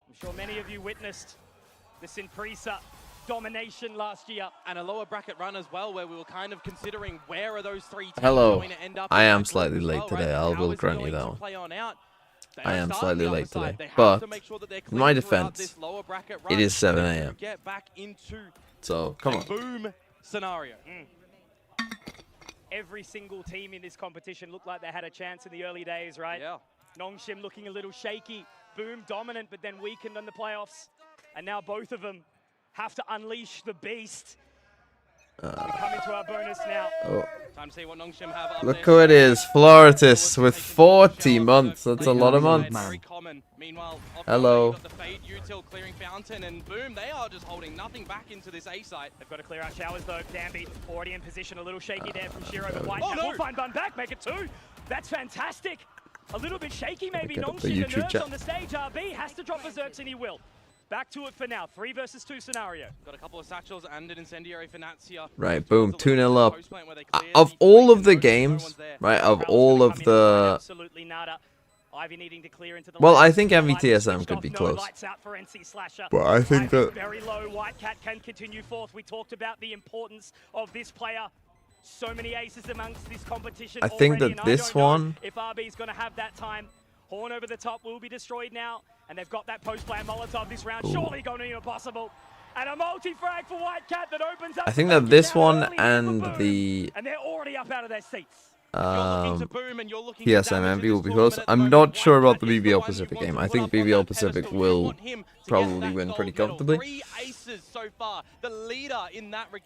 I'm sure many of you witnessed the Sinprisa domination last year. And a lower bracket run as well, where we were kind of considering where are those three teams Hello. going to end up. I in am that group slightly as late well, today. right? I How will is it grant you going that to one. play on out? They I are am starting slightly the other late side. today, They have but to make sure that they're in my clean throughout defense, this lower bracket it run is 7 to a.m. Get back into So, come on. boom scenario. Every single team in this competition looked like they had a chance in the early days, right? Yeah. Nongshim looking a little shaky. Boom dominant, but then weakened in the playoffs. And now both of them have to unleash the beast. We come into our bonus now. Oh. Time to see what Nongshim have up Look there. who it is, Floritus with 40 months. That's a lot of months. Very common. Meanwhile, Hello. you've got the Fade, Util clearing Fountain, and boom, they are just holding nothing back into this A site. They've got to clear out showers though. Danby already in position, a little shaky there from Shiro, but Oh, Whitecap no. will find Bun back, make it 2. That's fantastic. A little bit shaky maybe. Get up the Nongshim, the YouTube nerves chat. on the stage. RB has to drop Berserks and he will. Back to it for now. 3 versus 2 scenario. Got a couple of satchels and an incendiary for Natsia. Right, boom, 2-0 up. Of all of the games, right, of all of the... Absolutely nada. Ivy needing to clear into the Well, left. I think Ivy MVTSM switched could off, be no close. lights out for NC Slasher. But I think Ivy's that... very low. Whitecat can continue forth. We talked about the importance of this player. So many aces amongst this competition. I think already, that and I this don't know one... if RB's going to have that time. Horn over the top will be destroyed now, and they've got that post-play Molotov this round. Ooh. Surely going to be impossible. And a multi-frag for Whitecat that opens up. I think the that this down one early and for Boom, the and they're already up out of their seats. PSM Envy will be close. I'm not sure about the BBL Pacific game. I think BBL Pacific will probably win pretty comfortably.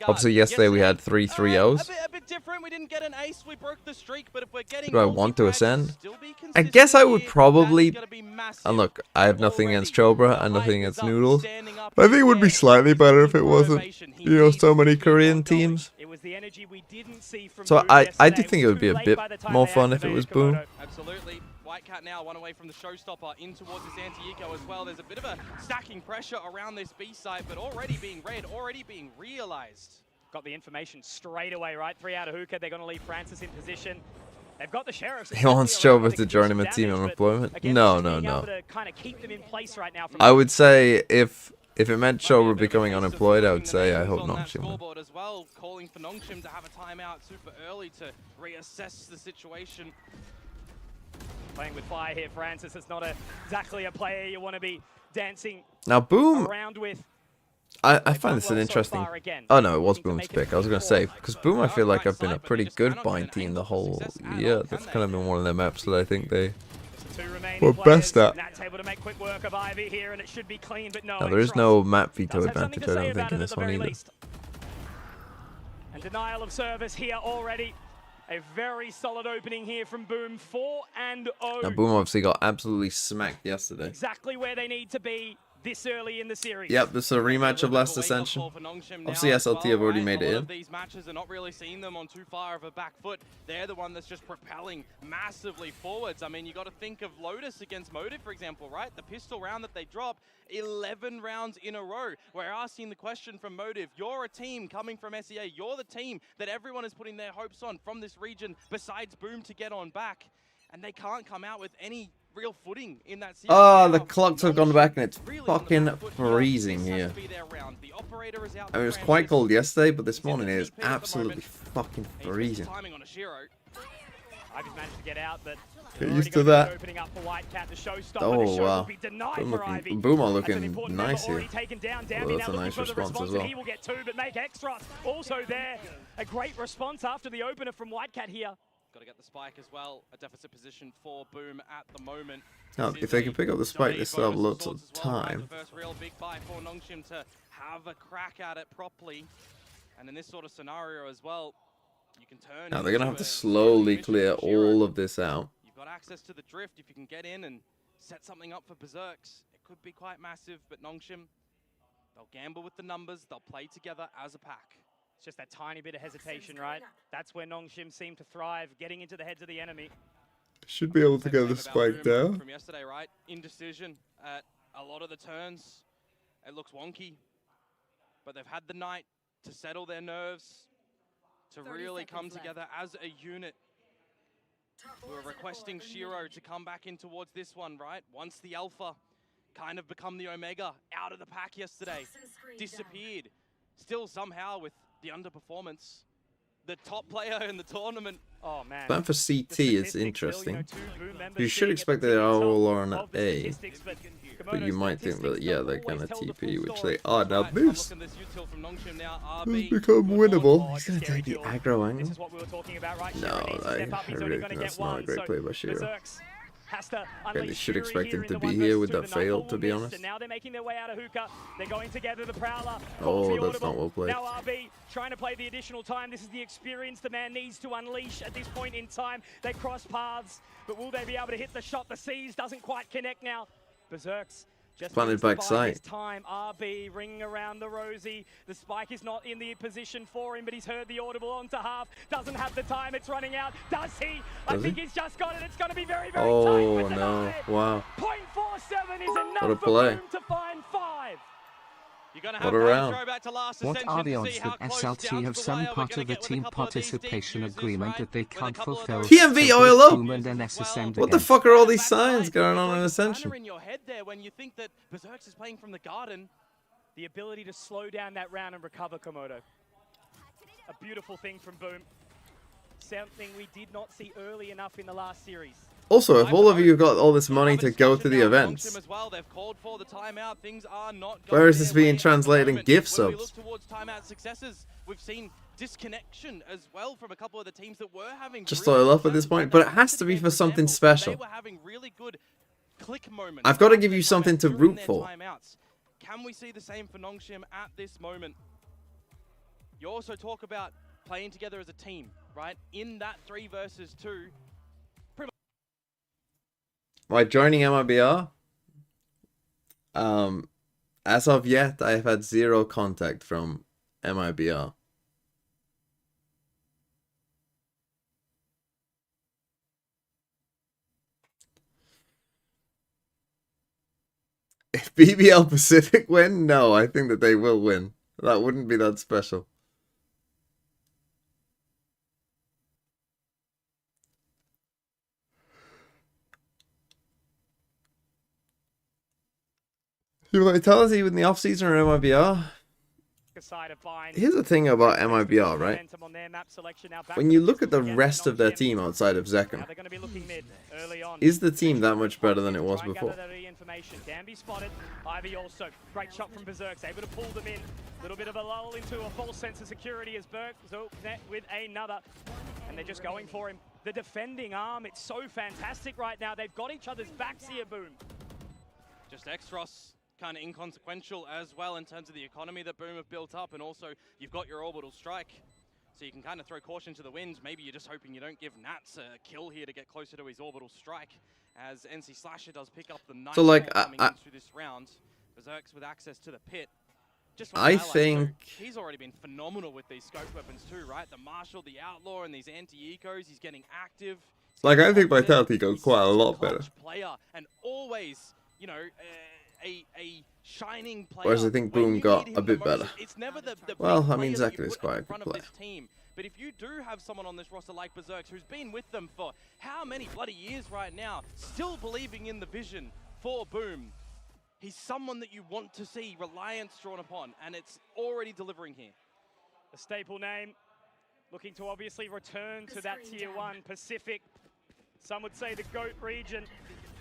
Obviously, yesterday we had 3 3-0s. Do I want to ascend? I guess I would probably... And look, I have nothing against Chobra and nothing against Noodles. But I think it would be slightly better if it wasn't, you know, so many Korean teams. So I do think it would be a bit more fun if it was Boom. Absolutely. Whitecat now one away from the showstopper in towards this anti-eco as well. There's a bit of a stacking pressure around this B site, but already being read, already being realized. Got the information straight away, right? 3 out of hookah. They're going to leave Francis in position. They've got the sheriffs. He wants Chobra to join him at team unemployment? No. I would say if it meant Chobra becoming unemployed, I would say I hope Nongshim would. As well, calling for Nongshim to have a timeout super early to reassess the situation. Playing with fire here, Francis. It's not exactly a player you want to be dancing now, Boom, around with. I find this an interesting... Oh no, it was Boom's pick. I was going to say, because Boom, I feel like I've been a pretty good bind team the whole year. That's kind of been one of their maps that I think they were best at. Now, there is no map veto advantage, I don't think, in this one either. And denial of service here already. A very solid opening here from Boom, 4-0. Now, Boom obviously got absolutely smacked yesterday. Exactly where they need to be this early in the series. Yep, this is a rematch of Last Ascension. Obviously, SLT have already made it in. These matches are not really seeing them on too far of a back foot. They're the one that's just propelling massively forwards. I mean, you got to think of Lotus against Motive, for example, right? The pistol round that they drop, 11 rounds in a row. We're asking the question from Motive. You're a team coming from SEA. You're the team that everyone is putting their hopes on from this region, besides Boom, to get on back. And they can't come out with any real footing in that series. Oh, the clocks have gone back and it's fucking freezing here. I mean, it was quite cold yesterday, but this morning it is absolutely fucking freezing. I've just managed to get out, but get used to that. Oh wow. Boom are looking nice here. Well, that's a nice response as well. He will get 2, but make extra. Also there, a great response after the opener from Whitecat here. Got to get the spike as well. A deficit position for Boom at the moment. Now, if they can pick up the spike, they still have lots of time. The first real big buy for Nongshim to have a crack at it properly. And in this sort of scenario as well, you can turn. Now, they're going to have to slowly clear all of this out. You've got access to the drift. If you can get in and set something up for Berserks, it could be quite massive. But Nongshim, they'll gamble with the numbers. They'll play together as a pack. It's just that tiny bit of hesitation, right? That's where Nongshim seem to thrive, getting into the heads of the enemy. Should be able to get the spike down. From yesterday, right? Indecision at a lot of the turns. It looks wonky, but they've had the night to settle their nerves, to really come together as a unit. We're requesting Shiro to come back in towards this one, right? Once the alpha kind of become the Omega out of the pack yesterday. Disappeared. Still somehow with the underperformance. The top player in the tournament. Oh man. Plan for CT is interesting. You should expect that they are all on A, but you might think that, yeah, they're gonna TP, which they are. Now this has become winnable. He's gonna take the aggro angle. No, I really think that's not a great play by Shiro. Okay, they should expect him to be here with that fail, to be honest. Now they're making their way out of hookah. They're going together, the Prowler. Oh, that's not well played. Now RB trying to play the additional time. This is the experience the man needs to unleash at this point in time. They cross paths, but will they be able to hit the shot? The C's doesn't quite connect now. Berserks just planted back side. Time RB ringing around the Rosie. The spike is not in the position for him, but he's heard the audible onto half. Doesn't have the time. It's running out. Does he? I think he's just got it. It's going to be very, very tight. Oh no! Wow. 0.47 is enough What a for play. Boom to find 5. What a round. What are the odds that SLT have some part of the team participation agreement that they can't fulfill? TMV oil up! What What the fuck are all these signs going on in Ascension? In your head there when you think that Berserks is playing from the garden. The ability to slow down that round and recover Komodo. A beautiful thing from Boom. Something we did not see early enough in the last series. Also, if all of you have got all this money to go to the events, where is this being translated in gift subs? We've seen disconnection as well from a couple of the teams that were having Just oil up at this point, but it has to be for something special. They were having really good click moments. I've got to give you something to root for. Can we see the same for Nongshim at this moment? You also talk about playing together as a team, right? In that 3 versus 2. By joining MIBR, as of yet, I have had 0 contact from MIBR. If BBL Pacific win, no, I think that they will win. That wouldn't be that special. Your Vitality in the offseason or MIBR? Here's the thing about MIBR, right? When you look at the rest of their team outside of Zekken, is the team that much better than it was before? Danby spotted. Ivy also. Great shot from Berserks. Able to pull them in. A little bit of a lull into a false sense of security as Berk met with another. And they're just going for him. The defending arm, it's so fantastic right now. They've got each other's backs here, Boom. Just Extros. Kind of inconsequential as well in terms of the economy that Boom have built up, and also you've got your orbital strike, so you can kind of throw caution to the wind. Maybe you're just hoping you don't give Nats a kill here to get closer to his orbital strike, as NC Slasher does pick up the nice coming into this round. Berserks with access to the pit. Just I think he's already been phenomenal with these scope weapons too, right? The Marshal, the Outlaw, and these anti-ecos. He's getting active. Like, I think Vitality goes quite a lot better. Player and always, you know. A shining player. Whereas I think Boom got a bit better. It's never the well, I mean, Zekken is quite a good player. Team. But if you do have someone on this roster like Berserks who's been with them for how many bloody years right now, still believing in the vision for Boom, he's someone that you want to see reliance drawn upon, and it's already delivering here. A staple name, looking to obviously return to that Tier 1 Pacific. Some would say the GOAT region.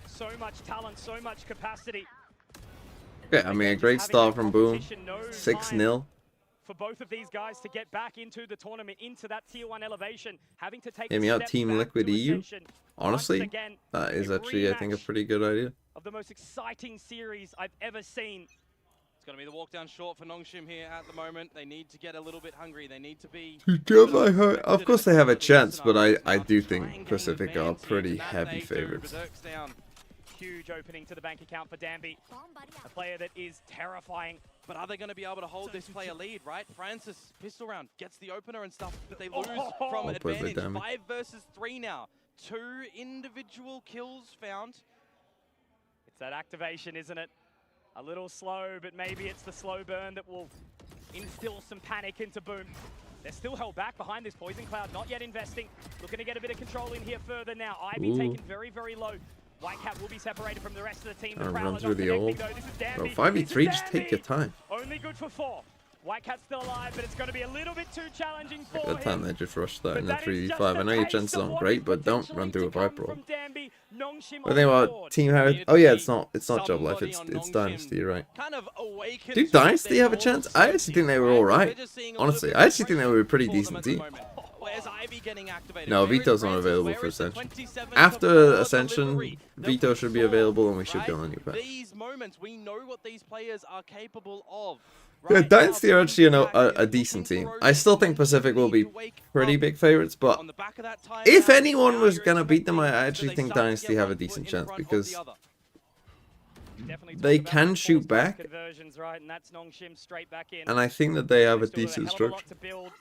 So much talent, so much capacity. Yeah, I mean, a great start from Boom. 6-0. For both of these guys to get back into the tournament, into that Tier 1 elevation, having to take me out Team Liquid EU. Honestly, that is actually, I think, a pretty good idea. Of the most exciting series I've ever seen. It's going to be the walk down short for Nongshim here at the moment. They need to get a little bit hungry. They need to be... Of course they have a chance, but I do think Pacific are pretty heavy favorites. Huge opening to the bank account for Danby. A player that is terrifying. But are they going to be able to hold this player lead, right? Francis, pistol round, gets the opener and stuff, but they lose from advantage. 5 versus 3 now. 2 individual kills found. It's that activation, isn't it? A little slow, but maybe it's the slow burn that will instill some panic into Boom. They're still held back behind this Poison Cloud, not yet investing. Looking to get a bit of control in here further now. Ivy taken very, very low. Whitecap will be separated from the rest of the team. Trying to run Prowler's through not the connecting, ult. though. This is Bro, Danby. 5v3, just take your time. Only good for 4. Whitecap's still alive, but it's going to be a little bit too challenging for At the time him. they just rushed that in But a that is just 3v5. I know your taste chances of aren't what great, is but don't potentially run through a to come Viper ult. from Danby. Nongshim What do you on think the about board. Team Harris? Oh yeah, it's not Job Life, it's Dynasty, you're right. Kind of awakens Do what they Dynasty have a call chance? I actually think they were alright. Honestly, I actually think they were a pretty decent team. Where's Ivy getting activated? No, Where is Vito's not Francis? available Where for is the Ascension. 27 After support Ascension, delivery that Vito we should be saw, available and we should right? go on new pack. These moments, we know what these players are capable of. Yeah, Right Dynasty now, are actually a looking decent to team. rotate I still think Pacific will be to wake pretty up. big favorites, but On the back of that timeout, if anyone now was you're gonna beat them, I expecting actually that think they start to Dynasty get have a 1 foot decent in chance front of because the other. Definitely they talk about can the shoot force back, conversions, right? And that's Nongshim straight back in. and I think that they have a They still decent got a hell of a lot structure. to build.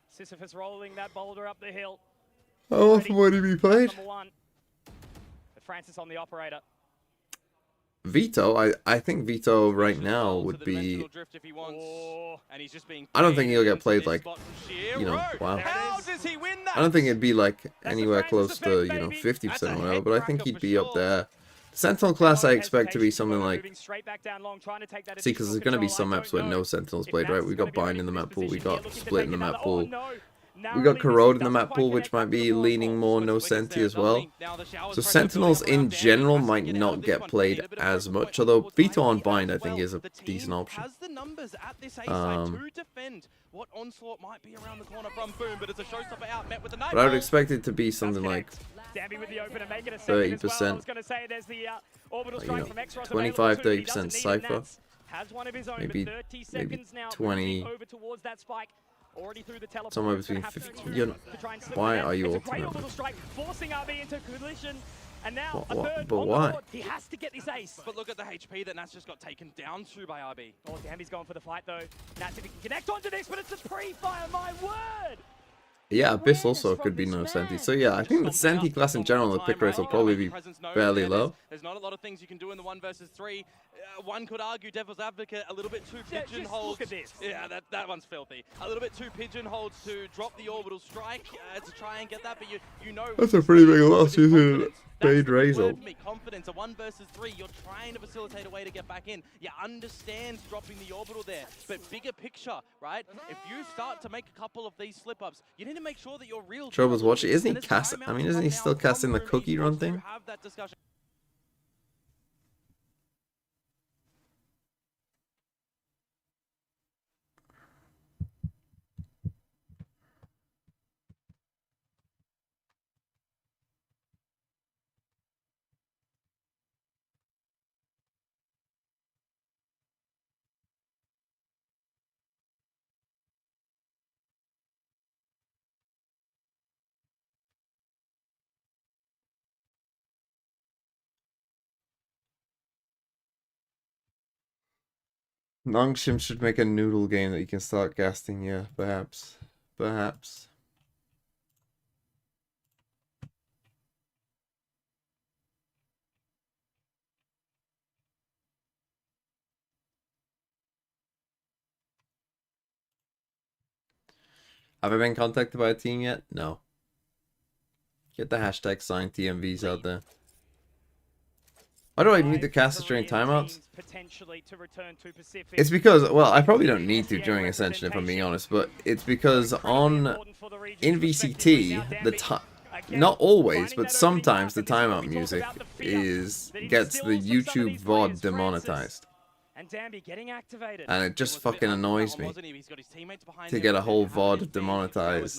Sisyphus rolling that boulder up the hill. How often would he be played? Number 1. But Francis on the operator. Vito, I think Vito right now To would the be. dimensional drift if he wants, Oh, and he's just being I don't think he'll get into played this like, spot from Shiro. you know, wow. How does he win that? I don't think it'd be like That's the anywhere Francis close to, effect, you know, baby. 50% That's a or whatever, but I think head he'd cracker be for up sure. there. Sentinel class, I no expect to be hesitation. something We're like. moving straight back down long, trying to take that See, because there's additional going to be control. some I maps don't where know no Sentinels if played, right? Nats We is gonna got be Bind ready in the for this map pool, we position here, got looking to Split in take the map another. pool. Oh, no. We Narrowly got misses, Corrode in the doesn't map quite pool, connect which might up to be the ball leaning post. more But no Wiggins there, Senti as well. lovely. Now the shower's So pressure Sentinels building up in around general Danny. might Has to not out this get one. played Need a bit of as pressure much, point although towards Vito on Ivy Bind I as think well. is a The team decent option. has the numbers at this A side to defend what onslaught might be around the corner from Boom, but it's a showstopper out met with the knife. But I would expect it to be something like Danby with the opener, making a second as well. I 30%. was going to say there's the orbital Like, strike you know, from X-Ross 25, available too, but he 30% doesn't need it. Cypher. Nats has one of his own, Maybe- but 30 maybe seconds now 20, moving over towards that spike. Already through the teleport. somewhere It's gonna between have to 50. to You know, try and slip why it in. are you It's a great ultimate? orbital strike, forcing RB into collision. And now But a why- third but on the why? board. He has to get this ace. But look at the HP that Nats just got taken down to by RB. Oh, Danby's going for the fight though. Nats if he can connect onto this, but it's a pre-fire, my word! Yeah, Abyss also could be no Senti. So yeah, I think the Senti class in general, the pick rates will probably be fairly low. There's not a lot of things you can do in the 1 versus 3. One could argue Devil's Advocate a little bit too Yeah, just pigeonholed. look at this. Yeah, that one's filthy. A little bit too pigeonholed to drop the orbital strike to try and get that, but you know. That's a pretty big loss with using confidence. That's Bade the Razor. word for me, confidence. A 1 versus 3. You're trying to facilitate a way to get back in. You understand dropping the orbital there, but bigger picture, right? If you start to make a couple of these slip-ups, you need to make sure that you're real. Trouble's watching. Isn't he And there's casting? timeouts I mean, isn't he from still now casting the from cookie Boom run Esports thing? to have that discussion. Nongshim should make a noodle game that you can start casting, yeah, perhaps. Perhaps. Have I been contacted by a team yet? No. Get the hashtag signed TMVs out there. Why do I need to cast during timeouts? It's because, well, I probably don't need to during Ascension if I'm being honest, but it's because in VCT, not always, but sometimes the timeout music gets the YouTube VOD demonetized. And Danby getting activated. And it just fucking annoys me to get a whole VOD demonetized.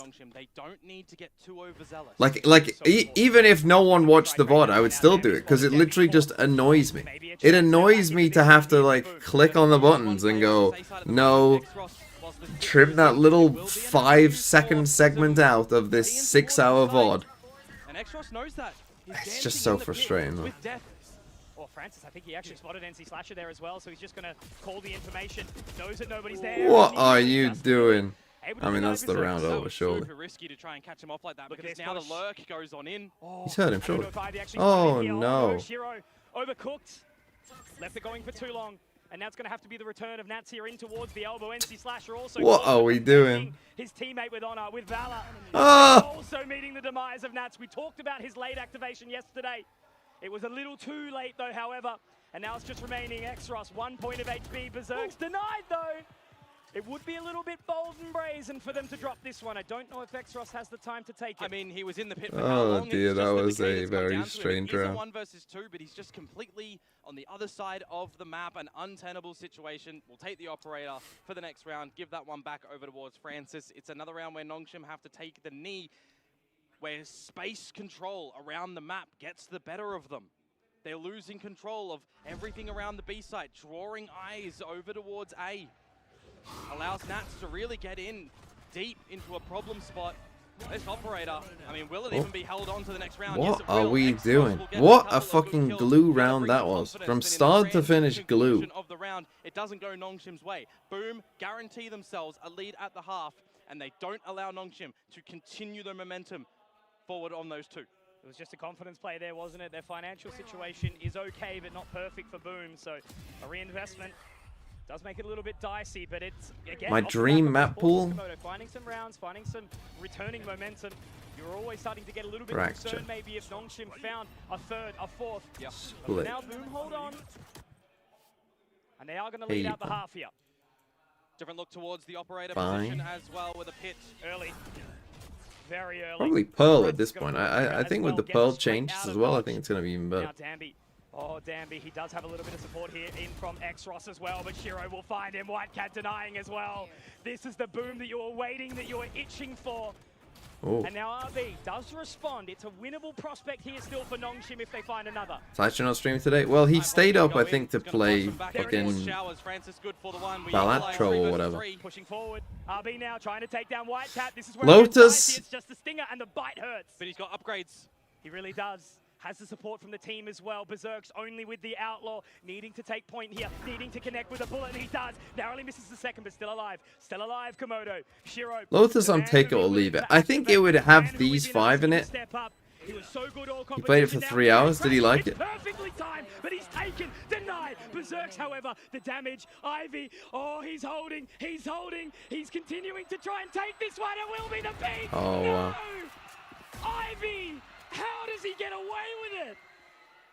Even if no one watched the VOD, I would still do it because it literally just annoys me. It annoys me to have to like click on the buttons and go, no, trim that little 5-second segment out of this 6-hour VOD. It's just so frustrating though. Or Francis, I think he actually spotted NC Slasher there as well, so he's just going to call the information. Knows that nobody's there. What are you doing? I mean, that's the round over, surely. Super risky to try and catch him off like that because now the lurk goes on in. He's hurt him, surely. Oh no. Shiro overcooked. Left it going for too long. And now it's going to have to be the return of Nats here in towards the elbow. NC Slasher also. What are we doing? His teammate with honor, with Valor. Ah! Also meeting the demise of Nats. We talked about his late activation yesterday. It was a little too late though, however. And now it's just remaining Exros. 1 point of HP. Berserk's denied though. It would be a little bit bold and brazen for them to drop this one. I don't know if Exros has the time to take it. I mean, he was in the pit for how long? Dear, that was the a very strange round. He's a 1 versus 2, but he's just completely on the other side of the map. An untenable situation. We'll take the operator for the next round. Give that one back over towards Francis. It's another round where Nongshim have to take the knee, where space control around the map gets the better of them. They're losing control of everything around the B site, drawing eyes over towards A. Allows Nats to really get in deep into a problem spot. This operator, I mean, will it even be held on to the next round? What yes, are we Exros doing? will What get a fucking glue round that was. From start to finish, glue. Of the round, it doesn't go Nongshim's way. Boom, guarantee themselves a lead at the half, and they don't allow Nongshim to continue their momentum forward on those two. It was just a confidence play there, wasn't it? Their financial situation is okay, but not perfect for Boom. So a reinvestment does make it a little bit dicey, but it's, again, My dream map pool. Finding some rounds, finding some returning momentum. You're always starting to get a little bit Fracture. concerned maybe if Nongshim found a third, a fourth. Yep. Split. Now Boom hold on. And they are going to lead out the half here. Different look towards the operator Fine. position as well with a pit. Early. Very early. Probably Pearl at this point. I think with the Pearl changes as well, I think it's going to be even better. Now Danby. Oh, Danby, he does have a little bit of support here in from Exros as well, but Shiro will find him. Whitecat denying as well. This is the Boom that you were waiting, that you were itching for. Oh. And now RB does respond. It's a winnable prospect here still for Nongshim if they find another. Slasher not streaming today? Well, he stayed up, I think, to play fucking Balatro or whatever. Pushing forward. RB now trying to take down Whitecat. This is where Lotus! it's just the stinger and the bite hurts. But he's got upgrades. He really does. Has the support from the team as well. Berserk's only with the Outlaw, needing to take point here, needing to connect with a bullet, and he does. Narrowly misses the second, but still alive. Still alive, Komodo. Shiro. Lotus on take it or leave it. I think it would have these 5 in it. He was so good all He played it for 3 hours. Did he like it? Perfectly timed, but he's taken, denied. Berserk's, however, the damage. Ivy, oh, he's holding. He's continuing to try and take this one. It will be the beat. Oh, no! wow. Ivy, how does he get away with it?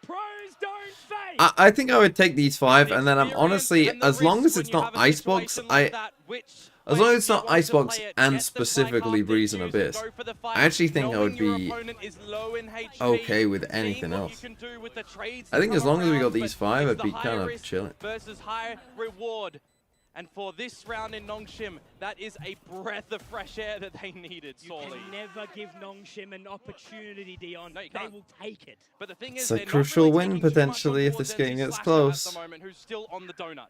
Pros don't fake. I think I would take these 5, and then I'm honestly, as long as it's not Icebox, as long as it's not Icebox and specifically Breeze and Abyss, I actually think I would be okay with anything else. I think as long as we got these 5, I'd be kind of chilling. Versus high reward. And for this round in Nongshim, that is a breath of fresh air that they needed sorely. You can never give Nongshim an opportunity, Dion. No, you they can't. will take it. But the thing It's is, a they're not crucial really win taking too much potentially on if this board. There's game gets Slasher close. At the moment, who's still on the donut.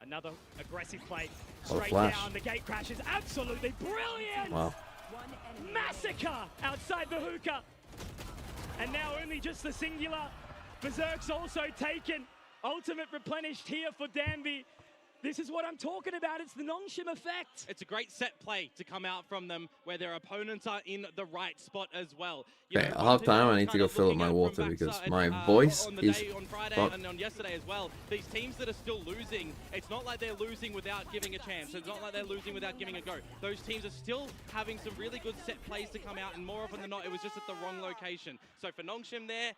Another aggressive play. What a Straight flash. down, the gate crashes. Absolutely brilliant! Wow. Massacre outside the hookah. And now only just the singular. Berserk's also taken. Ultimate replenished here for Danby. This is what I'm talking about. It's the Nongshim effect. It's a great set play to come out from them where their opponents are in the right spot as well. You Okay, know, at one half thing time I I was need to kind go of fill up looking my at from water because backside, my voice on the is day, on Friday fucked. and on yesterday as well. These teams that are still losing, it's not like they're losing without giving a chance. It's not like they're losing without giving a go. Those teams are still having some really good set plays to come out, and more often than not, it was just at the wrong location. So for Nongshim there,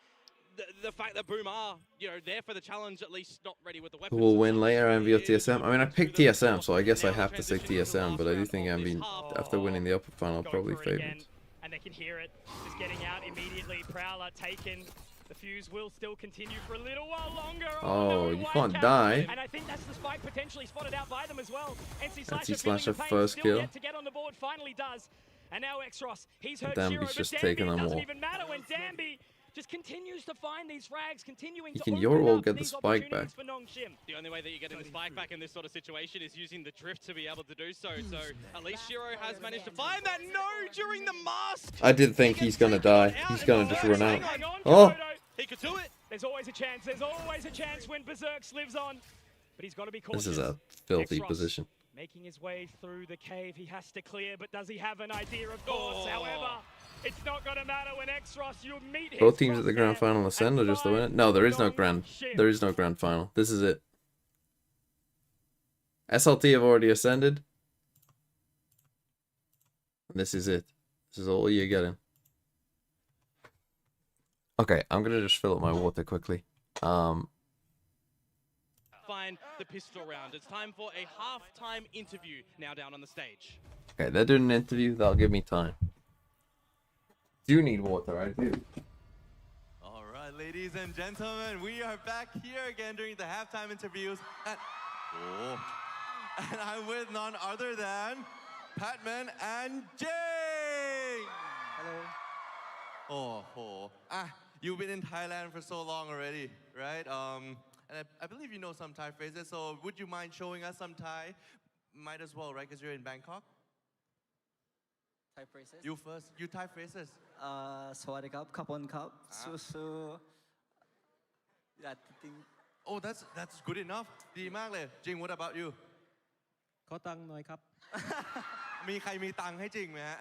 the fact that Boom are, there for the challenge, at least not ready with the weapons. Who will win later, Envy or TSM? I mean, I picked TSM, so I guess I have to say TSM, but I do think Envy, after winning the upper final, Go probably for it again, favored. and they can hear it. Just getting out immediately. Prowler taken. The fuse will still continue for a little while longer. Oh, no, you White can't Cap. die. And I think that's the spike potentially spotted out by them as well. NC NC Slasher Slasher first still kill. yet to get on the board, finally does. And now Exros, he's heard Danby's Shiro, but just Danby, taking them doesn't all. even matter when Danby just continues to find these frags, continuing He to can open Yorwhal up get the these spike opportunities back. for Nongshim. The only way that you're getting the spike back in this sort of situation is using the drift to be able to do so. So at least Shiro has managed to find that no during the mask. I did think he's gonna die. He's gonna just run out. Hang on, Oh! Komodo. He could do it. There's always a chance. There's always a chance when Berserk lives on. But he's got to be cautious. This is a filthy Exros position. making his way through the cave. He has to clear, but does he have an idea? Of course. However, it's not going to matter when Exros, you meet his Both teams at the grand crosshair final ascend or and just the winner? find No, there is no grand. Nongshim. There is no grand final. This is it. SLT have already ascended. And this is it. This is all you're getting. Okay, I'm gonna just fill up my water quickly. Find the pistol round. It's time for a halftime interview now down on the stage. Okay, they're doing an interview. That'll give me time. Do need water, I do. All right, ladies and gentlemen, we are back here again during the halftime interviews. And I'm with none other than Patman and Jing. Hello. You've been in Thailand for so long already, right? And I believe you know some Thai phrases, so would you mind showing us some Thai? Might as well, right? Because you're in Bangkok. Thai phrases. You first. You Thai phrases. สวัสดีครับขอบคุณครับสู้ๆ Yeah, I think Oh, that's good enough. ดีมากเลย Jing, what about you? ขอตังค์หน่อยครับ มีใครมีตังค์ให้จริงไหมฮะ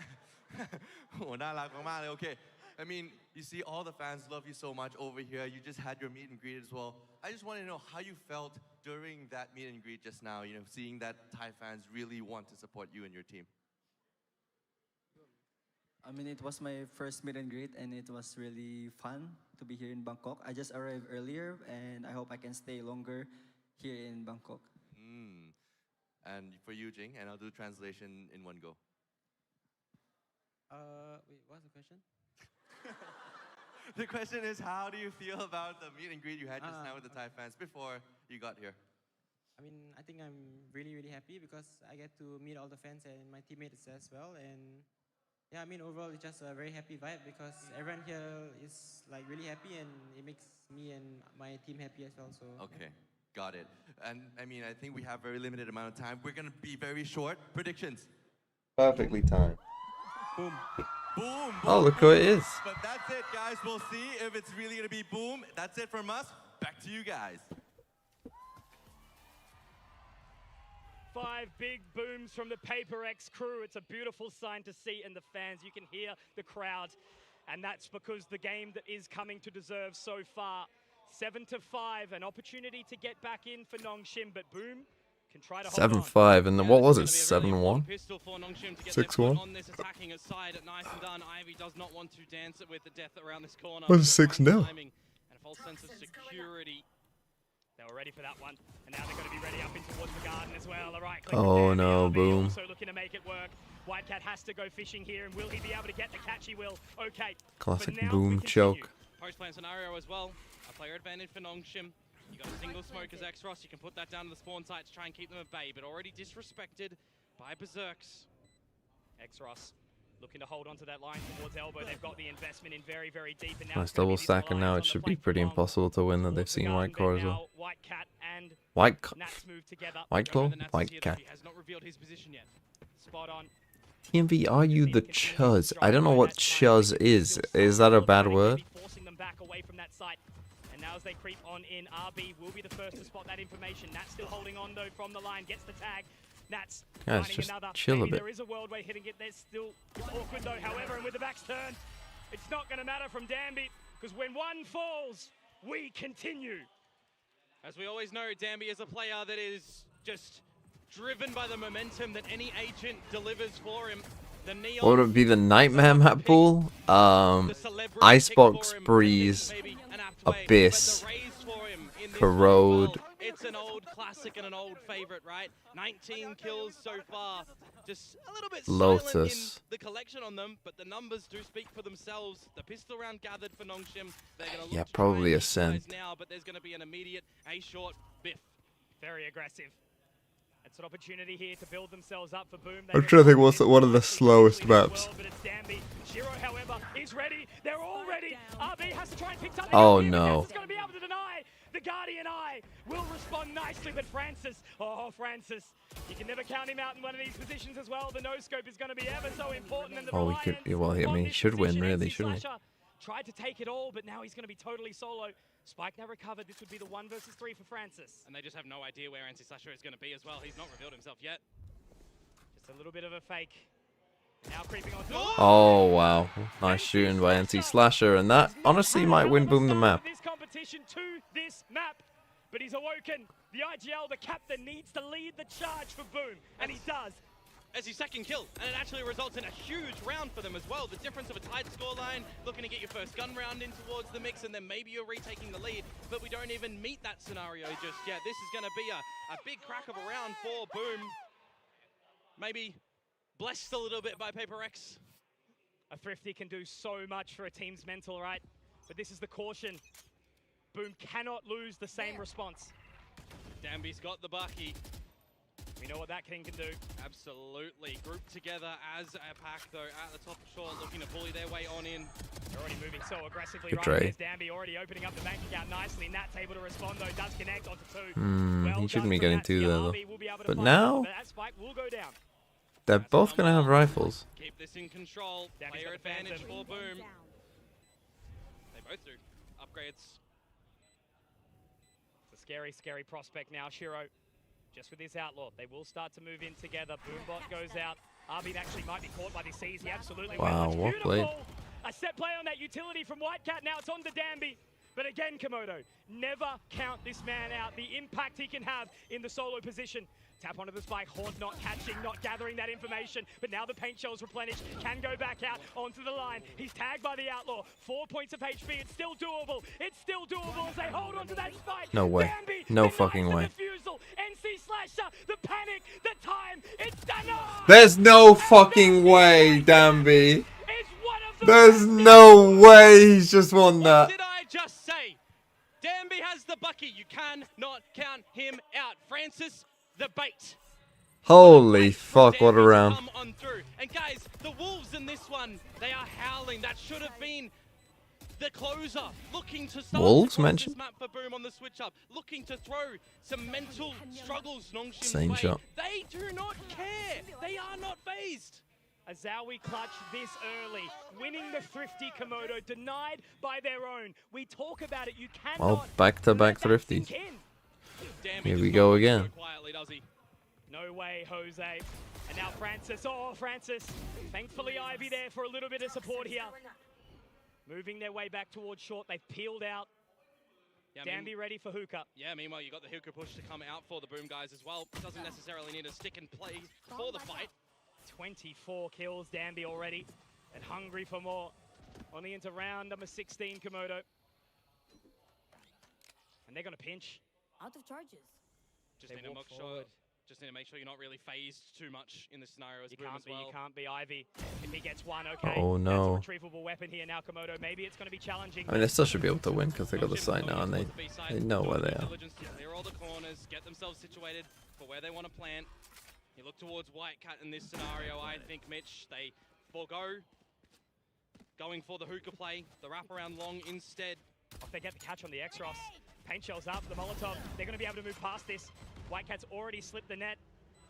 โหน่ารักมากๆเลย Okay. I mean, you see all the fans love you so much over here. You just had your meet and greet as well. I just want to know how you felt during that meet and greet just now, you know, seeing that Thai fans really want to support you and your team. I mean, it was my first meet and greet, and it was really fun to be here in Bangkok. I just arrived earlier, and I hope I can stay longer here in Bangkok. And for you, Jing, and I'll do translation in one go. Wait, what's the question? The question is, how do you feel about the meet and greet you had just now with the Thai fans before you got here? I mean, I think I'm really, really happy because I get to meet all the fans and my teammates as well. And yeah, I mean, overall, it's just a very happy vibe because everyone here is like really happy and it makes me and my team happy as well. So Okay, got it. And I mean, I think we have very limited amount of time. We're going to be very short. Predictions. Perfectly timed. Boom. Boom. Oh, look who it is. But that's it, guys. We'll see if it's really going to be boom. That's it from us. Back to you guys. 5 big booms from the Paper X crew. It's a beautiful sign to see in the fans. You can hear the crowd, and that's because the game that is coming to deserve so far. 7-5, an opportunity to get back in for Nongshim, but Boom can try to hold on. 7-5, and then what was it? 7-1? 6-1? 6-1? On this attacking side at nice and done. Ivy does not want to dance it with the death around this corner. Was it 6-0? And a false sense of security. They were ready for that one, and now they're going to be ready up in towards the garden as well. The right click. Oh no, Boom. Also looking to make it work. Whitecat has to go fishing here, and will he be able to get the catch? He will. Okay. Classic but now Boom we continue. choke. Post-plan scenario as well. A player advantage for Nongshim. You got a single smoke as Exros. You can put that down to the spawn site to try and keep them at bay, but already disrespected by Berserks. Exros looking to hold onto that line towards elbow. They've got the investment in very, very deep. And now Nice it's gonna be double this stack, and alliance now on it the should be flank pretty along impossible to win that they've towards the seen garden, White Claw but as well. now Whitecat and Nats move together. White Claw? Nats is White here, though. Cat. He has not revealed his position yet. Spot on. TMV, are you the Chuz? I don't know what Chuz is. Is that a bad word? Forcing them back away from that site. And now as they creep on in, RB will be the first to spot that information. Nats still holding on though from the line, gets the tag. Nats Guys, finding just another. chill a Maybe bit. there is a world way hitting it. There's still, it's awkward though. However, and with the backs turned, it's not going to matter from Danby because when one falls, we continue. As we always know, Danby is a player that is just driven by the momentum that any agent delivers for him. The neon, What would it be, the Nightmare map pool? the celebrity Icebox, pick for him, Breeze, maybe an apt way, Abyss, but the raise for him in this Corrode. one as well. It's an old classic and an old favorite, right? 19 kills so far. Just a little bit silent in Lotus. the collection on them, but the numbers do speak for themselves. The pistol round gathered for Nongshim. They're going to look Yeah, to probably try a and send. equalize now, but there's going to be an immediate A-short biff. Very aggressive. It's an opportunity here to build themselves up for Boom. I'm trying to think what's one of the slowest maps. But it's Danby. Shiro, however, is ready. They're all ready. RB has to try and pick something Oh, up here, but no. Nats is going to be able to deny. The Guardian Eye will respond nicely, but Francis, oh, Francis, you can never count him out in one of these positions as well. The no-scope is going to be ever so important. And the Oh, he could- reliance well, I on mean, he this should win, position, really, NC shouldn't he? Slasher tried to take it all, but now he's going to be totally solo. Spike now recovered. This would be the 1 versus 3 for Francis. And they just have no idea where NC Slasher is going to be as well. He's not revealed himself yet. Just a little bit of a fake. Now creeping on. Oh, wow. Nice shooting by NC Slasher, and that honestly might win Boom the map. This competition to this map, but he's awoken. The IGL, the captain, needs to lead the charge for Boom, and he does. as his second kill, and it actually results in a huge round for them as well. The difference of a tight scoreline, looking to get your first gun round in towards the mix, and then maybe you're retaking the lead, but we don't even meet that scenario just yet. This is going to be a big crack of a round for Boom. Maybe blessed a little bit by Paper Rex. A Thrifty can do so much for a team's mental, right? But this is the caution. Boom cannot lose the same response. Dambi's got the Bucky. We know what that king can do. Absolutely. Grouped together as a pack, though, at the top short, looking to bully their way on in. They're already moving so aggressively. Good Right, trade. there's Dambi already opening up the bank account nicely. Nat's able to respond, though. Does connect onto two. He shouldn't be getting two there, though. Will be able to But fight, now, but that spike will go down. they're both going to have rifles. Keep this in control. Dambi's Player got the advantage Phantom. for Boom. They both do. Upgrades. It's a scary, scary prospect now, Shiro. Just with this Outlaw, they will start to move in together. Boombot goes out. Arby actually might be caught by the C's. He absolutely Wow, will. It's well played. beautiful. A set play on that utility from Whitecat. Now it's on to Dambi. But again, Komodo, never count this man out. The impact he can have in the solo position. Tap onto the spike, Haunt not catching, not gathering that information. But now the paint shell's replenished, can go back out onto the line. He's tagged by the Outlaw, 4 points of HP. It's still doable. It's still doable as they hold onto that spike. No way. Dambi No denies fucking the way. Defusal. NC Slasher, the panic, the time, it's denied. There's no fucking way, Dambi. It's one of the There's best no way he's just won What that. did I just say? Dambi has the Bucky. You cannot count him out. Francis, the bait. Holy fuck, what a Dambi's round. come on through. And guys, the Wolves in this one, they are howling. That should have been the closer, looking to start Wolves to close mentioned? this map for Boom on the switch up, looking to throw some mental struggles Nongshim's Same way. shot. They do not care. They are not phased. A Zowie clutch this early, winning the Thrifty Komodo, denied by their own. We talk about it, you cannot Well, back-to-back let that Thrifties. sink in. Dambi Here does we not go want to again. go quietly, does he? No way, Jose. And now Francis, oh, Francis. Thankfully, Ivy there for a little bit of support here. Moving their way back towards short, they've peeled out. Yeah, I mean- Dambi ready for hookah. Yeah, meanwhile, you got the hookah push to come out for the Boom guys as well. Doesn't necessarily need a stick and play for the fight. 24 kills, Dambi already, and hungry for more. Only into round number 16, Komodo. And they're gonna pinch. Out of charges. Just They need to walk make sure. forward. Just need to make sure you're not really phased too much in this scenario as You Boom can't as be, well. you can't be Ivy. If he gets one, okay. Oh, no. That's a retrievable weapon here now, Komodo. Maybe it's gonna be challenging. I mean, they still should be able to win because they got the site now and they know where they are. Diligence to clear all the corners, get themselves situated for where they want to plant. You look towards Whitecat in this scenario, I think, Mitch. They forego going for the hookah play, the wraparound long instead. If they get the catch on the X-Ross, paint shells up, the Molotov, they're going to be able to move past this. Whitecat's already slipped the net.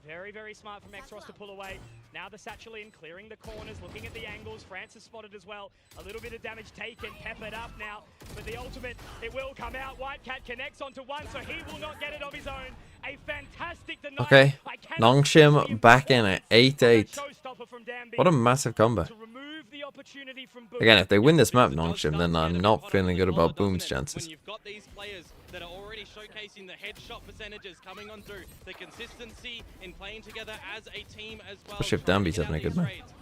Very, very smart from X-Ross to pull away. Now the satchel in, clearing the corners, looking at the angles. Francis spotted as well. A little bit of damage taken, peppered up now. But the ultimate, it will come out. Whitecat connects onto one, so he will not get it of his own. A fantastic denial. Okay, I cannot Nongshim believe back in at 8-8. showstopper from Dambi. What a massive comeback. To remove the opportunity from Boom. Again, if they win this map, It does Nongshim, start then to I'm get a not bit feeling hotter good as well, about Boom's doesn't it? chances. When you've got these players that are already showcasing the headshot percentages coming on through, the consistency in playing together as a team as well. Especially if trying to Dambi's get having out a good these match. trades.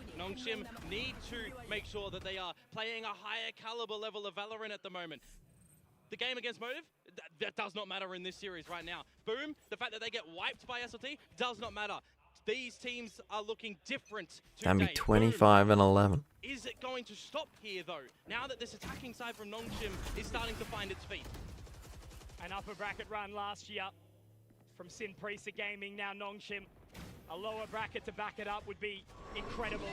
Nongshim need to make sure that they are playing a higher caliber level of Valorant at the moment. The game against Motive, that does not matter in this series right now. Boom, the fact that they get wiped by SLT does not matter. These teams are looking different today. Dambi Boom. 25 and 11. Is it going to stop here, though? Now that this attacking side from Nongshim is starting to find its feet. An upper bracket run last year from Sin Priest Gaming, now Nongshim. A lower bracket to back it up would be incredible.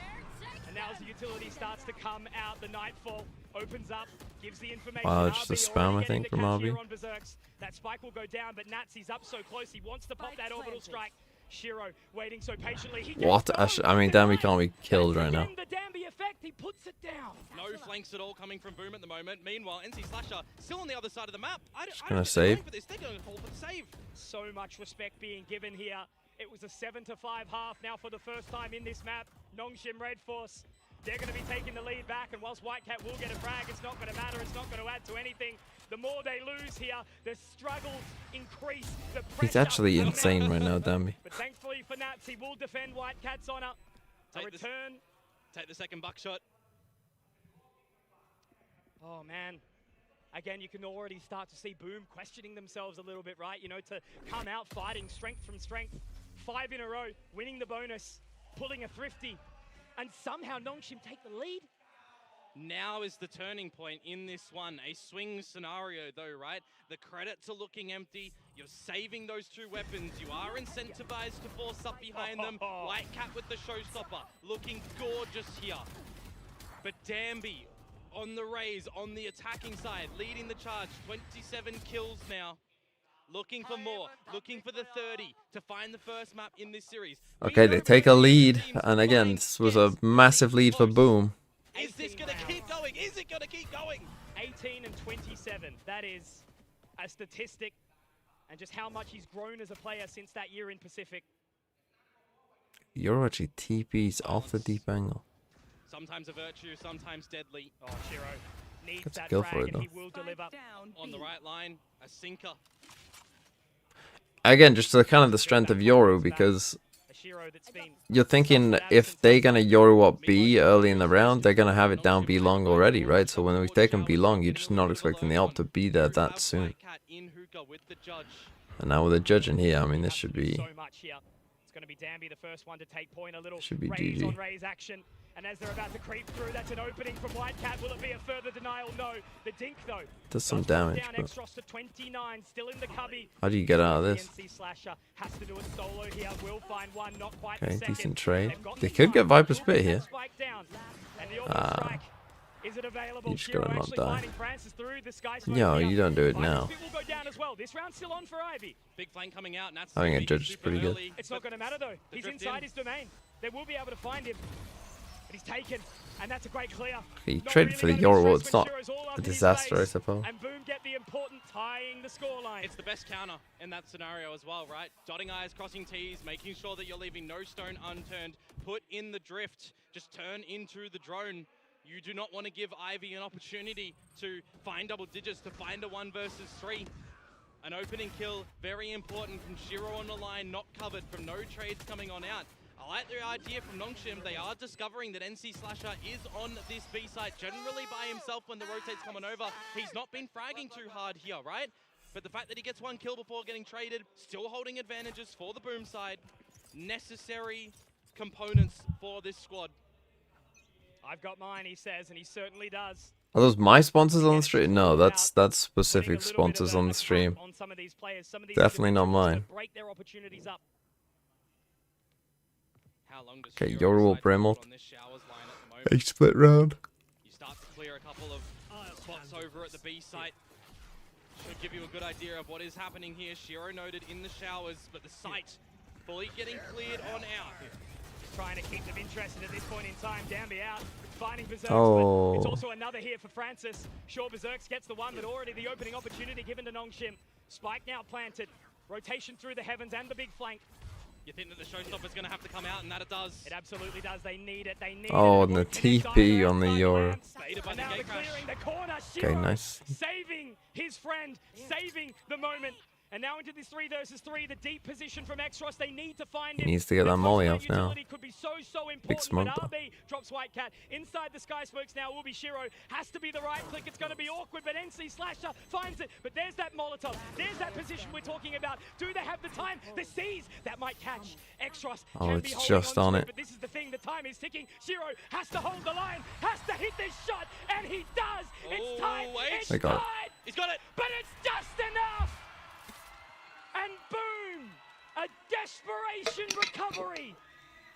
And now as the utility starts to come out, the Nightfall opens up, gives the information. Wow, just a RB spam, already I think, getting from the catch RB. here on Berserks. That spike will go down, but Nazi's up so close, he wants to pop that orbital strike. Shiro waiting so patiently. He What? gets I mean, Dambi can't be killed right now. The Dambi effect, he puts it down. No flanks at all coming from Boom at the moment. Meanwhile, NC Slasher still on the other side of the map. I don't gonna think they're going save. for this. They're going to call for the save. So much respect being given here. It was a 7-5 half now for the first time in this map. Nongshim Red Force, they're going to be taking the lead back, and whilst Whitecat will get a frag, it's not going to matter, it's not going to add to anything. The more they lose here, the struggles increase, the He's pressure actually will insane mount. right now, Dambi. But thankfully for Nats, He will defend Whitecat's honor. A return. Take the second buckshot. Oh, man. Again, you can already start to see Boom questioning themselves a little bit, right? You know, to come out fighting strength from strength. 5 in a row, winning the bonus, pulling a thrifty, and somehow Nongshim take the lead. Now is the turning point in this one. A swing scenario though, right? The credits are looking empty. You're saving those 2 weapons. You are incentivized to force up behind them. Whitecat with the showstopper, looking gorgeous here. But Danby on the raise, on the attacking side, leading the charge. 27 kills now. Looking for more, looking for the 30 to find the first map in this series. Okay, they take a lead, and again, this was a massive lead for Boom. Is this going to keep going? Is it going to keep going? 18 and 27. That is a statistic, and just how much he's grown as a player since that year in Pacific. You're actually TPs off the deep angle. Sometimes a virtue, sometimes deadly. Oh, Shiro needs That's a that kill frag, for it, and though. he will deliver. On the right line, a sinker. Again, just the kind of the strength of Yoru, because A Shiro that's been you're thinking if they're gonna Yoru up B early in the round, they're gonna have it down B long already, right? So when we've taken B long, you're just not expecting the AWP to be there that soon. And now with a judge in here, I mean, this should be so much here. It's going to be Danby the first one to take point. A little Should be raise GG. on raise action. And as they're about to creep through, that's an opening from Whitecat. Will it be a further denial? No. The dink, though. does some does damage. Down But Extros to 29, still in the cubby. how do you get out of The this? NC Slasher has to do it solo here. Will find one, not quite Okay, the second. decent trade. They've got They the could get time. Viper Will Spit get here. that spike down. And the orbital strike. Is it available? You just Shiro gotta not actually die. finding Francis through the sky smoke Yo, here. you don't do it Viper now. Spit will go down as well. This round's still on for Ivy. Big flank coming out. I think a judge is pretty good. It's not going to matter though. He's drift inside in. his domain. They will be able to find him. But he's taken, and that's a great clear. He Not traded for the really gonna be Yoru. stressed It's when not Shiro's all up a in his disaster, I face. suppose. And Boom get the important tying the scoreline. It's the best counter in that scenario as well, right? Dotting I's, crossing T's, making sure that you're leaving no stone unturned. Put in the drift. Just turn into the drone. You do not want to give Ivy an opportunity to find double digits, to find a 1 versus 3. An opening kill, very important from Shiro on the line, not covered from no trades coming on out. I like the idea from Nongshim. They are discovering that NC Slasher is on this B side generally by himself when the rotate's coming over. He's not been fragging too hard here, right? But the fact that he gets 1 kill before getting traded, still holding advantages for the Boom side. Necessary components for this squad. I've got mine, he says, and he certainly does. Are those my sponsors on the stream? No, that's Putting a specific little bit sponsors of on a the stream. on some of these players. Some of these Definitely not individuals mine. to break their opportunities up. How long does Okay, Shiro Yoru will decide to Brimble. hold on this Showers line at the moment? A split round. You start to clear a couple of spots over at the B site. Should give you a good idea of what is happening here. Shiro noted in the showers, but the site fully getting cleared on out. Just trying to keep them interested at this point in time. Danby out, finding Berserks, Oh. but it's also another here for Francis. Sure, Berserks gets the one, but already the opening opportunity given to Nongshim. Spike now planted. Rotation through the heavens and the big flank. You think that the showstopper's going to have to come out, and that it does. It absolutely does. They need it. They need Oh, it. and the It won't connect TP either on the outside Yoru. lamps. Baited by And the now gate the crash. clearing the corner. Okay, Shiro nice. saving his friend, saving the moment. And now into this 3 versus 3, the deep position from Exros. They need to find him. He needs to get The that molly close off now. utility could be so important, smoke, but though. RB drops Whitecat. Inside the sky smokes now will be Shiro. Has to be the right click. It's going to be awkward, but NC Slasher finds it. But there's that Molotov. There's that position we're talking about. Do they have the time? The C's that might catch Exros. Oh, can it's be holding just on to it. But this is the thing. The time is ticking. Shiro has to hold the line. Has to hit this shot, and he does. It's tied. wait. It's They got it. tied. He's got it. But it's just enough. And boom! A desperation recovery!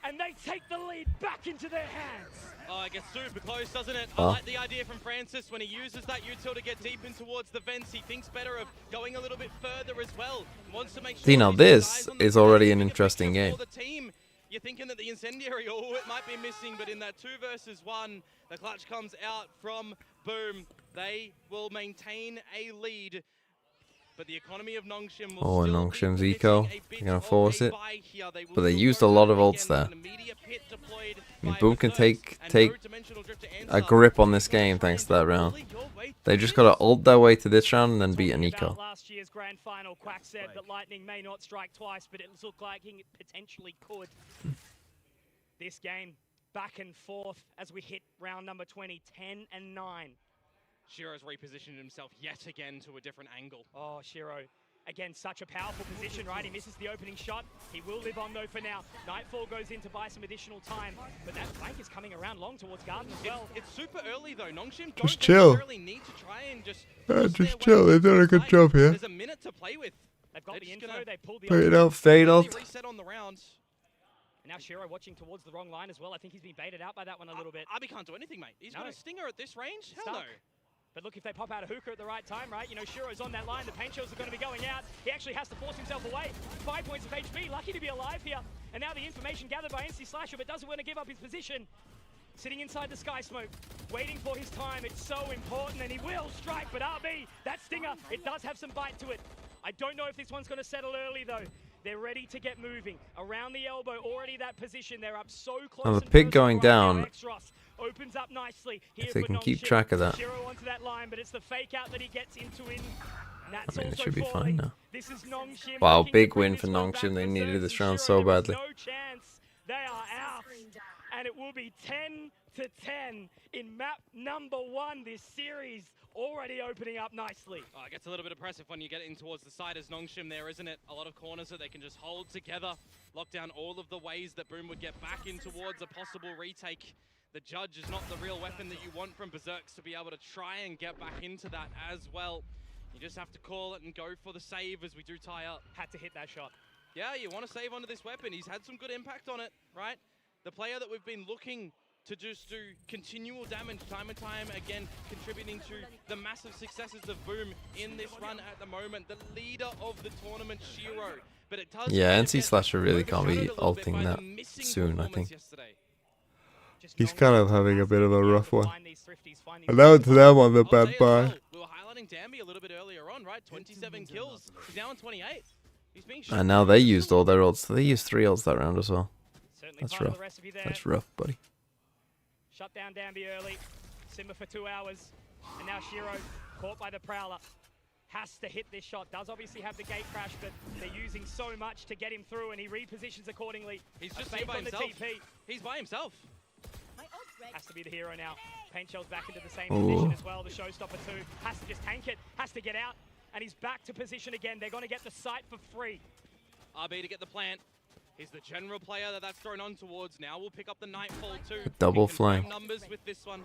And they take the lead back into their hands. Oh, it gets super close, doesn't it? Well. I like the idea from Francis when he uses that util to get deep in towards the vents. He thinks better of going a little bit further as well. Wants to make sure See, now he's got this eyes on the is ball, already an bigger interesting picture game. for the team. You're thinking that the incendiary, oh, it might be missing, but in that 2 versus 1, the clutch comes out from Boom. They will maintain a lead. But the economy of Nongshim will Oh, and still Nongshim's be eco. predicting a They're bit gonna of force a it. buy here. They will But they still used go a lot for of it ults again there. with an immediate pit deployed I mean, by Boom can Berserks, and take no dimensional drift to a answer. grip on this He's gonna game try thanks and to that bully round. your way They through just gotta this. ult their way to this round and then beat an Talking eco. about last year's grand final, Quack said that Lightning may not strike twice, but it looked like he potentially could. This game, back and forth as we hit round number 20, 10 and 9. Shiro's repositioned himself yet again to a different angle. Oh, Shiro. Again, such a powerful position, right? He misses the opening shot. He will live on, though, for now. Nightfall goes in to buy some additional time. But that flank is coming around long towards Garden as well. It's super early, though. Nongshim Just don't chill. necessarily need to try and just force just their chill. way They've done a into good the job side. here. There's a minute to play with. They've got They're the just info. gonna They pulled the Play it ult. out, fade Really ult. reset on the round. And now Shiro watching towards the wrong line as well. I think he's been baited out by that one a little bit. Arby can't do anything, mate. He's got No. a stinger at this range? Hell Stuck. no. But look, if they pop out a hookah at the right time, right? You know, Shiro's on that line. The paint shells are going to be going out. He actually has to force himself away. 5 points of HP. Lucky to be alive here. And now the information gathered by NC Slasher, but doesn't want to give up his position. Sitting inside the Sky Smoke, waiting for his time. It's so important, and he will strike. But RB, that stinger, it does have some bite to it. I don't know if this one's going to settle early, though. They're ready to get moving. Around the elbow, already that position. They're up so close. Now, the and pick personal going right now. down, Exros opens up nicely. if Here they for can keep Nongshim. track of that. Shiro onto that line, but it's the fake out that he gets into in. That's I mean, it also should be fine falling. now. This is Nongshim Wow, looking to big bring win this for one back. Nongshim. They needed Berserks this and round Shiro, so there was badly. no chance. They are out. And it will be 10-10 in map number 1 this series. Already opening up nicely. Oh, it gets a little bit oppressive when you get in towards the side as Nongshim there, isn't it? A lot of corners that they can just hold together, lock down all of the ways that Boom would get back in towards a possible retake. The Judge is not the real weapon that you want from Berserks to be able to try and get back into that as well. You just have to call it and go for the save as we do tie up. Had to hit that shot. Yeah, you want to save onto this weapon. He's had some good impact on it, right? The player that we've been looking to just do continual damage time and time again, contributing to the massive successes of Boom in this run at the moment. The leader of the tournament, Shiro. But it does Yeah, kind of NC get Slasher really can't be overshadowed a little bit ulting by the that missing soon, I performance think. yesterday. Just He's Nongshim kind of having a has bit to of a be able rough to one. find these thrifties, find these And now it's them on the I'll bad say as buy. well, we were highlighting Danby a little bit earlier on, right? 27 kills. He's now on 28. He's being shot And now they used all their ults. They used 3 ults that round as well. Certainly That's part of rough. the recipe there. That's rough, buddy. Shut down Danby early. Simmer for 2 hours. And now Shiro, caught by the Prowler, has to hit this shot. Does obviously have the gate crash, but they're using so much to get him through, and he repositions accordingly. He's A just fake here by on the himself. TP. He's by himself. Has to be the hero now. Paint Shell's back into the same Ooh. position as well. The Showstopper 2 has to just tank it, has to get out, and he's back to position again. They're going to get the site for free. RB to get the plant. He's the general player that's thrown on towards. Now we'll pick up the Nightfall too. Double Can confirm flank. numbers with this one.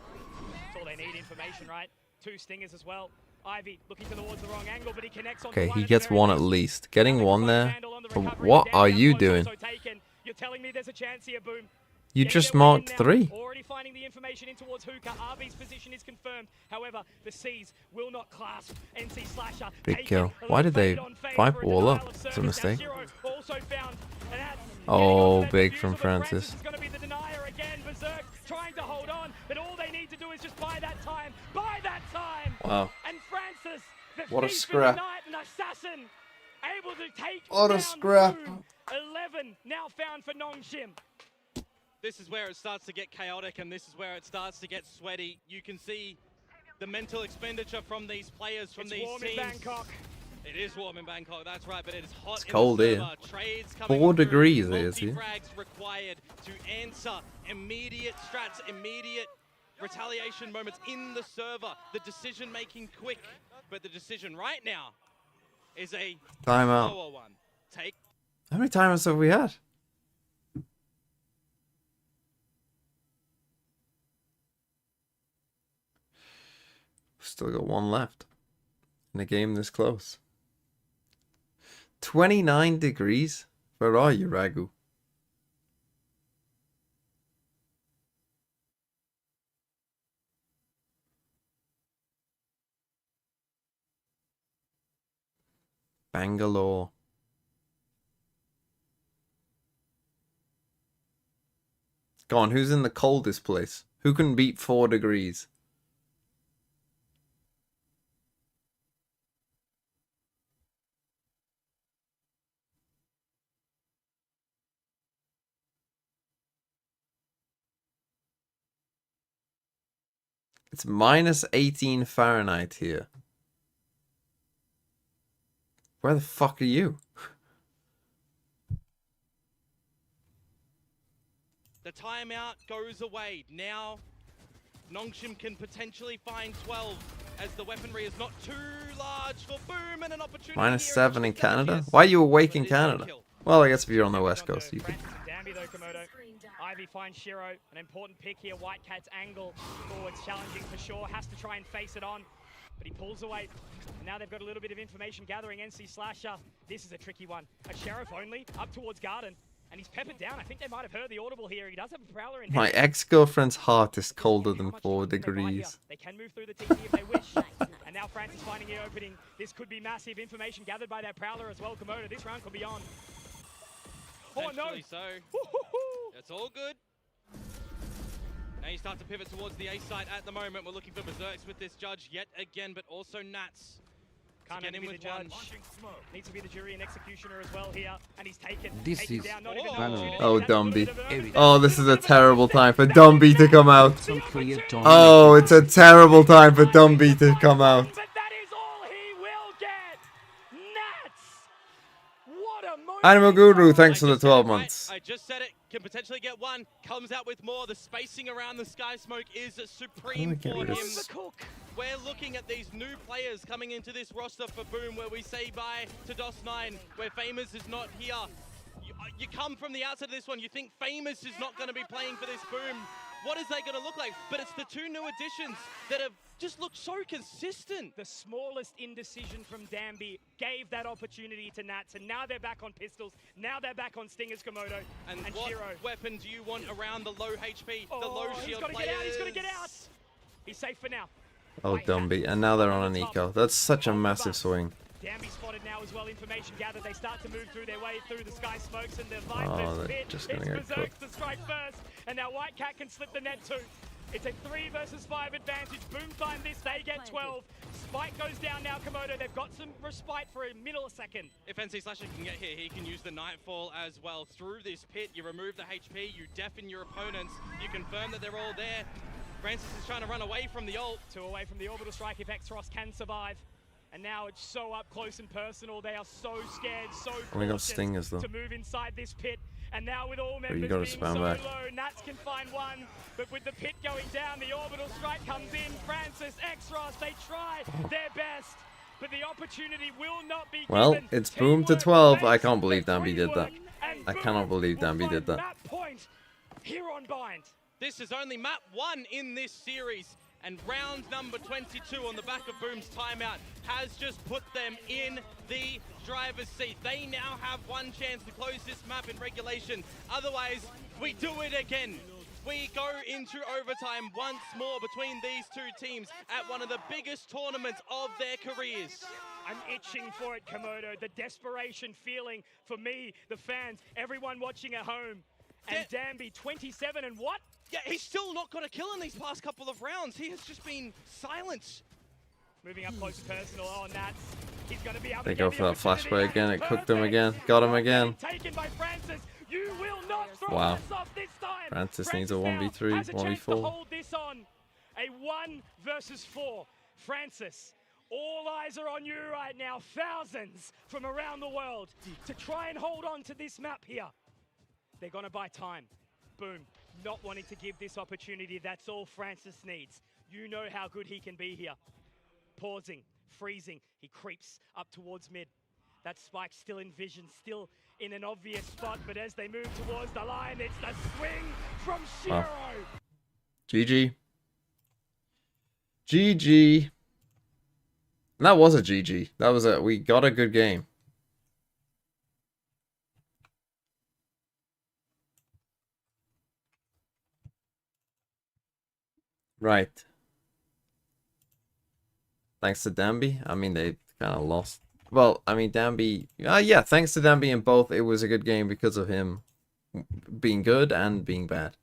That's all they need, information, right? 2 stingers as well. Ivy looking towards the wrong angle, but he connects on Okay, the he one gets at the very one at least. least. Getting Now one they've there. got handle on the But recovery. what Danby are up you close doing? also taken. You're telling me there's a chance here, Boom. You Getting just their way in marked now. 3. Already finding the information in towards Hookah. RB's position is confirmed. However, the C's will not clasp. NC Slasher. Big taken. kill. A little Why did they fade on fade vibe for a wall up? denial of It's a service. Now mistake. Shiro also found. And that's Oh, getting onto that big defusal, from but Francis. is going to be the denier again. Berserk trying to hold on, but all they need to do is just buy that time. Buy that time. Wow. And Francis, the What a thief in scrap. the night, an assassin, able to take What a down scrap. Boom. 11 now found for Nongshim. This is where it starts to get chaotic and this is where it starts to get sweaty. You can see the mental expenditure from these players, from It's these warm teams. in Bangkok. It is warm in Bangkok, that's right, but it is hot It's in cold the here. server. Trades coming 4 through. degrees it is here. Multi-frags required to answer immediate strats, immediate retaliation moments in the server. The decision making quick, but the decision right now is a Timeout. slower one. Take How many times have we had? Still got 1 left in a game this close. 29 degrees? Where are you, Ragu? Bangalore. Go on, who's in the coldest place? Who can beat 4 degrees? It's minus 18 Fahrenheit here. Where the fuck are you? The timeout goes away. Now, Nongshim can potentially find 12 as the weaponry is not too large for Boom and an opportunity. Minus here 7 in to double Canada? kiss. Why are you awake in But it is no Canada? kill. Well, I guess if you're on the west coast, you could. Francis and Danby though, Komodo. Ivy finds Shiro, an important pick here. Whitecat's angle forwards challenging for sure. Has to try and face it on, but he pulls away. And now they've got a little bit of information gathering. NC Slasher, this is a tricky one. A Sheriff only, up towards Garden. And he's peppered down. I think they might have heard the audible here. He does have a Prowler in My hand. ex-girlfriend's heart is colder than How much 4 time can they buy here? degrees. They can move through the TP if they wish. And now Francis finding the opening. This could be massive information gathered by that Prowler as well. Komodo, this round could be on. Oh no! Potentially so. It's all good. Now you start to pivot towards the A side at the moment. We're looking for Berserks with this judge yet again, but also Nats. Can't Get only in be with the judge. one. Needs to be the jury and executioner as well here. And he's taken. This taken is down, not even an Valorant. opportunity. Oh, That's a little Dumby. bit of an open Oh, this is a terrible time for Dumby to come out. Some clear Oh, it's a terrible time for Dumby to come out. But that is all he will get. Nats. What a moment. Animal Guru, thanks for I the just said 12 it, right? months. I just said it. Can potentially get one. Comes out with more. The spacing around the Sky Smoke is supreme get for rid him. of We're looking at these new players coming into this roster for Boom, where we say bye to DOS9, where Famous is not here. You come from the outside of this one, you think Famous is not going to be playing for this Boom. What is they going to look like? But it's the two new additions that have just looked so consistent. The smallest indecision from Danby gave that opportunity to Nats, and now they're back on pistols. Now they're back on Stingers, Komodo, And and what Shiro. weapon do you want around the low HP, the low He's shield got to players? get out. He's got to get out. He's safe for now. Oh, Dumby. And now they're on an eco. That's such a massive swing. Danby spotted now as well. Information gathered. They start to move through their way through the Sky Smokes and the Oh, Vipers they're pit. just gonna It's get Berserks to strike first, and now Whitecat can slip the net too. It's a 3 versus 5 advantage. Boom find this. They get 12. Spike goes down now. Komodo. They've got some respite for a millisecond. If NC Slasher can get here, he can use the Nightfall as well. Through this pit, you remove the HP, you deafen your opponents, you confirm that they're all there. Francis is trying to run away from the ult. 2 away from the orbital strike if Xros can survive. And now it's so up close and personal. They are so scared, so Only got cautious stingers, though. to move inside this pit. And now with all you members gotta being spam so back. low, Nats can find one. But with the pit going down, the orbital strike comes in. Francis, Xros, they try their best. But the opportunity will not be Well, given. it's Boom to Teamwork 12. I makes can't believe the Danby did dream that. work. And I cannot Boom believe will Danby find did that. map point here on Bind. This is only map 1 in this series, and round number 22 on the back of Boom's timeout has just put them in the driver's seat. They now have one chance to close this map in regulation. Otherwise, we do it again. We go into overtime once more between these two teams at one of the biggest tournaments of their careers. I'm itching for it, Komodo. The desperation feeling for me, the fans, everyone watching at home. And Danby, 27 and what? Yeah, he's still not got a kill in these past couple of rounds. He has just been silent. Moving up close and personal on that. He's going to be able They to go get for the that flashback opportunity. again. It That's cooked him perfect. again. Got him again. Taken by Francis. You will not throw Wow. this off this time. Francis needs a now 1v3, has a chance to 1v4. hold this on. A 1 versus 4. Francis, all eyes are on you right now. Thousands from around the world to try and hold on to this map here. They're going to buy time. Boom. Not wanting to give this opportunity. That's all Francis needs. You know how good he can be here. Pausing, freezing. He creeps up towards mid. That spike still in vision, still in an obvious spot. But as they move towards the line, it's the swing from Shiro. GG. GG. And that was a GG. That was a, we got a good game. Right. Thanks to Danby. I mean, they kind of lost. Well, I mean, Danby... yeah, thanks to Danby in both. It was a good game because of him being good and being bad.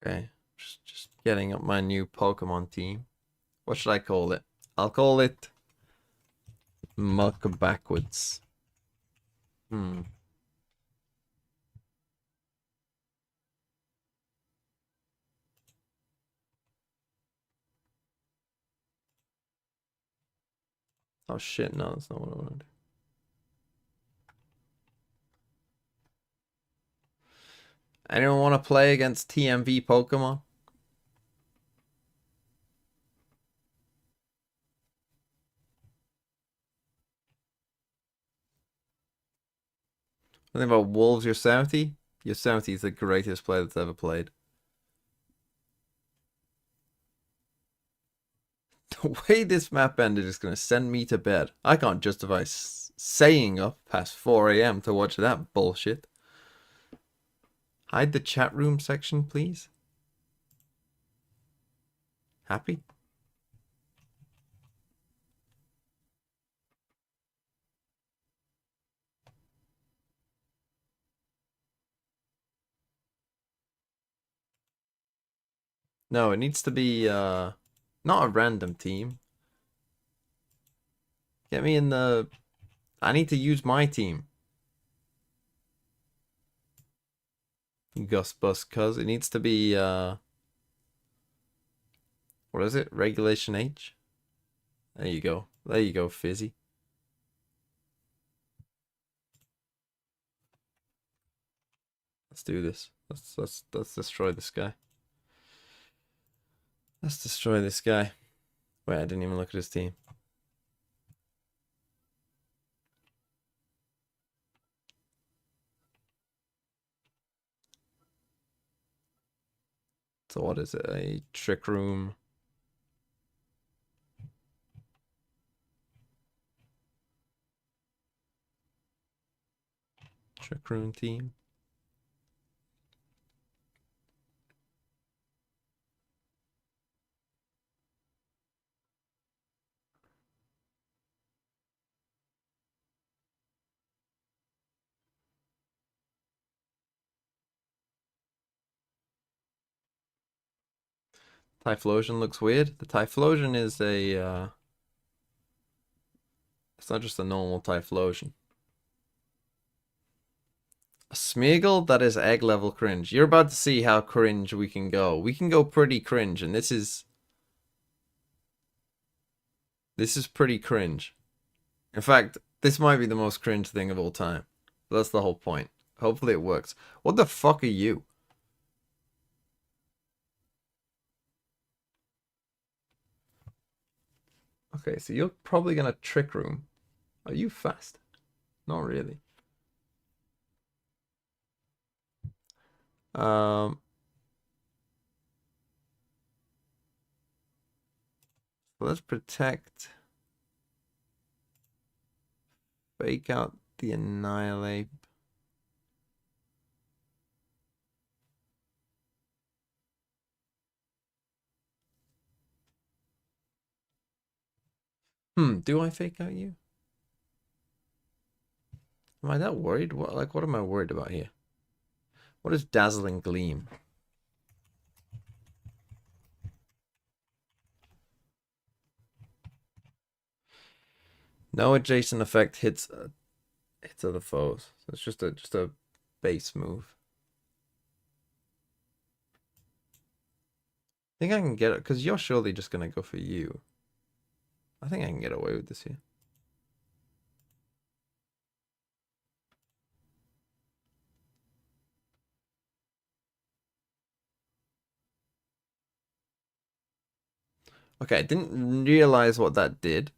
Okay, just getting up my new Pokemon team. What should I call it? I'll call it Muck Backwards. Oh shit, no, that's not what I want to do. Anyone want to play against TMV Pokemon? Think about Wolves Yosemite? Yosemite is the greatest player that's ever played. The way this map ended is going to send me to bed. I can't justify staying up past 4 AM to watch that bullshit. Hide the chat room section, please. Happy? No, it needs to be not a random team. Get me in the... I need to use my team. Gus Bus, cuz it needs to be what is it? Regulation H? There you go. There you go, Fizzy. Let's do this. Let's destroy this guy. Let's destroy this guy. Wait, I didn't even look at his team. So what is it? A Trick Room. Trick Room team. Typhlosion looks weird. The Typhlosion is a it's not just a normal Typhlosion. A Smeargle that is egg level cringe. You're about to see how cringe we can go. We can go pretty cringe, and this is pretty cringe. In fact, this might be the most cringe thing of all time. That's the whole point. Hopefully it works. What the fuck are you? Okay, so you're probably gonna Trick Room. Are you fast? Not really. Let's protect. Fake out the Annihilate. Do I fake out you? Am I that worried? What am I worried about here? What is Dazzling Gleam? No adjacent effect hits other foes. So it's just a base move. I think I can get it because you're surely just gonna go for you. I think I can get away with this here. Okay, I didn't realize what that did.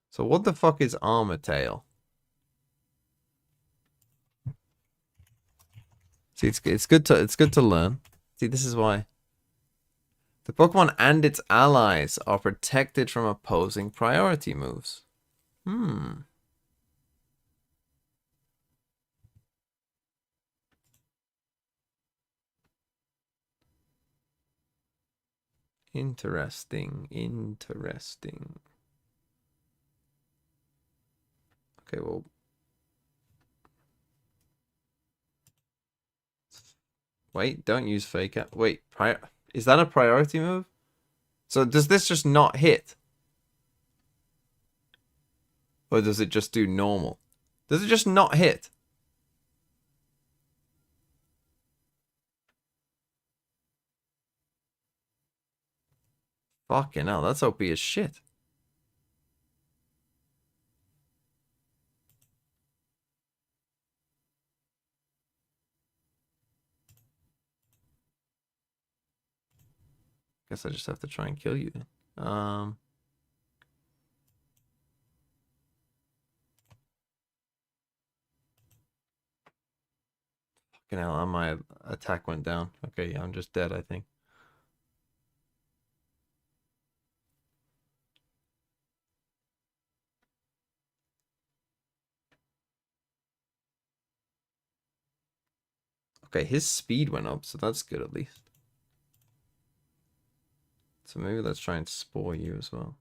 So what the fuck is Armor Tail? See, it's good to learn. See, this is why the Pokemon and its allies are protected from opposing priority moves. Interesting. Interesting. Okay, well. Wait, don't use fake out. Wait, is that a priority move? So does this just not hit? Or does it just do normal? Does it just not hit? Fucking hell, that's OP as shit. Guess I just have to try and kill you then. Fucking hell, my attack went down. Okay, yeah, I'm just dead, I think. Okay, his speed went up, so that's good at least. So maybe let's try and spore you as well.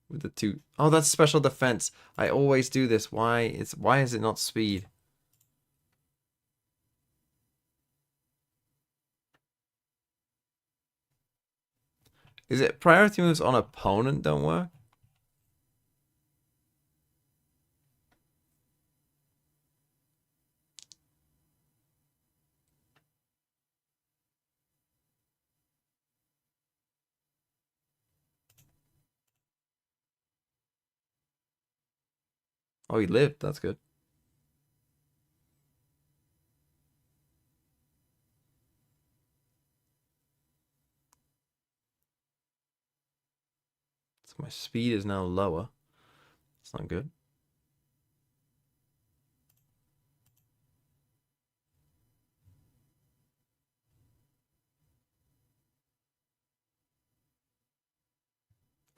With the 2. Oh, that's special defense. I always do this. Why is it not speed? Is it priority moves on opponent don't work? Oh, he lived. That's good. So my speed is now lower. It's not good.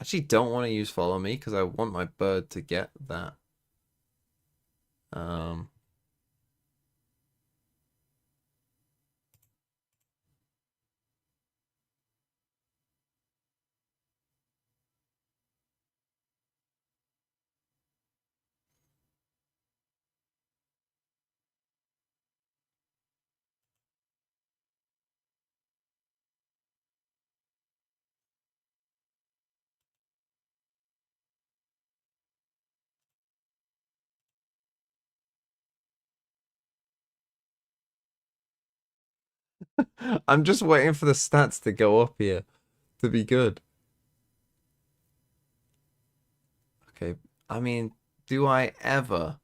Actually don't want to use follow me because I want my bird to get that. I'm just waiting for the stats to go up here to be good. Okay, I mean, do I ever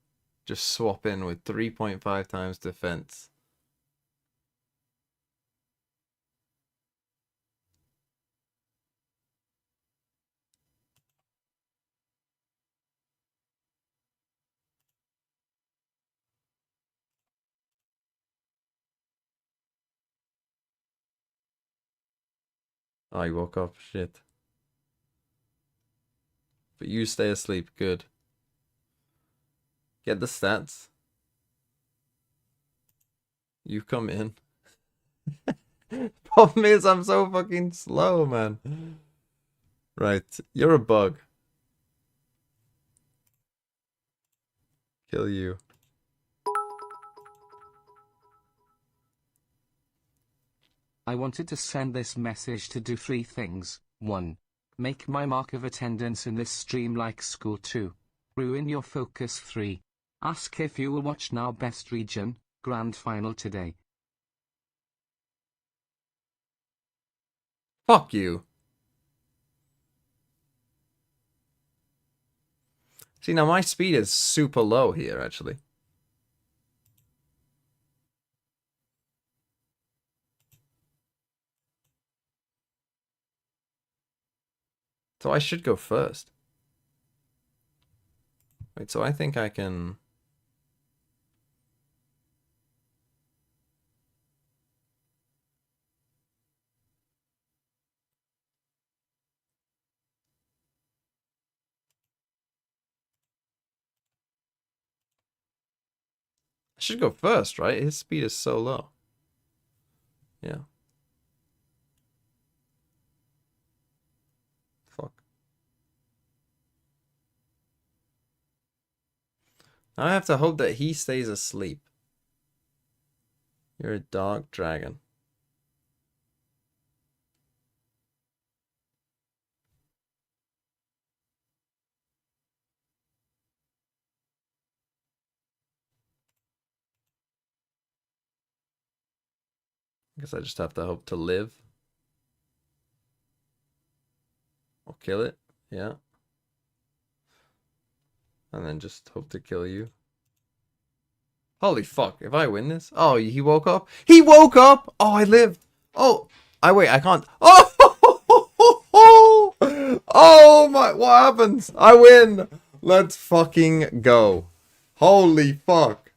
just swap in with 3.5 times defense? Oh, he woke up. Shit. But you stay asleep. Good. Get the stats. You come in. Problem is, I'm so fucking slow, man. Right. You're a bug. Kill you. I wanted to send this message to do 3 things. 1. Make my mark of attendance in this stream like school. 2. Ruin your focus. 3. Ask if you will watch Now Best Region Grand Final today. Fuck you. See, now my speed is super low here, actually. So I should go first. Wait, so I think I can... I should go first, right? His speed is so low. Yeah. Now I have to hope that he stays asleep. You're a dark dragon. I guess I just have to hope to live. Or kill it. Yeah. And then just hope to kill you. Holy fuck, if I win this... Oh, he woke up? He woke up! Oh, I lived! Oh, wait, I can't... Oh! Oh my... What happens? I win! Let's fucking go. Holy fuck.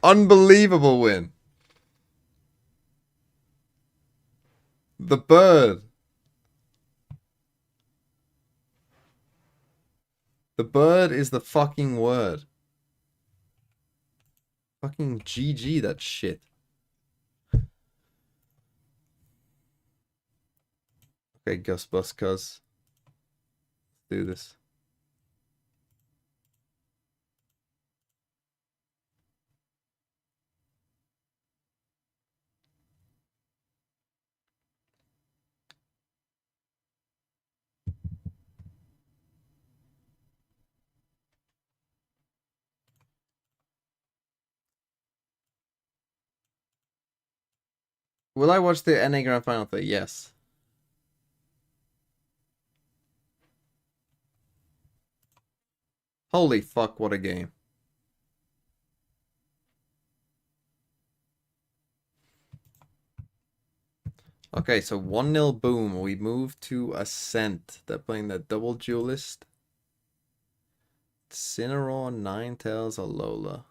Unbelievable win. The bird. The bird is the fucking word. Fucking GG that shit. Okay, Gus Bus Cuz. Let's do this. Will I watch the NA Grand Final thing? Yes. Holy fuck, what a game. Okay, so 1-0 boom. We move to Ascent. They're playing the double duelist. Cinnamon, Ninetales, or Lola.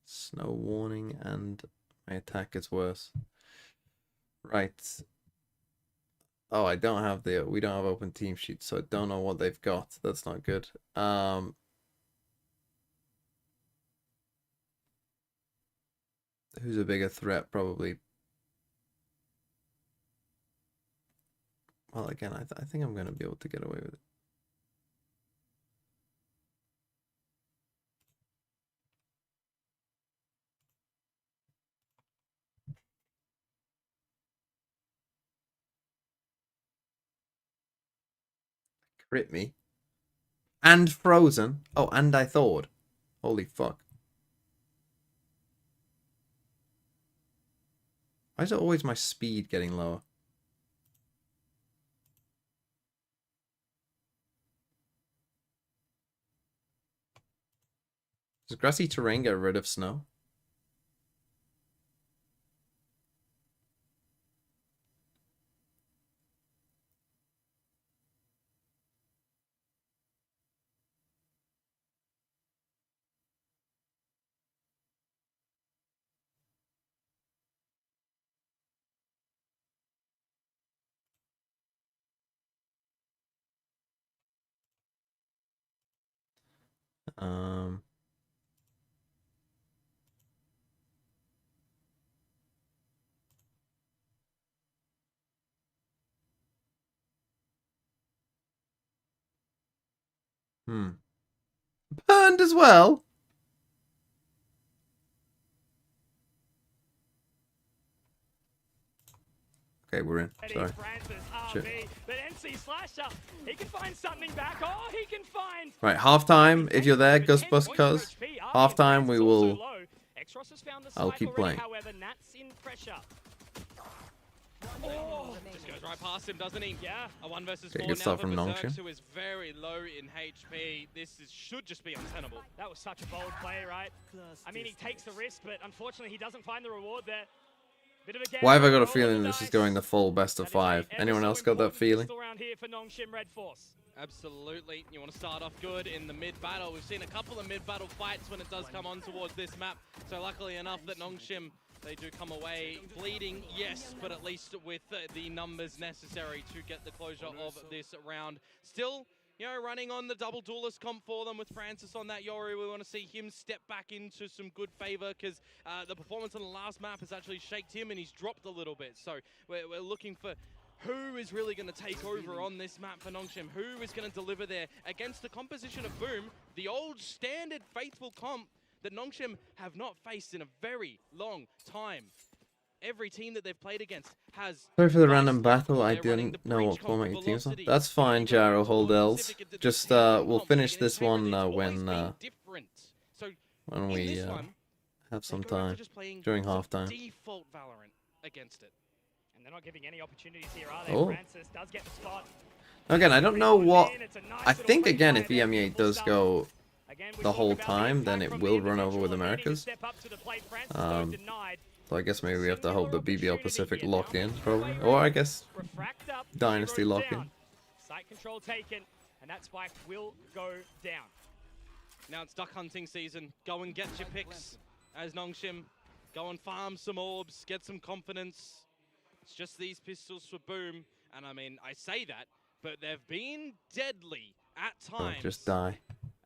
Snow warning, and my attack gets worse. Right. Oh, I don't have we don't have open team sheets, so I don't know what they've got. That's not good. Who's a bigger threat? Probably. Well, again, I think I'm going to be able to get away with it. Crit me. And frozen. Oh, and I thawed. Holy fuck. Why is it always my speed getting lower? Does grassy terrain get rid of snow? Burned as well? Okay, we're in. Sorry. Shit. But NC Slasher, he can find something back. Oh, he can find. Right, halftime. If you're there, Gus Bus Cuz. Halftime, we will. I'll keep playing. However, Nat's in pressure. Oh, just goes right past him, doesn't he? Yeah. A 1 versus 4 Okay, now good start for from Berserk, Nongshim. who is very low in HP. This should just be untenable. That was such a bold play, right? I mean, he takes the risk, but unfortunately, he doesn't find the reward there. Bit of a Why have I got a feeling this is going the full best of 5? Anyone else got that feeling? Here for Nongshim Red Force. Absolutely. You want to start off good in the mid-battle. We've seen a couple of mid-battle fights when it does come on towards this map. So luckily enough that Nongshim, they do come away bleeding, yes, but at least with the numbers necessary to get the closure of this round. Still, you know, running on the double duelist comp for them with Francis on that Yori. We want to see him step back into some good favor because the performance on the last map has actually shaked him and he's dropped a little bit. So we're looking for Who is really going to take over on this map for Nongshim? Who is going to deliver there against the composition of Boom, the old standard faithful comp that Nongshim have not faced in a very long time? Every team that they've played against has... Sorry for the random battle, I didn't know what format your teams are. That's fine, Jaro, hold L's. Just, we'll finish this one when we have some time during halftime. Default Valorant against it. And they're not giving any opportunities here, are they? Oh. Francis does get the spot. Again, I don't know what... I think, again, if EMEA does go the whole time, then it will run over with Americas. So I guess maybe we have to hope the BBL Pacific lock in, probably. Or I guess Dynasty lock in. Site control taken, and that spike will go down. Now it's duck hunting season. Go and get your picks as Nongshim. Go and farm some orbs, get some confidence. It's just these pistols for Boom. And I mean, I say that, but they've been deadly at times. Oh, just die.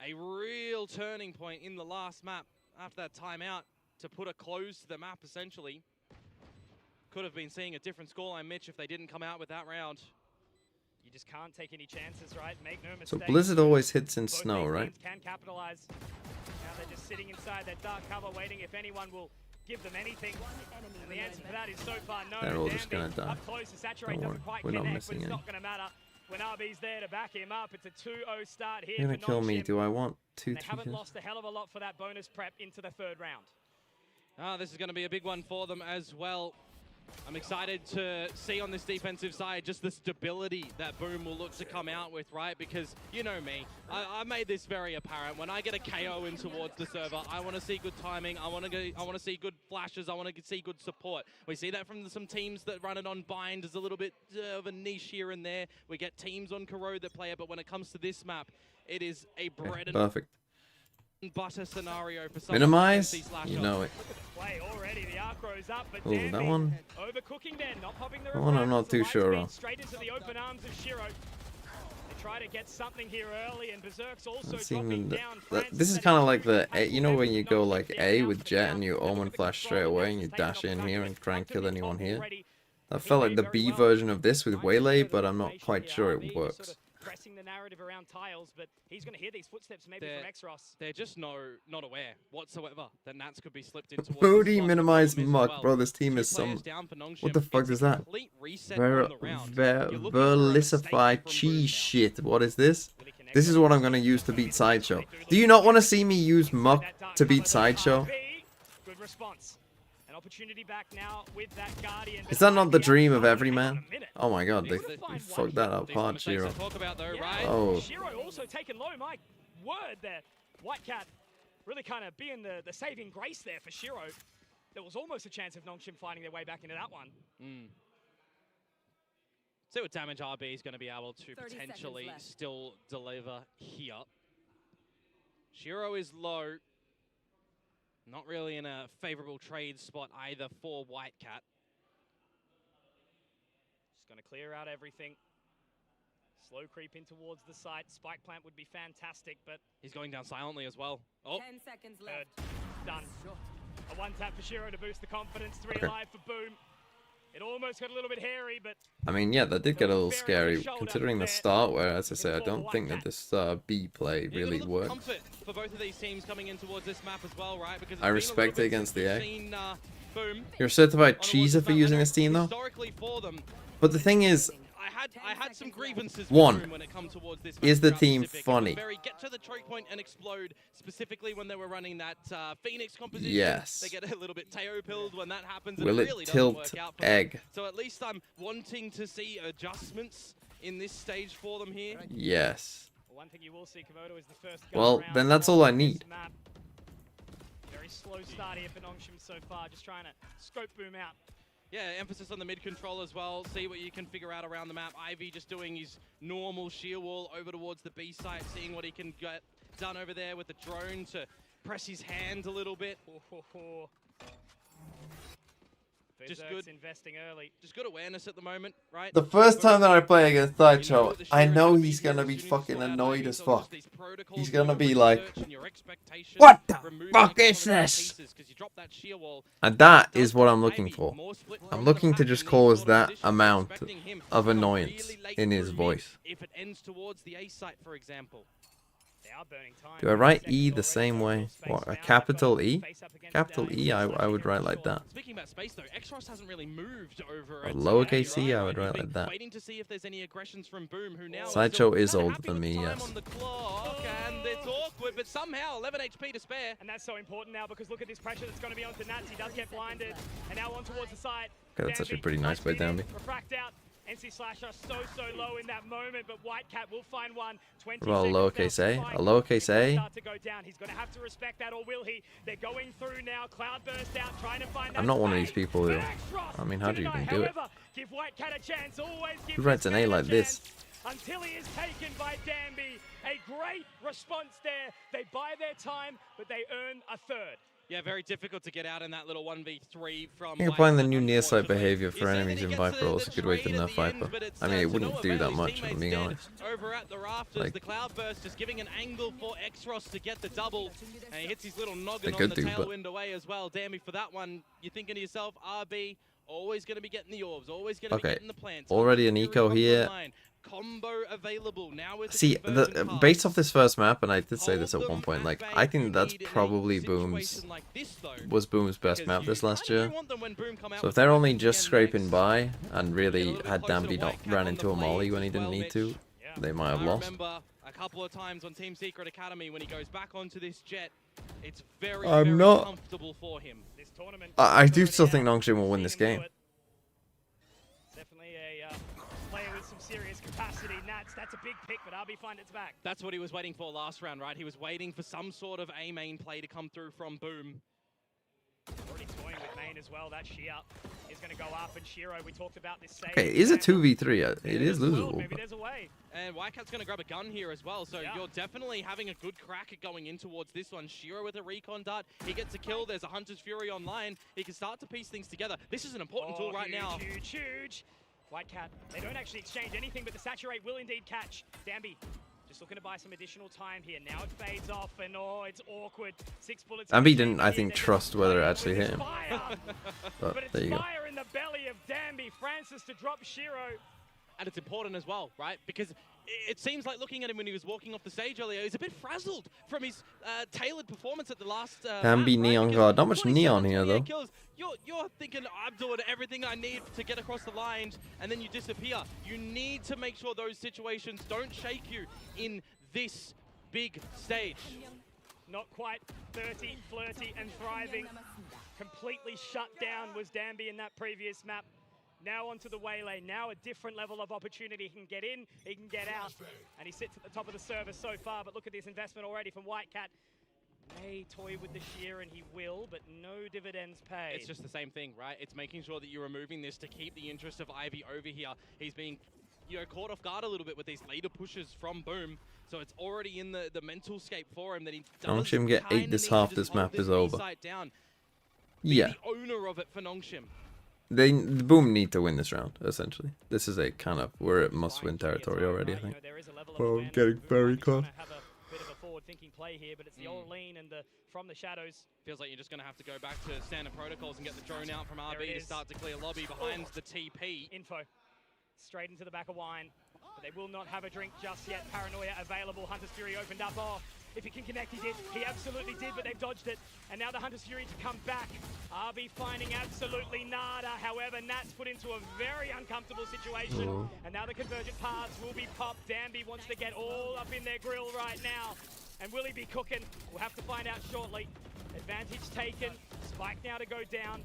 A real turning point in the last map after that timeout to put a close to the map, essentially. Could have been seeing a different scoreline, Mitch, if they didn't come out with that round. You just can't take any chances, right? Make no So mistake. Blizzard always hits in Both snow, these right? teams can capitalize. Now they're just sitting inside their dark cover, waiting if anyone will give them anything. And the answer to that is so far no. They're all just gonna die. Up close to Saturate Don't doesn't worry, quite we're not connect, missing but it's any. not going to matter when RB's there to back him up. It's a 2-0 start here. You're gonna for kill me. Nongshim. Do I want two They haven't kills? lost a hell of a lot for that bonus prep into the third round. This is going to be a big one for them as well. I'm excited to see on this defensive side just the stability that Boom will look to come out with, right? Because you know me, I made this very apparent. When I get a KO in towards the server, I want to see good timing. I want to see good flashes. I want to see good support. We see that from some teams that run it on Bind. There's a little bit of a niche here and there. We get teams on Corrode that play it, but when it comes to this map, it is a bread and Perfect. butter scenario for some. Minimize? You know it. Play already, the arc rose up, but Oh, that Danby one. overcooking there, not popping the That one I'm revive, not the too light sure speed on. Straight into the open arms of Shiro. They try to get something here early, and Berserk's also That seemed dropping the- down. this is kind of like the A, you know when you go like A with Jet and you Omen flash straight away and you dash in here and try and kill anyone here. That felt like the B version of this with Waylay, but I'm not quite sure it works. Pressing the narrative around Tiles, but he's going to hear these footsteps maybe from Exros. They're just not aware whatsoever that Nats could be slipped in towards Moody the spot minimize as muck, well. bro. This team Two is some. players down for Nongshim. What the fuck It's is a that? complete reset on the round. You're looking for a mistake Verlicified from cheese Boom shit. What is this? This is what I'm gonna use to beat Sideshow. Do you not want to see me use muck to beat Sideshow? Good response. An opportunity back now with that Guardian. Is that not the dream of every man? Oh my god, they Decent fucked that up hard, mistakes Shiro. to talk about though, right? Oh. Shiro also taken low. My word there. White Cat really kind of being the saving grace there for Shiro. There was almost a chance of Nongshim finding their way back into that one. See what damage RB is going to be able to potentially still deliver here. Shiro is low. Not really in a favorable trade spot either for White Cat. Just going to clear out everything. Slow creep in towards the site. Spike plant would be fantastic, but He's going down silently as well. Oh, 10 seconds heard. left. Done. A one tap for Shiro to boost the confidence. 3 Okay. alive for Boom. It almost got a little bit hairy, but I mean, yeah, that did get a little scary considering the start. Where, as I say, I don't think that this B play you got a really little works. comfort for both of these teams coming in towards this map as well, right? Because it's I been a respect little it bit against since the A. we've seen, Boom You're a certified on a cheeser for World using Cup. this team, though. Historically for them, But the thing is, I had some grievances with One, Boom when it come towards this is match the throughout team Pacific. It was funny? very get to the choke point and explode, specifically when they were running that Phoenix composition. Yes. They get a little bit Teo pilled when that happens. will and it really doesn't tilt work out for them. egg? So at least I'm wanting to see adjustments in this stage for them here. Yes. one thing you will see, Komodo, is the first gun Well, round then that's on all I this need. map. Very slow start here for Nongshim so far, just trying to scope Boom out. Yeah, emphasis on the mid control as well. See what you can figure out around the map. Ivy just doing his normal sheer wall over towards the B site, seeing what he can get done over there with the drone to press his hand a little bit. First Just Berserk's good. investing early. Just good awareness at the moment, right? The first time that I play against Sideshow, the I Shearer know gonna he's here gonna as be soon as you fucking sort out annoyed Ivy, as so it's just fuck. these protocols He's and gonna your be like, research and your expectations, what the removing fuck some is of the right this? pieces 'cause you drop that sheer wall. And that Does is what give I'm looking Ivy for. more split I'm from looking the to pack just in these cause sort of that positions. You're amount expecting him of to come annoyance really late in his through voice. if it ends towards the A site, for example. They are burning time. Do I write E the same way? What, a capital E? Capital E, I would write like that. Speaking about space though, Xros hasn't really moved over A at lowercase e, right? I would write He's like been that. Waiting to see if there's any aggressions from Boom, who now Sideshow is kinda older happy than with me, time yes. on the clock, and it's awkward, but somehow 11 HP to spare. And that's so important now because look at this pressure that's going to be onto Nats. He does get blinded. And now on towards the side. Okay, that's actually Danby pretty nice by might be Danby. in. Refract out. NC Slasher so low in that moment, but Whitecat will find one. 20 Well, seconds lowercase a, now to a fight. lowercase It's gonna a. start to go down. He's going to have to respect that, or will he? They're going through now. Cloudburst out, trying to find that I'm not one of space. these people who, But Xros I mean, how do you deny. even do it? However, give Whitecat a chance. Always give Who writes this an A man like this? chance until he is taken by Danby. A great response there. They buy their time, but they earn a third. Yeah, very difficult to get out in that little 1v3 from I think applying the Whitecat, new near site unfortunately. behavior You for see that enemies he in gets Viper the is a good way to trade at nerf the end, Viper. but it's I mean, it to wouldn't no do avail. that His much, if I'm teammates being dead. honest. Over at the rafters, Like- the Cloudburst just giving an angle for Xros to get the double, and he hits his little noggin They on could the do, but- tailwind away as well. Dammy, for that one, you're thinking to yourself, RB, always going to be getting the orbs, always going to Okay, be getting the plants. already an Fury eco off the here. line, combo available now with the See, conversion pass. based off this first map, and I did say Hold this at them one point, like, at bay I if think you that's need in a probably situation Boom's, like this, though. was Boom's best Because map you this last kinda year. do want them when Boom come out So if with they're five only again just scraping next. by and Get a really little bit had closer to Danby not Whitecat ran on into the a molly blades when he as didn't well, need to, Mitch. they might have I lost. remember a couple of times on Team Secret Academy when he goes back onto this jet, it's very, I'm very not- comfortable for him. This tournament. I do still think Nongshim will win this game. Definitely a player with some serious capacity. Nats, that's a big pick, but RB find its back. That's what he was waiting for last round, right? He was waiting for some sort of A main play to come through from Boom. Already toying with main as well. That Sheer is going to go up, and Shiro, we talked about this save. Okay, it is a 2v3. It Maybe is there's a world, losable. Maybe But there's a way. And Whitecat's going to grab a gun here as well, so Yeah. you're definitely having a good crack at going in towards this one. Shiro with a recon dart, he gets a kill, there's a Hunter's Fury online, he can start to piece things together. This is an important tool right huge, now. Huge. Whitecat, they don't actually exchange anything, but the Saturate will indeed catch. Danby, just looking to buy some additional time here. Now it fades off, and oh, it's awkward. 6 bullets. Danby in the didn't, I think, They're just trust whether it playing actually with hit him. fire. But But it's there you go. fire in the belly of Danby. Francis to drop Shiro. And it's important as well, right? Because it seems like looking at him when he was walking off the stage earlier, he's a bit frazzled from his tailored performance at the last Danby map, right? Neon Because Guard. Not much 27, neon here, 28 though. kills. You're thinking, I'm doing everything I need to get across the line, and then you disappear. You need to make sure those situations don't shake you in this big stage. Not quite 30, flirty, and thriving. Completely shut down was Danby in that previous map. Now onto the Waylay. Now a different level of opportunity. He can get in, he can get out, and he sits at the top of the service so far. But look at this investment already from Whitecat. May toy with the sheer, and he will, but no dividends paid. It's just the same thing, right? It's making sure that you're removing this to keep the interest of Ivy over here. He's being, caught off guard a little bit with these later pushes from Boom. So it's already in the mental scape for him that he does Nongshim get 8 kinda this need to half, just this hold map this is B over. site down. Yeah. The owner of it for Nongshim. The Boom need to win this round, essentially. This is a kind of, we're at must-win territory already, I think. Well, I'm getting very close. Have a bit of a forward-thinking play here, but it's the old lean and the from the shadows. Feels like you're just going to have to go back to standard protocols and get the drone out from There RB it to is. start to clear lobby behind the TP. Info. Straight into the back of Wine. But they will not have a drink just yet. Paranoia available. Hunter's Fury opened up. Oh, if he can connect, he did. He absolutely did, but they've dodged it. And now the Hunter's Fury to come back. RB finding absolutely nada. However, Nat's put into a very uncomfortable situation. Oh. And now the convergent paths will be popped. Danby wants to get all up in their grill right now. And will he be cooking? We'll have to find out shortly. Advantage taken. Spike now to go down.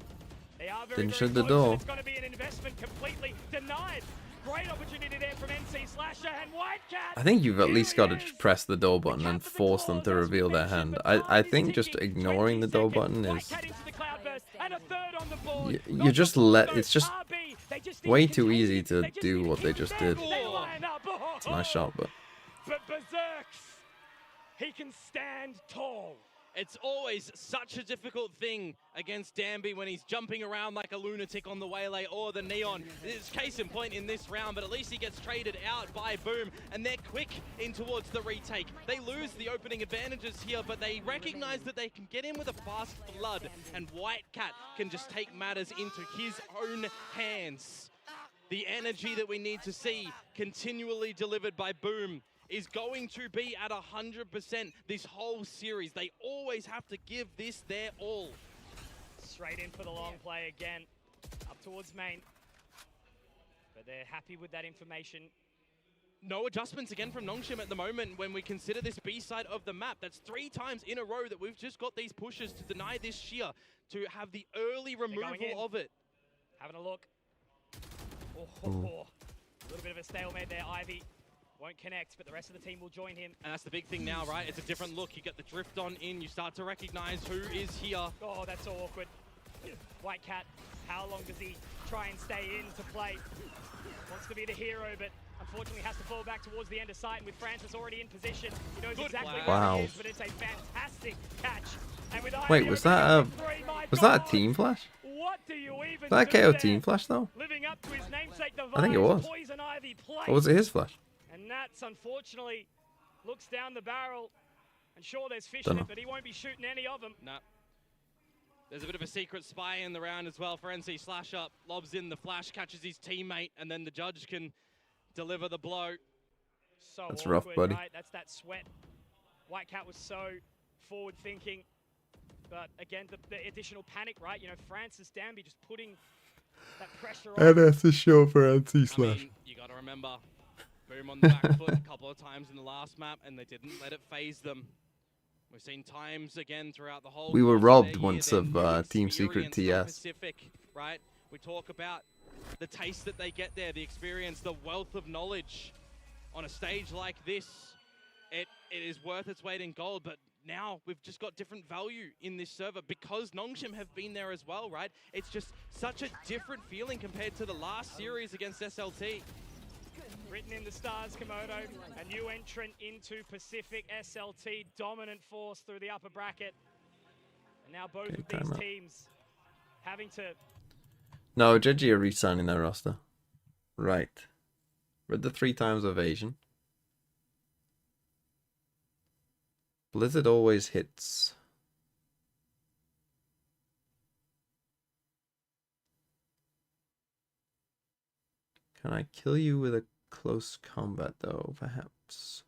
They are very, Didn't very shut the close, door. and it's going to be an investment completely denied. Great opportunity there from NC Slasher and Whitecat. I think you've at least got to Here it is. press the door button and force them to reveal their hand. I think just ignoring the door button is... Whitecat into the Cloudburst, and a third on the board. You just let... It's just RB, they just need way to too contain easy it. to They just do need to what they keep just it did. there. They line up. It's a nice shot, but... But Berserks, he can stand tall. It's always such a difficult thing against Danby when he's jumping around like a lunatic on the Waylay or the Neon. It's case in point in this round, but at least he gets traded out by Boom, and they're quick in towards the retake. They lose the opening advantages here, but they recognize that they can get in with a fast flood, and Whitecat can just take matters into his own hands. The energy that we need to see continually delivered by Boom is going to be at 100% this whole series. They always have to give this their all. Straight in for the long play again, up towards main. But they're happy with that information. No adjustments again from Nongshim at the moment when we consider this B side of the map. That's 3 times in a row that we've just got these pushes to deny this shear, to have the early removal of it. Having a look. A little bit of a stalemate there. Ivy won't connect, but the rest of the team will join him. And that's the big thing now, right? It's a different look. You get the drift on in. You start to recognize who is here. Oh, that's so awkward. Whitecat, how long does he try and stay in to play? Wants to be the hero, but unfortunately has to fall back towards the end of sight. And with Francis already in position, he knows exactly where he is, but it's a fantastic catch. And with Wait, was that a team flash? What do you even Was that a KO team flash though? Living up to his namesake, I think it was. Poison Ivy plays. Or was it his flash? And Nats, unfortunately, looks down the barrel. And sure, there's fish in it, but he won't be shooting any of them. Nah. There's a bit of a secret spy in the round as well. Frenzy slash up, lobs in the flash, catches his teammate, and then the judge can deliver the blow. So that's awkward, rough, buddy. Right? That's that sweat. Whitecat was so forward-thinking. But again, the additional panic, right? You know, Francis Danby just putting that pressure on. And that's a show for NC Slash. I mean, you got to remember, Boom on the back foot a couple of times in the last map, and they didn't let it phase them. We've seen times again throughout the whole. We were robbed once of Team Secret TS. Pacific, right? We talk about the taste that they get there, the experience, the wealth of knowledge on a stage like this. It is worth its weight in gold, but now we've just got different value in this server because Nongshim have been there as well, right? It's just such a different feeling compared to the last series against SLT. Written in the stars, Komodo, a new entrant into Pacific. SLT, dominant force through the upper bracket. And now both of these teams having to... No, JG are re-signing their roster. Right. Read the 3 times evasion. Blizzard always hits. Can I kill you with a close combat though, perhaps?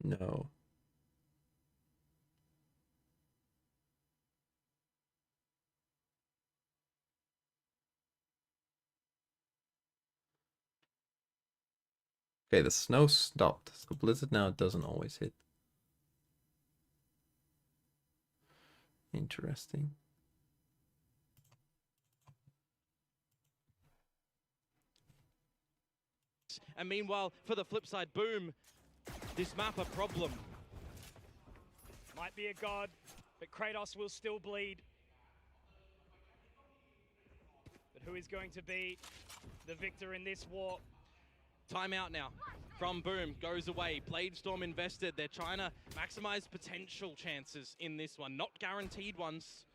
No. Okay, the snow stopped, so Blizzard now doesn't always hit. Interesting. And meanwhile, for the flip side, Boom, this map a problem. Might be a god, but Kratos will still bleed. But who is going to be the victor in this war? Timeout now from Boom, goes away. Bladestorm invested. They're trying to maximize potential chances in this one, not guaranteed ones.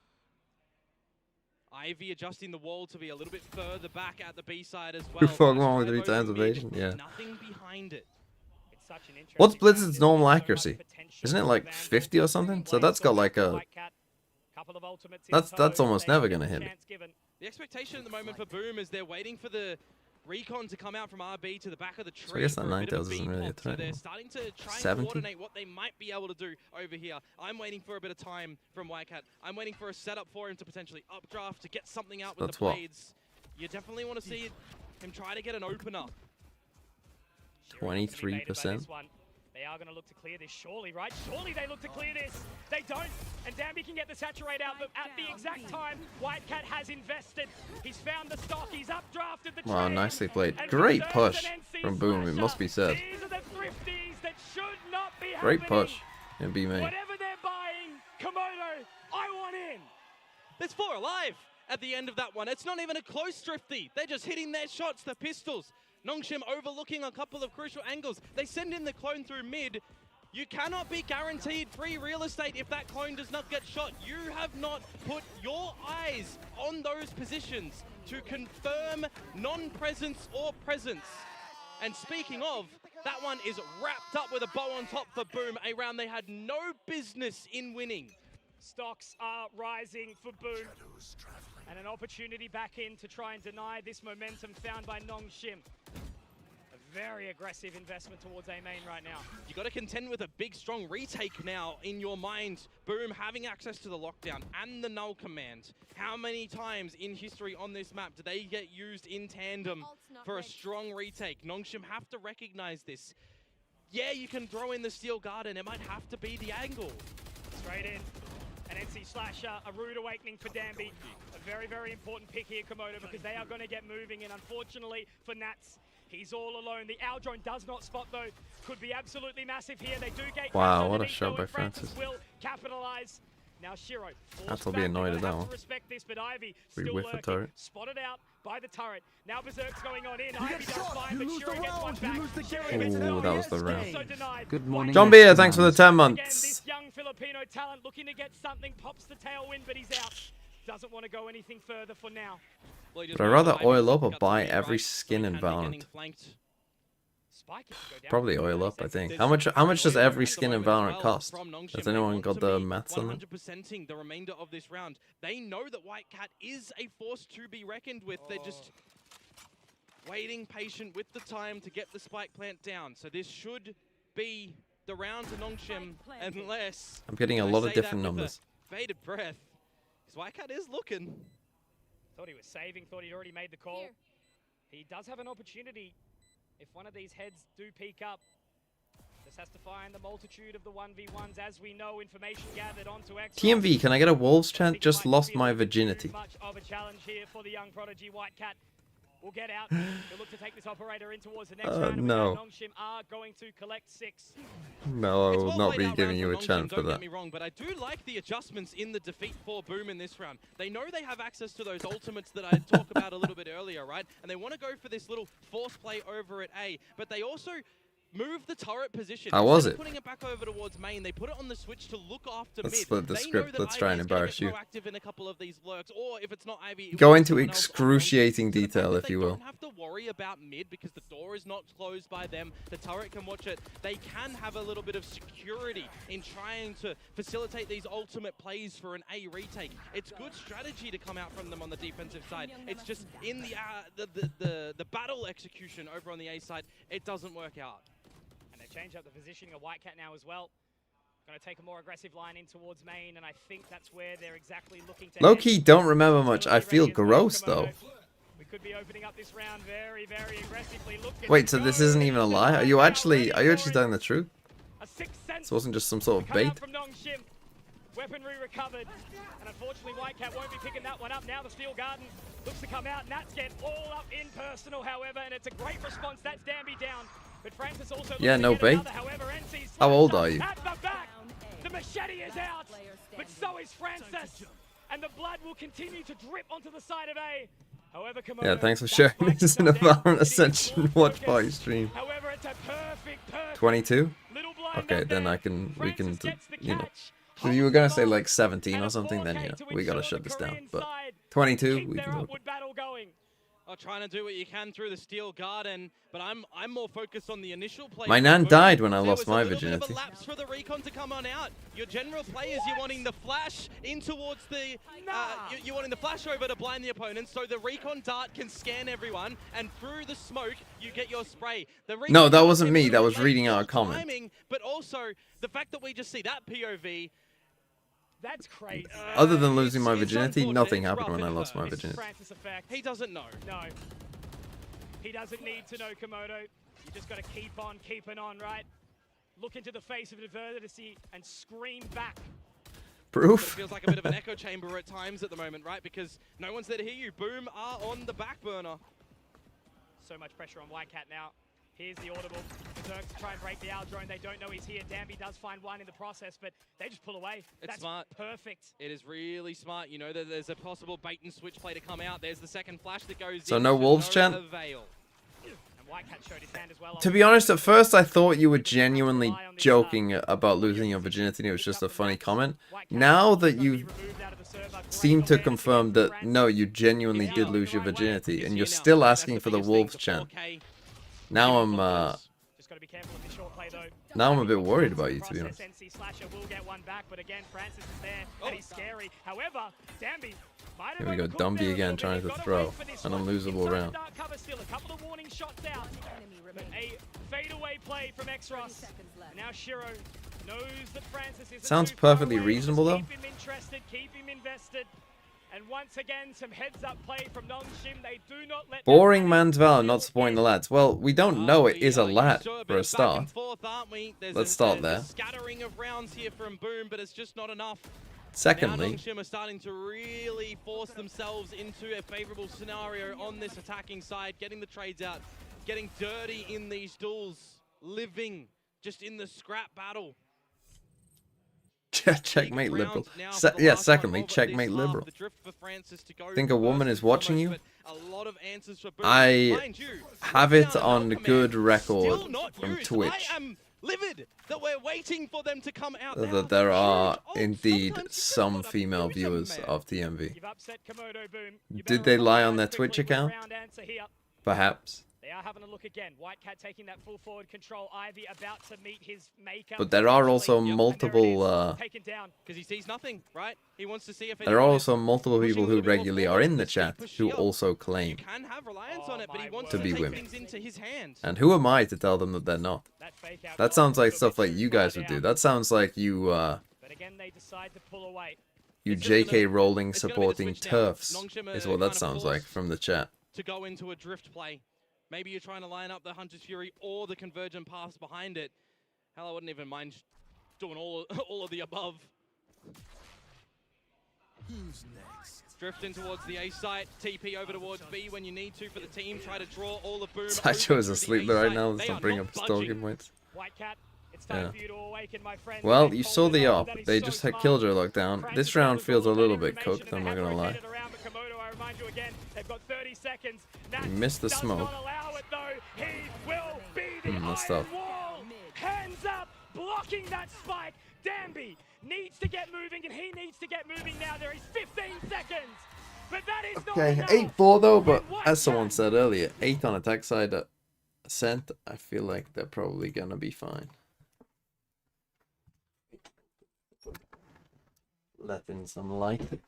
Ivy adjusting the wall to be a little bit further back at the B side as well. Who fuck wrong with 3 times evasion? Yeah. Nothing behind it. It's such an interesting What's Blizzard's normal accuracy? Isn't it like 50 or something? So that's got like a... That's almost never gonna hit. The expectation at the moment for Boom is they're waiting for the recon to come out from RB to the back of the tree. So I guess that for a bit of 9,000 a isn't really a beat pop. So threat. they're starting to try and 70? coordinate what they might be able to do over here. I'm waiting for a bit of time from Whitecat. I'm waiting for a setup for him to potentially updraft to get something out with That's the what? blades. You definitely want to see him try to get an opener. 23%. They are going to look to clear this, surely, right? Surely they look to clear this. They don't, and Danby can get the saturate out, but at the exact time, Whitecat has invested. He's found the stock, he's updrafted the Wow, trade, nicely played. and Great reserves push an NC from Boom, it slasher. must be said. These are the thrifties that should not be Great happening. push. And B main. Whatever they're buying, Komodo, I want in. There's 4 alive. the end of that one. It's not even a close Thrifty. They're just hitting their shots, the pistols. Nongshim overlooking a couple of crucial angles. They send in the clone through mid. You cannot be guaranteed free real estate if that clone does not get shot. You have not put your eyes on those positions to confirm non-presence or presence. And speaking of, that one is wrapped up with a bow on top for Boom, a round they had no business in winning. Stocks are rising for Boom. And an opportunity back in to try and deny this momentum found by Nongshim. A very aggressive investment towards A main right now. You got to contend with a big, strong retake now in your mind. Boom having access to the lockdown and the null command. How many times in history on this map do they get used in tandem for a strong retake? Nongshim have to recognize this. Yeah, you can throw in the Steel Garden. It might have to be the angle. Straight in. An NC Slasher, a rude awakening for Danby. A very, very important pick here, Komodo, because they are going to get moving. And unfortunately for Nats, he's all alone. The Owl drone does not spot, though. Could be absolutely massive here. They do get... Wow, what a shot by Francis. Will capitalize. Now Shiro. That's will be annoyed at that one. Respect this, but Ivy We still whiff the lurking. turret. Spotted out by the turret. Now Berserk's going on in. Ivy does fine, but Shiro gets one back. Shiro gets Ooh, that was the also round. denied. Good morning. John Beer, thanks for the 10 Again, months. this young Filipino talent looking to get something, pops the tailwind, but he's out. Doesn't want to go anything further for now. Well, But I'd rather oil up or buy every skin in Valorant. Spike it to go down. Probably oil up, I think. How much does every skin in Valorant cost? Has anyone got the maths on that? 100%ing the remainder of this round. They know that White Cat is a force to be reckoned with. They're just waiting patient with the time to get the spike plant down. So this should be the round to Nongshim, unless I'm getting a I lot of say that different with a numbers. bated breath. Because White Cat is looking. Thought he was saving, thought he'd already made the call. He does have an opportunity. If one of these heads do peak up, just has to find the multitude of the 1v1s. As we know, information gathered onto X. TMV, can I get a Wolves chant? Just lost my virginity. Much of a challenge here for the young prodigy. White Cat will get out. He'll look to take this operator in towards the next round. And no. Nongshim are going to collect 6. No, I It's will well not played be out giving round you a Nongshim, chant for don't that. get me wrong, but I do like the adjustments in the defeat for Boom in this round. They know they have access to those ultimates that I talked about a little bit earlier, right? And they want to go for this little force play over at A, but they also move the turret position. How was Instead of it? putting it back over towards main, they put it on the switch to look after Let's mid. flip the They know script. that Let's try and Ivy is gonna embarrass get you. proactive in a couple of these lurks, or if it's not Ivy, it Go will be into someone else excruciating on range. So the fact detail, that if you they will. don't have to worry about mid because the door is not closed by them. The turret can watch it. They can have a little bit of security in trying to facilitate these ultimate plays for an A retake. It's good strategy to come out from them on the defensive side. It's just in the battle execution over on the A side, it doesn't work out. And they change up the positioning of White Cat now as well. Going to take a more aggressive line in towards main, and I think that's where they're exactly looking to Low-key, head. don't remember much. I feel Ready as well, gross, Komodo. though. We could be opening up this round very, very aggressively. Look at Wait, so this isn't even a lie? Are you actually telling the truth? A sixth sense This wasn't just some sort of coming bait? out from Nongshim. Weaponry recovered, and unfortunately White Cat won't be picking that one up. Now the Steel Garden looks to come out. Nats get all up in personal, however, and it's a great response. That's Danby down, but Francis also Yeah, looks no to get bait. another. However, NC How old slashed are up you? At the back, the machete is out, but so is Francis, and the blood will continue to drip onto the side of A. However, Komodo, Yeah, thanks for that sharing spike this is in a not down. Valorant It is Ascension full watch focus. party stream. However, it's a perfect 22? little blind Okay, up then there. we can, Francis gets the you know. catch, If you were holds gonna the say ball, like 17 and or a something, then 4K yeah, to we gotta ensure shut the this down. Korean But side 22, keep we their can go. upward battle going. Trying to do what you can through the Steel Garden, but I'm more focused on the initial play. My for nan Boom. died when I There lost was my a little bit virginity. of a lapse for the recon to come on out. Your general players, you're wanting the flash in towards the, you're wanting the flash over to blind the opponent, so the recon dart can scan everyone, and through the smoke you get your spray. The recon No, that dart wasn't came me, a that little was late reading for out a comment. timing, but also the fact that we just see that POV. That's crazy. Other than losing my it's virginity, unfortunate, nothing it's happened rough when I and lost my hurt. This is virginity. Francis effect. He doesn't know. No. He doesn't need to know, Komodo. You just got to keep on keeping on, right? Look into the face of adversity and scream back. But it Proof? feels like a bit of an echo chamber at times at the moment, right? Because no one's there to hear you. Boom are on the back burner. So much pressure on White Cat now. Here's the audible. Berserk to try and break the Owl drone. They don't know he's here. Danby does find one in the process, but they just pull away. It's That's smart. perfect. It is really smart. You know that there's a possible bait and switch play to come out. There's the second flash that goes So in. no to Wolves no chant? avail. And Whitecat showed his hand as well. To be honest, at first I thought you were genuinely joking about losing your virginity and it was just a funny comment. Now that you seem to confirm that no, you genuinely did lose your virginity and you're still asking for the Wolves chant. Now I'm Just got to be careful with the short play though. now I'm a bit worried about you, to be honest. NC Slasher will get one back, but again, Francis is there and he's scary. However, Danby might have Here we go, overcooked Dumby there a again little trying bit. to He's gotta throw wait for this an one. unlosable Inside the round. dark cover still, a couple of warning shots out. But a fadeaway play from X-Ross. And now Shiro knows that Francis isn't Sounds too far perfectly away. reasonable, Just though. Keep him interested, keep him invested. And once again, some heads-up play from Nongshim. They do not let Boring man's valor, not supporting the lads. Well, we don't know it is a lad for a start. Let's start there. Scattering of rounds here from Boom, but it's just not enough. Secondly, Now Nongshim are starting to really force themselves into a favorable scenario on this attacking side, getting the trades out, getting dirty in these duels, living just in the scrap battle. checkmate liberal. Yeah, secondly, checkmate liberal. Think a woman is watching you? I have it on good record from Twitch Livid that we're waiting for them to come out that there are indeed some female viewers of TMV. You've upset Komodo, Boom. You Did better they lie reply on their quickly Twitch with a account? round answer here. Perhaps. They are having a look again. Whitecat taking that full forward control. Ivy about to meet his maker. But there are also And there it multiple is. Taken down. because he sees nothing, right? He wants to see if there are anyone is also multiple pushing people a who little bit more regularly are forward in the to chat push who up. also You claim can have reliance Oh on it, but he my wants To to, be take women. things into his hands. And who am I to tell them that they're not? That fake out That goal sounds like could stuff be like too you far guys would do. down. That sounds like you But again, they decide to pull away. you It's just JK gonna- Rowling it's gonna be the supporting switch now. turfs Nongshim is are what that kinda sounds like forced from the chat. to go into a drift play. Maybe you're trying to line up the Hunter's Fury or the Convergent paths behind it. Hell, I wouldn't even mind doing all of the above. Who's next? Drifting towards the A site, TP over towards B when you need to for the team. Try to draw all the Boom. Sacho over is to the asleep A there right site. now. Let's They not are bring not up his talking budging. points. Whitecat, it's time Yeah. for you to awaken, my friend. Well, They you pulled saw it the off. op. That is They so just had smart. Killjoy locked down. Francis This round knows feels a all the little bit information cooked, and I'm they not have gonna lie. rotated around, but Komodo, I remind you again, they've got 30 seconds. That He missed the does smoke. not allow it, though. He will be the That's iron tough. wall. Hands up, blocking that spike. Danby needs to get moving, and he needs to get moving now. There is 15 seconds. But that is not Okay, enough. 8-4 though, but When as someone Whitecat- said earlier, 8 on attack side at Ascent, I feel like they're probably gonna be fine. Let in some light.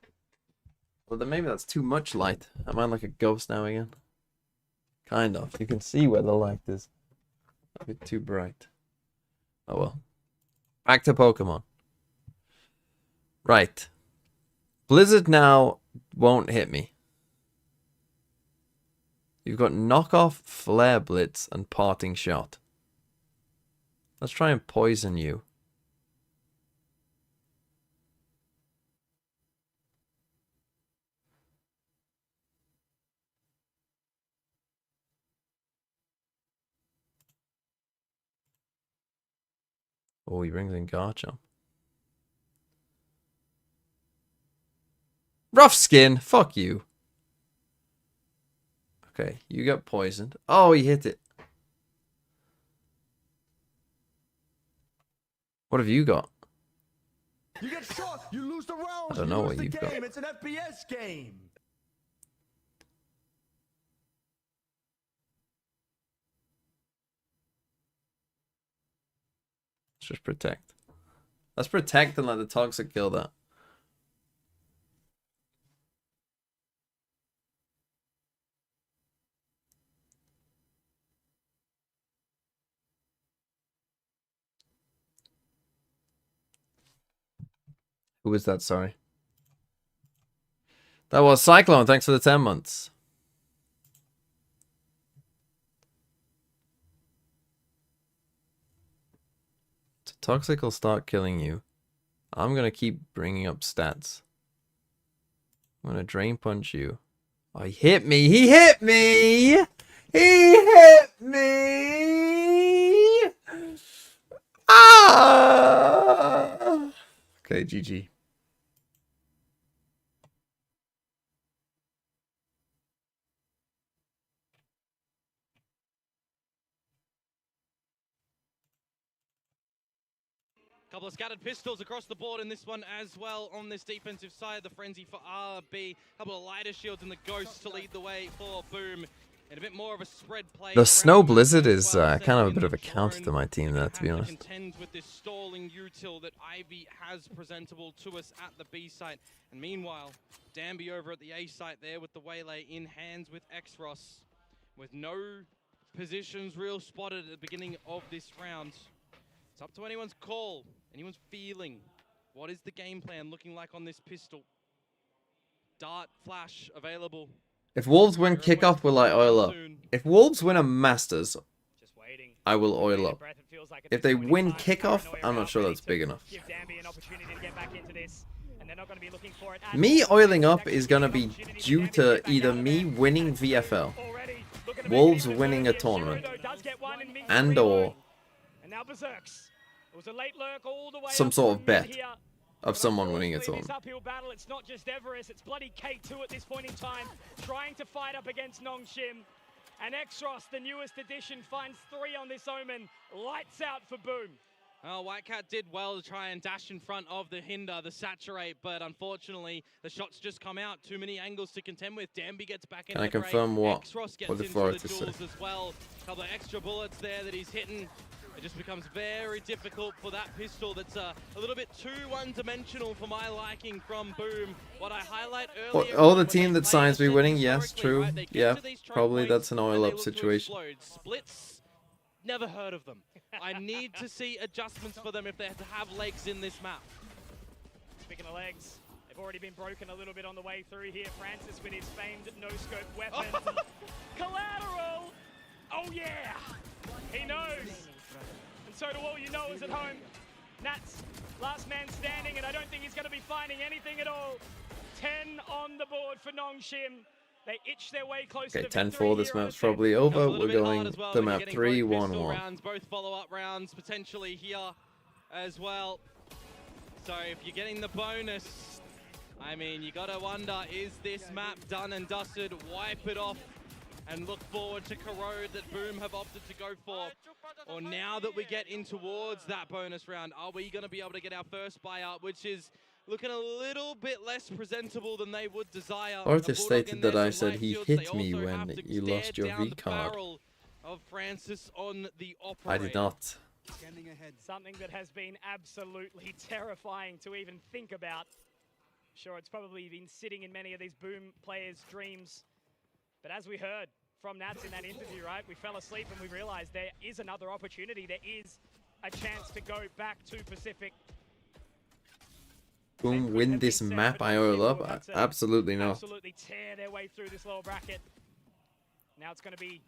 Well, then maybe that's too much light. Am I like a ghost now again? Kind of. You can see where the light is. A bit too bright. Oh well. Back to Pokemon. Right. Blizzard now won't hit me. You've got knockoff, flare blitz, and parting shot. Let's try and poison you. Oh, he brings in Garchomp. Rough skin. Fuck you. Okay, you got poisoned. Oh, he hit it. What have you got? You get shot, you lose the round. I don't know you what lose you've the got. game. It's an FPS game. Let's just protect. Let's protect and let the toxic kill that. Who was that? Sorry. That was Cyclone. Thanks for the 10 months. So Toxic will start killing you. I'm going to keep bringing up stats. I'm going to Drain Punch you. Oh, he hit me. He hit me. He hit me. GG. Couple of scattered pistols across the board in this one as well on this defensive side. The frenzy for RB. Couple of lighter shields and the ghosts to lead the way for Boom. And a bit more of a spread play. The Snow Blizzard is kind of a bit of a counter to my team there, to be honest. Contend with this stalling util that Ivy has presentable to us at the B site. And meanwhile, Danby over at the A site there with the Waylay in hands with Xros. With no positions real spotted at the beginning of this round. It's up to anyone's call, anyone's feeling. What is the game plan looking like on this pistol? Dart, flash available. If Wolves win kickoff, will I oil up? If Wolves win a Masters, I will oil up. If they win kickoff, I'm not sure that's big enough. Me oiling up is going to be due to either me winning VFL, Wolves winning a tournament, and or some sort of bet of someone winning a tournament. Uphill battle. It's not just Everest, it's bloody K2 at this point in time, trying to fight up against Nongshim. And Xros, the newest addition, finds 3 on this Omen. Lights out for Boom. Well, Whitecat did well to try and dash in front of the Hinder, the Saturate, but unfortunately, the shots just come out. Too many angles to contend with. Danby gets back in. Can I confirm what the Florida said? As well. A couple of extra bullets there that he's hitting. It just becomes very difficult for that pistol that's a little bit too one-dimensional for my liking from Boom. What I highlight earlier... Oh, the team that signs me winning? Yes, true. Right, yeah, probably that's an oil-up situation. Splits, never heard of them. I need to see adjustments for them if they have to have legs in this map. Speaking of legs, they've already been broken a little bit on the way through here. Francis with his famed no-scope weapon. Collateral! Oh, yeah! He knows. So to all you knowers at home, Nats, last man standing, and I don't think he's going to be finding anything at all. 10 on the board for Nongshim. They itch their way closer to 10-4, this map's probably over. We're going to map 3-1-1. Both follow-up rounds potentially here as well. So if you're getting the bonus, I mean, you got to wonder, is this map done and dusted? Wipe it off and look forward to Corrode that Boom have opted to go for. Or now that we get in towards that bonus round, are we going to be able to get our first buyout, which is looking a little bit less presentable than they would desire. Arthur stated that I said he hit me when you lost your V card. Of Francis on the I did not. Something that has been absolutely terrifying to even think about. Sure, it's probably been sitting in many of these Boom players' dreams. But as we heard from Nats in that interview, right, we fell asleep and we realized there is another opportunity. There is a chance to go back to Pacific. Boom, win this map, I oil up? Absolutely not. Absolutely tear their way through this lower bracket. Now it's going to be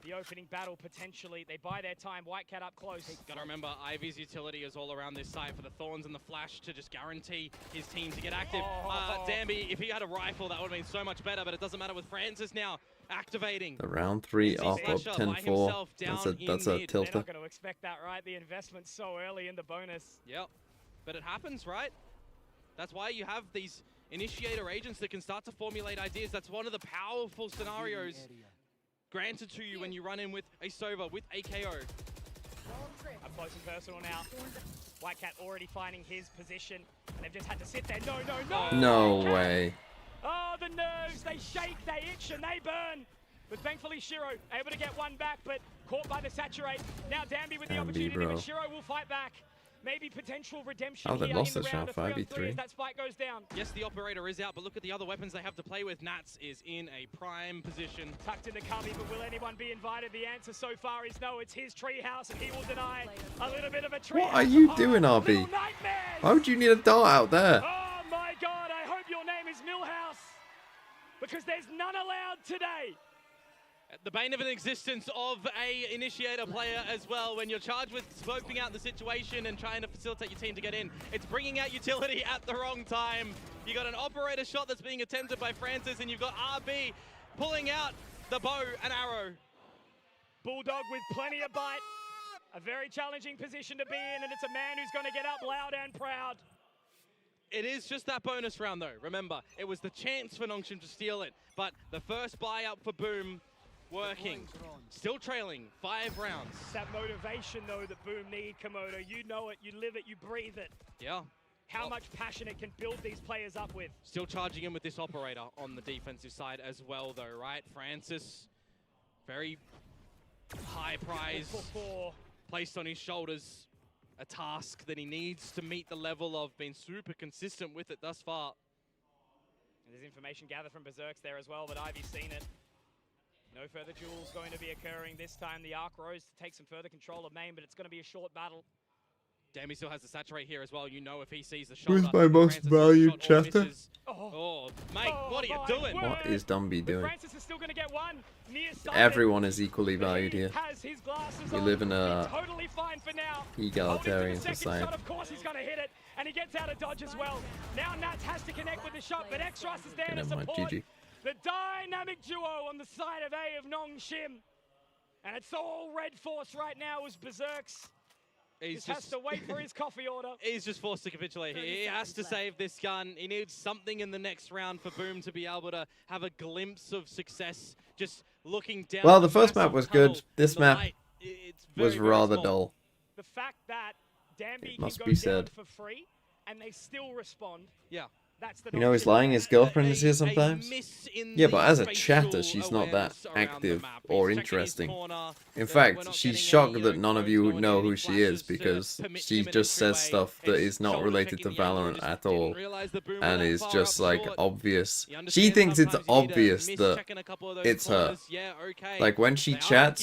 the opening battle potentially. They buy their time. Whitecat up close. Gotta remember, Ivy's utility is all around this side for the Thorns and the Flash to just guarantee his team to get active. Danby, if he had a rifle, that would have been so much better, but it doesn't matter with Francis now activating. The round 3 up 10-4. That's a tilter. They're not going to expect that, right? The investment so early in the bonus. Yep, but it happens, right? That's why you have these initiator agents that can start to formulate ideas. That's one of the powerful scenarios granted to you when you run in with a Sova, with a KO. Up close and personal now. Whitecat already finding his position, and they've just had to sit there. No! No way. Oh, the nerves, they shake, they itch, and they burn. But thankfully, Shiro able to get one back, but caught by the Saturate. Now Danby with the opportunity, but Shiro will fight back. Maybe potential redemption they here lost in this the round of round 3-on-3 5v3. as that spike goes down. Yes, the operator is out, but look at the other weapons they have to play with. Nats is in a prime position. Tucked in the cubby, but will anyone be invited? The answer so far is no. It's his treehouse, and he will deny a little bit of a treehouse. What are you doing, RB? Why would you need a dart out there? Oh my God, I hope your name is Millhouse, because there's none allowed today. The bane of an existence of a initiator player as well. When you're charged with scoping out the situation and trying to facilitate your team to get in, it's bringing out utility at the wrong time. You got an operator shot that's being attempted by Francis, and you've got RB pulling out the bow and arrow. Bulldog with plenty of bite. A very challenging position to be in, and it's a man who's going to get up loud and proud. It is just that bonus round, though. Remember, it was the chance for Nongshim to steal it, but the first buy up for Boom working. Still trailing 5 rounds. It's that motivation, though, that Boom need, Komodo. You know it, you live it, you breathe it. Yeah. How much passion it can build these players up with. Still charging in with this operator on the defensive side as well, though, right? Francis, very high prize placed on his shoulders. A task that he needs to meet the level of being super consistent with it thus far. And there's information gathered from Berserks there as well, but Ivy's seen it. No further duels going to be occurring this time. The Arc Rose to take some further control of main, but it's going to be a short battle. Dammy still has the saturate here as well. You know if he sees the shot. Who's my most valued chatter? Oh, mate, what are you doing? What is Dumby doing? Francis is still going to get one. Everyone is equally valued here. Has his glasses We on. live in a totally fine for now. egalitarian Second society. shot, of course he's going to hit it, and he gets out of dodge as well. Now Nats has to connect with the shot, but Xros is there to Never mind, support GG. the dynamic duo on the side of A of Nongshim. And it's all red force right now as Berserks. He just has to wait for his coffee order. He's just forced to capitulate. He has to save this gun. He needs something in the next round for Boom to be able to have a glimpse of success. Just looking down. Well, the first map was good. This map was rather dull. The fact that Danby It must can be go down said. for free and they still respond. Yeah. That's the You know he's lying, his girlfriend is here sometimes? Yeah, but as a chatter, she's not that active or interesting. In fact, she's shocked that none of you know who she is because she just says stuff that is not related to Valorant at all and is just like obvious. She thinks it's obvious that it's her. Like when she chats,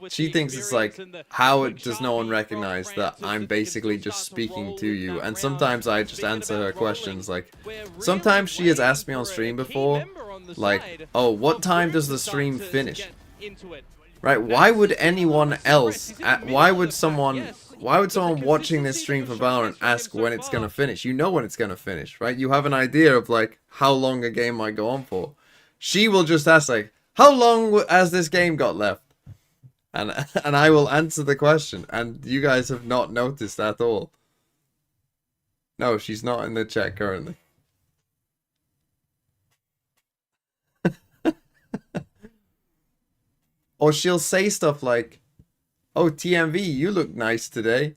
she thinks it's like, how does no one recognize that I'm basically just speaking to you? And sometimes I just answer her questions like, sometimes she has asked me on stream before, like, oh, what time does the stream finish? Right, why would anyone else, why would someone watching this stream for Valorant ask when it's gonna finish? You know when it's gonna finish, right? You have an idea of like, how long a game might go on for. She will just ask like, how long has this game got left? And I will answer the question, and you guys have not noticed at all. No, she's not in the chat currently. Or she'll say stuff like, oh, TMV, you look nice today.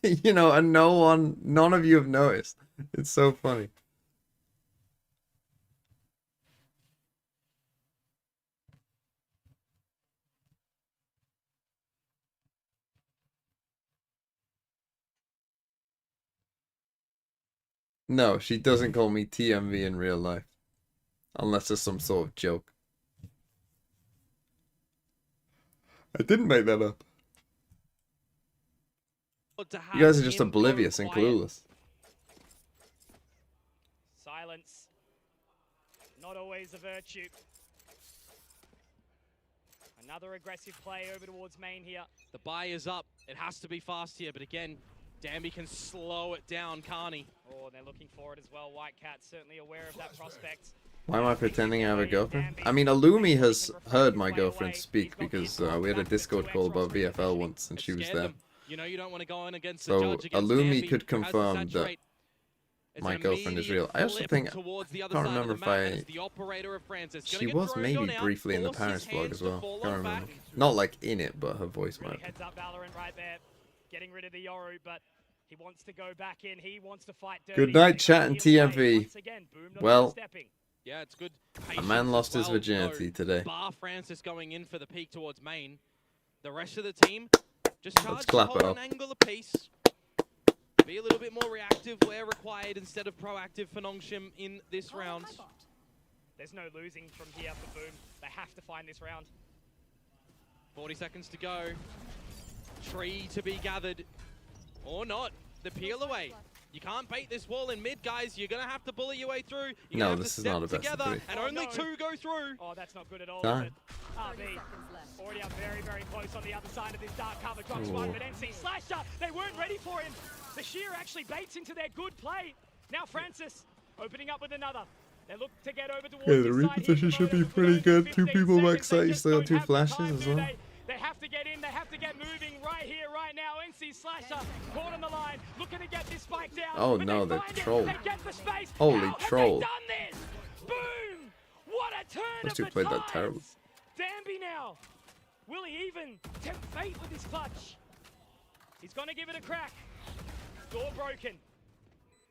You know, and none of you have noticed. It's so funny. No, she doesn't call me TMV in real life. Unless it's some sort of joke. I didn't make that up. You guys are just oblivious and clueless. Silence. Not always a virtue. Another aggressive play over towards main here. The buy is up. It has to be fast here, but again, Danby can slow it down, can't he? Oh, they're looking for it as well. White Cat certainly aware of that prospect. Why am I pretending I have a girlfriend? I mean, Illumi has heard my girlfriend speak because we had a Discord call about VFL once and she was there. You know you don't want to go in against So the judge against Illumi Danby, could who has the confirm that saturate. It's my an girlfriend is immediate real. I also flip think, towards the I other can't side of remember the if map, and it's I... the operator of Francis. She Gonna get was thrown maybe down, briefly in the force Paris his vlog hands as to well. fall Can't on remember. back. Not like in it, but her voice might Really be. heads up Valorant right there. Getting rid of the Yoru, but he wants to go back in. He wants to fight dirty. Good night, chat and TMV. Once again, Boom not Well, stepping. Yeah, it's good. a man lost his Well, virginity no. today. Bar Francis going in for the peak towards main. The rest of the team just charge clap hold it an up. angle apiece. Be a little bit more reactive where required instead of proactive for Nongshim in this round. There's no losing from here for Boom. They have to find this round. 40 seconds to go. Tree to be gathered. Or not. The peel away. You can't bait this wall in mid, guys. You're going to have to bully your way through. You're No, gonna have this to is not step a best of together, three. and Oh, only no. 2 go through. Oh, that's not good at all. Darn. Is it? RB already up very, very close on the other side of this dark cover. Drops one, but NC Slasher, they weren't ready for him. The Sheer actually baits into their good play. Now Francis opening up with another. They look to get over towards Yeah, the this side here. reposition should be Komodo pretty with good. 15 Two people seconds. backside, They you just still got don't 2 have the time, flashes as do well. They have to get in, they have to get moving right here, right now. NC NC Slasher caught on the line, looking to get this spike down. Oh but no, they they're find it, trolled. They get the space. Holy How troll. have they done this? Boom! What a turn Those of two the played that tides. terrible. Danby now. Will he even tempt fate with his clutch? He's gonna give it a crack. Door broken.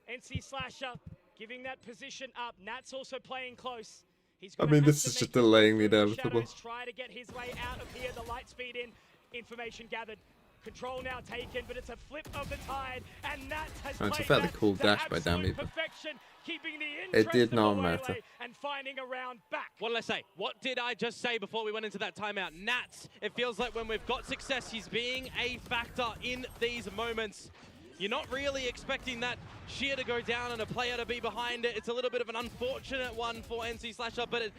NC Slasher giving that position up. Nat's also playing close. He's I gonna mean, have this to is make just his way delaying the through the inevitable. shadows, try to get his way out of here. The light speed in. Information gathered. Control now taken, but it's a flip of the tide, and Nats has Oh, it's a played fairly that cool to dash by absolute Danby, but perfection, keeping the it interest did of the not waylay matter. and finding a round back. What did I say? What did I just say before we went into that timeout? Nats, it feels like when we've got success, he's being a factor in these moments. You're not really expecting that sheer to go down and a player to be behind it. It's a little bit of an unfortunate one for NC Slasher, but it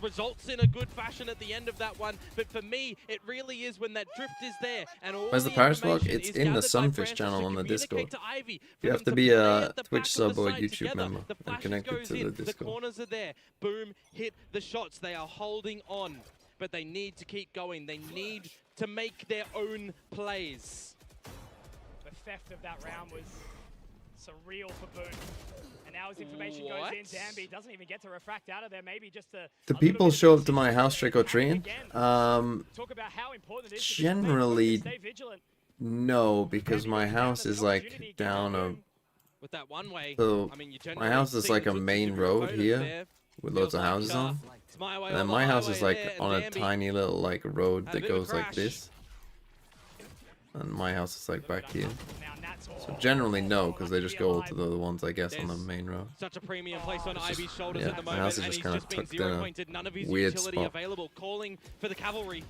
results in a good fashion at the end of that one. But for me, it really is when that drift is there and all Where's the Paris vlog? information It's is in the gathered by Sunfish Francis channel to on the communicate Discord. to Ivy for You have them to to be play a at the Twitch back sub of the or site YouTube together. member The and flashes connected goes to the in, the Discord. corners are there. Boom, hit the shots. They are holding on, but they need to keep going. They need to make their own plays. The theft of that round was surreal for Boone. And now as information goes in, Danby doesn't even get to refract out of there. Maybe just a Do little people bit of show up to my indecision house trick or treating? again. Talk about how important it is to just stay Generally, focused, stay vigilant. no, because my house is like down a. With that one way, So I mean, you my house is like a main road here with loads of houses on, and then my house is like on a tiny little like road that goes like this, and my house is like back here. So generally no, because they just go to the ones I guess on the main road. Such a premium placed on Ivy's shoulders yeah, at the my moment, house is and just he's kinda just been tucked in a zero-pointed. None of his weird utility spot. available. Calling for the cavalry.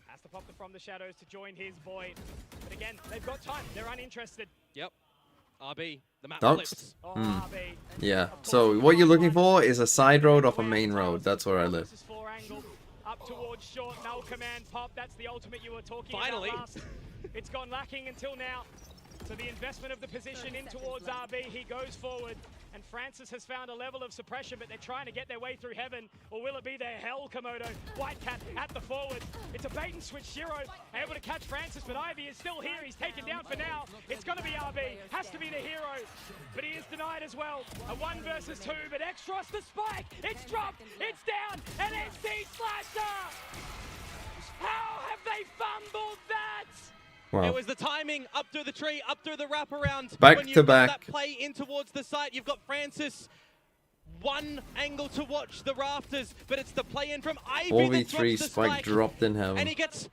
Has to pop the from the shadows to join his boy. But again, they've got time. They're uninterested. Yep. RB, the map Dogs? flips. Oh, Hmm. RB. Yeah. So what you're looking for is a side road off a main road. That's where I live. This is four angle up towards short. Null command pop. That's the ultimate you were talking Finally. about last. It's gone lacking until now. So the investment of the position in towards RB, he goes forward. And Francis has found a level of suppression, but they're trying to get their way through heaven. Or will it be their hell, Komodo? Whitecat at the forward. It's a bait and switch. Shiro able to catch Francis, but Ivy is still here. He's taken down for now. It's going to be RB. Has to be the hero. But he is denied as well. A 1 versus 2, but Extros the spike. It's dropped. It's down. And NC Slasher. How have they fumbled that? Wow. It was the timing up through the tree, up through the wraparound. Back when to you've got back. that play in towards the site, you've got Francis. One angle to watch the rafters, but it's the play in from Ivy that 4v3 drops the spike dropped in and heaven. he gets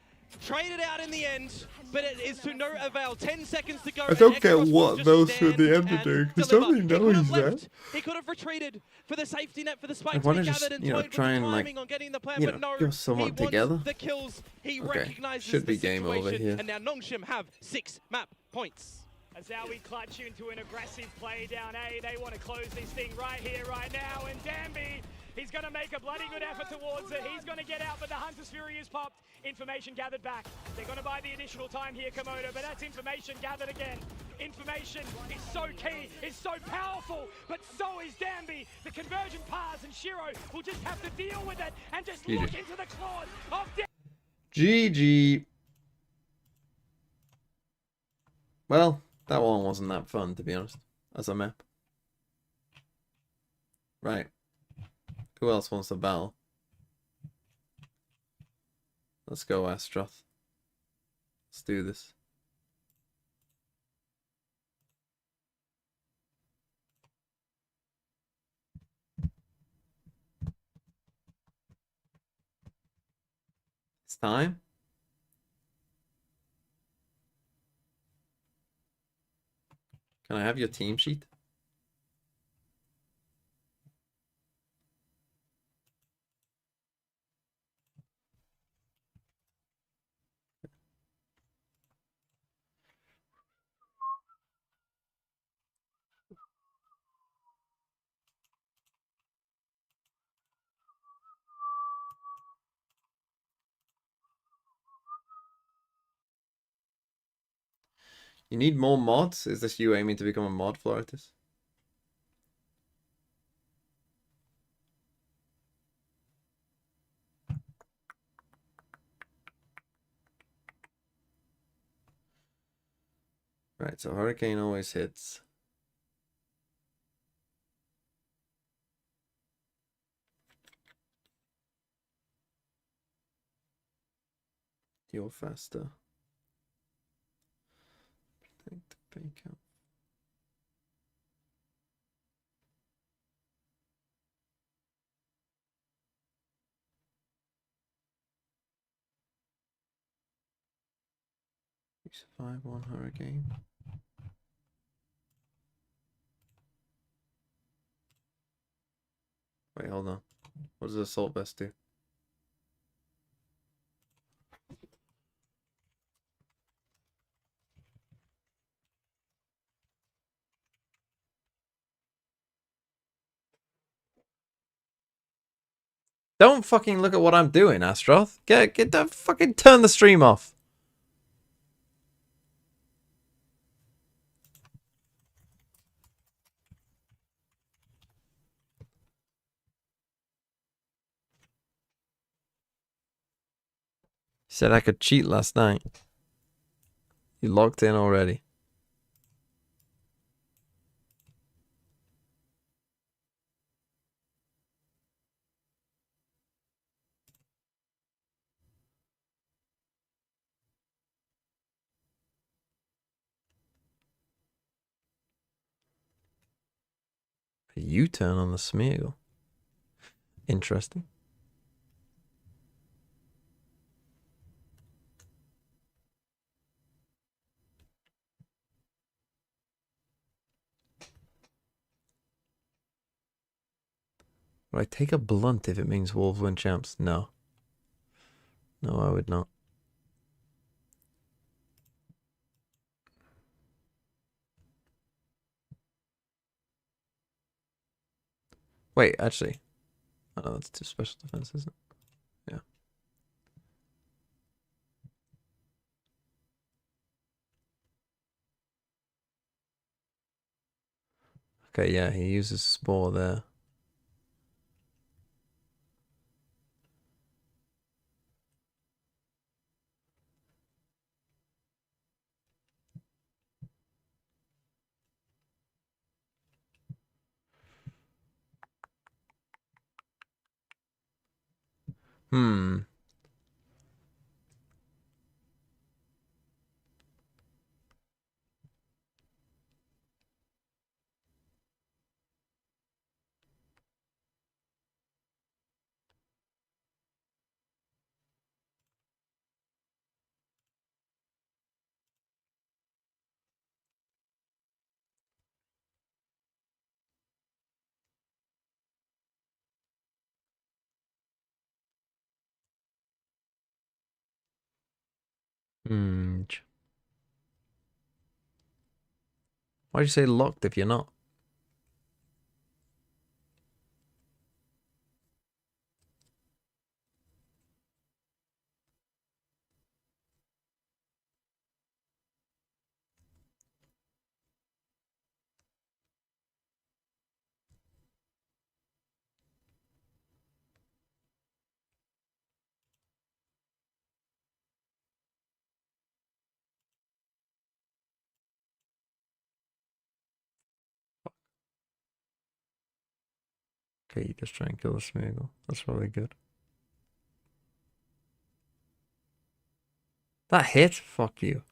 traded out in the end, but it is to no avail. 10 seconds to go. I don't and get Extros will what just those two at the stand end are doing, and 'cause deliver. nobody He knows could have that. left. He could have retreated for the safety net for the spike to wanna be just, gathered and you know, toyed try with and, the like, timing on getting the plan, you but know, no, go somewhat he wants together. the kills. He Okay, recognizes should be the game over situation, here. and now Nongshim have 6 map points. As now we clutch into an aggressive play down A. They want to close this thing right here, right now. And Danby, he's going to make a bloody good effort towards it. He's going to get out, but the Hunter's Fury is popped. Information gathered back. They're going to buy the additional time here, Komodo, but that's information gathered again. Information is so key, is so powerful, but so is Danby. The conversion paths, and Shiro will just have to deal with it and just GG. look into the claws of Danby. GG. Well, that one wasn't that fun, to be honest, as a map. Right. Who else wants to battle? Let's go, Astroth. Let's do this. It's time. Can I have your team sheet? You need more mods? Is this you aiming to become a mod, Floritus? Right, so Hurricane always hits. You're faster. Take the fake out. You survive one Hurricane. Wait, hold on. What does Assault Vest do? Don't fucking look at what I'm doing, Astroth. Get the fucking turn the stream off. Said I could cheat last night. You locked in already. A U-turn on the Smeagol. Interesting. Would I take a blunt if it means Wolves win champs? No. No, I would not. Wait, actually. Oh, that's too special defense, isn't it? Yeah. Okay, yeah, he uses Spore there. Hmm. Hmm. Why'd you say locked if you're not? Okay, you just try and kill the Smeagol. That's probably good. That hit? Fuck you.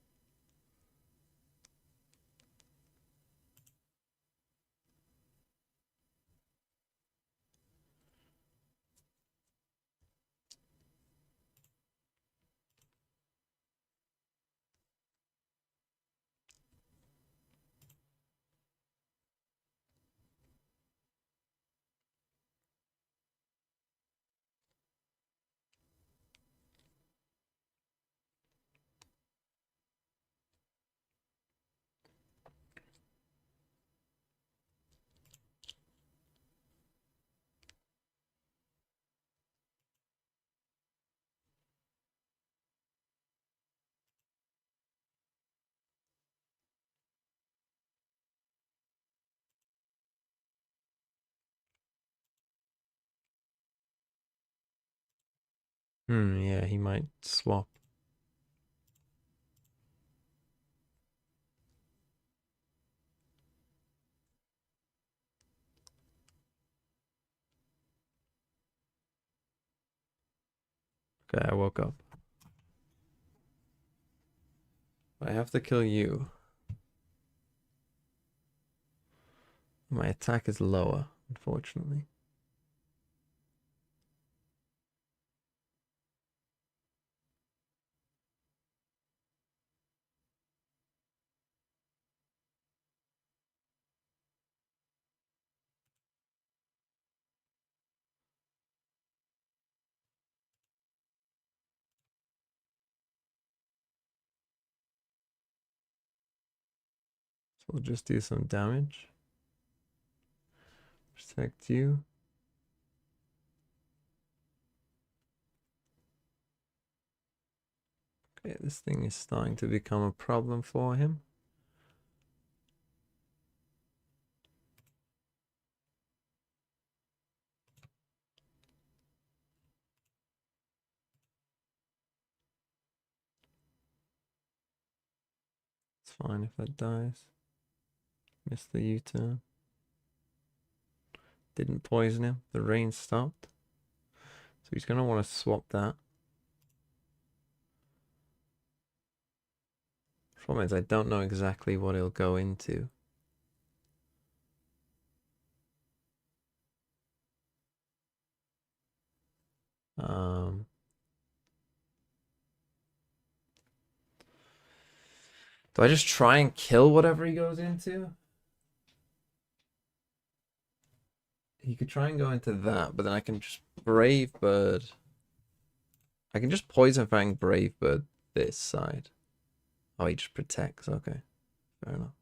Yeah, he might swap. Okay, I woke up. I have to kill you. My attack is lower, unfortunately. So we'll just do some damage. Protect you. Okay, this thing is starting to become a problem for him. It's fine if that dies. Missed the U-turn. Didn't poison him. The rain stopped. So he's going to want to swap that. Problem is, I don't know exactly what he'll go into. Do I just try and kill whatever he goes into? He could try and go into that, but then I can just Brave Bird. I can just Poison Fang Brave Bird this side. Oh, he just protects. Okay, fair enough.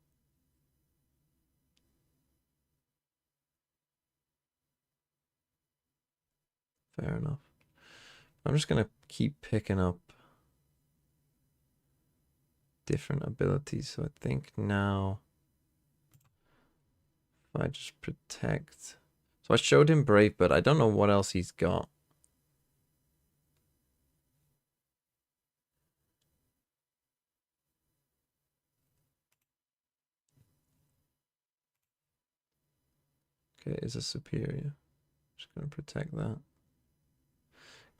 Fair enough. I'm just gonna keep picking up different abilities. So I think now if I just protect. So I showed him Brave, but I don't know what else he's got. Okay, is a superior. Just gonna protect that.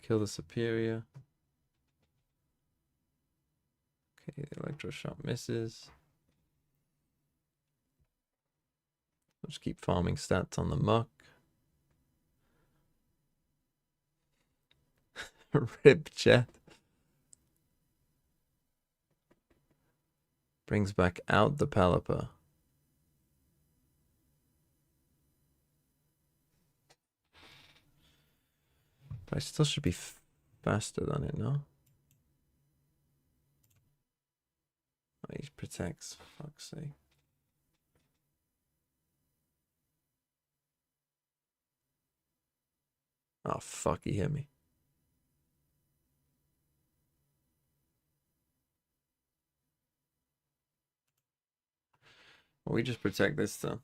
Kill the superior. Okay, the electroshock misses. I'll just keep farming stats on the muck. Rip Jet. Brings back out the Pelipper. But I still should be faster than it, no? Oh, he protects, for fuck's sake. Oh, fuck, he hit me. Well, we just protect this though.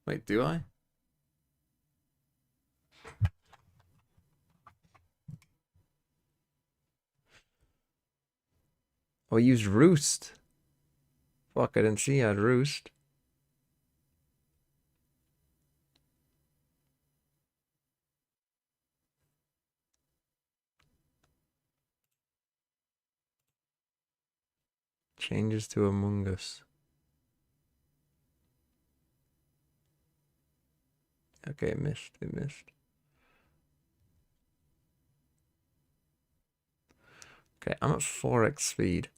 Wait, do I? Oh, I used Roost. Fuck, I didn't see I had Roost. Changes to Among Us. Okay, it missed. It missed. Okay, I'm at 4x speed.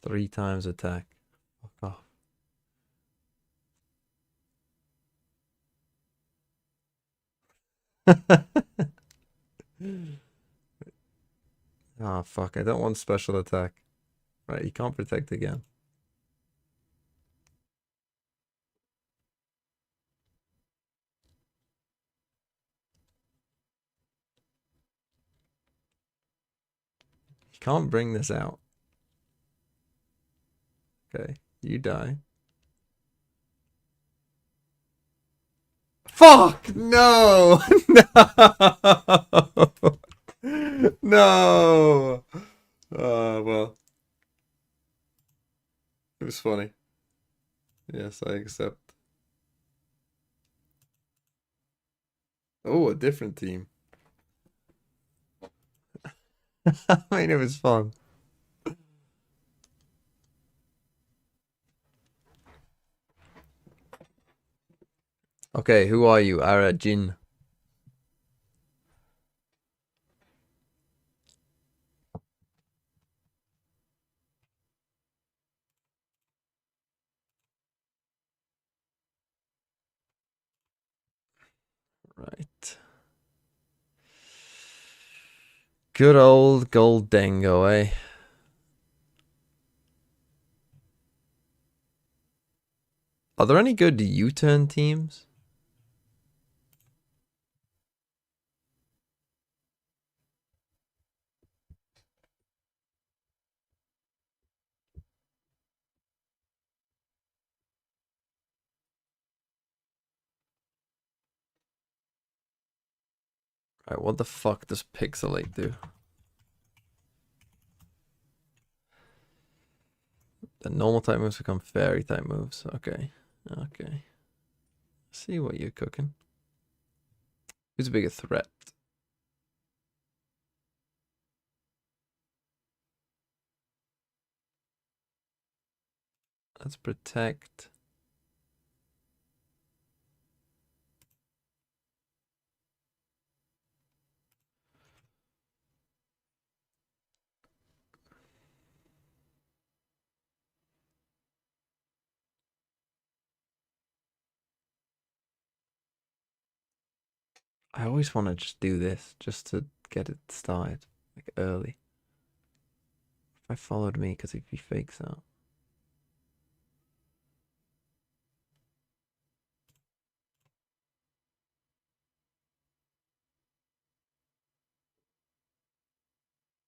Three times attack. Fuck off. Ah, fuck. I don't want special attack. Right, you can't protect again. You can't bring this out. Okay, you die. Fuck! No! No! No. Well, it was funny. Yes, I accept. Oh, a different team. I mean, it was fun. Okay, who are you? Ara Jin. Right. Good old Goldango, eh? Are there any good U-turn teams? Right, what the fuck does Pixelate do? The normal type moves become fairy type moves. Okay. Okay. See what you're cooking. Who's a bigger threat? Let's protect. I always want to just do this, just to get it started, like early. If I followed me, because if he fakes out.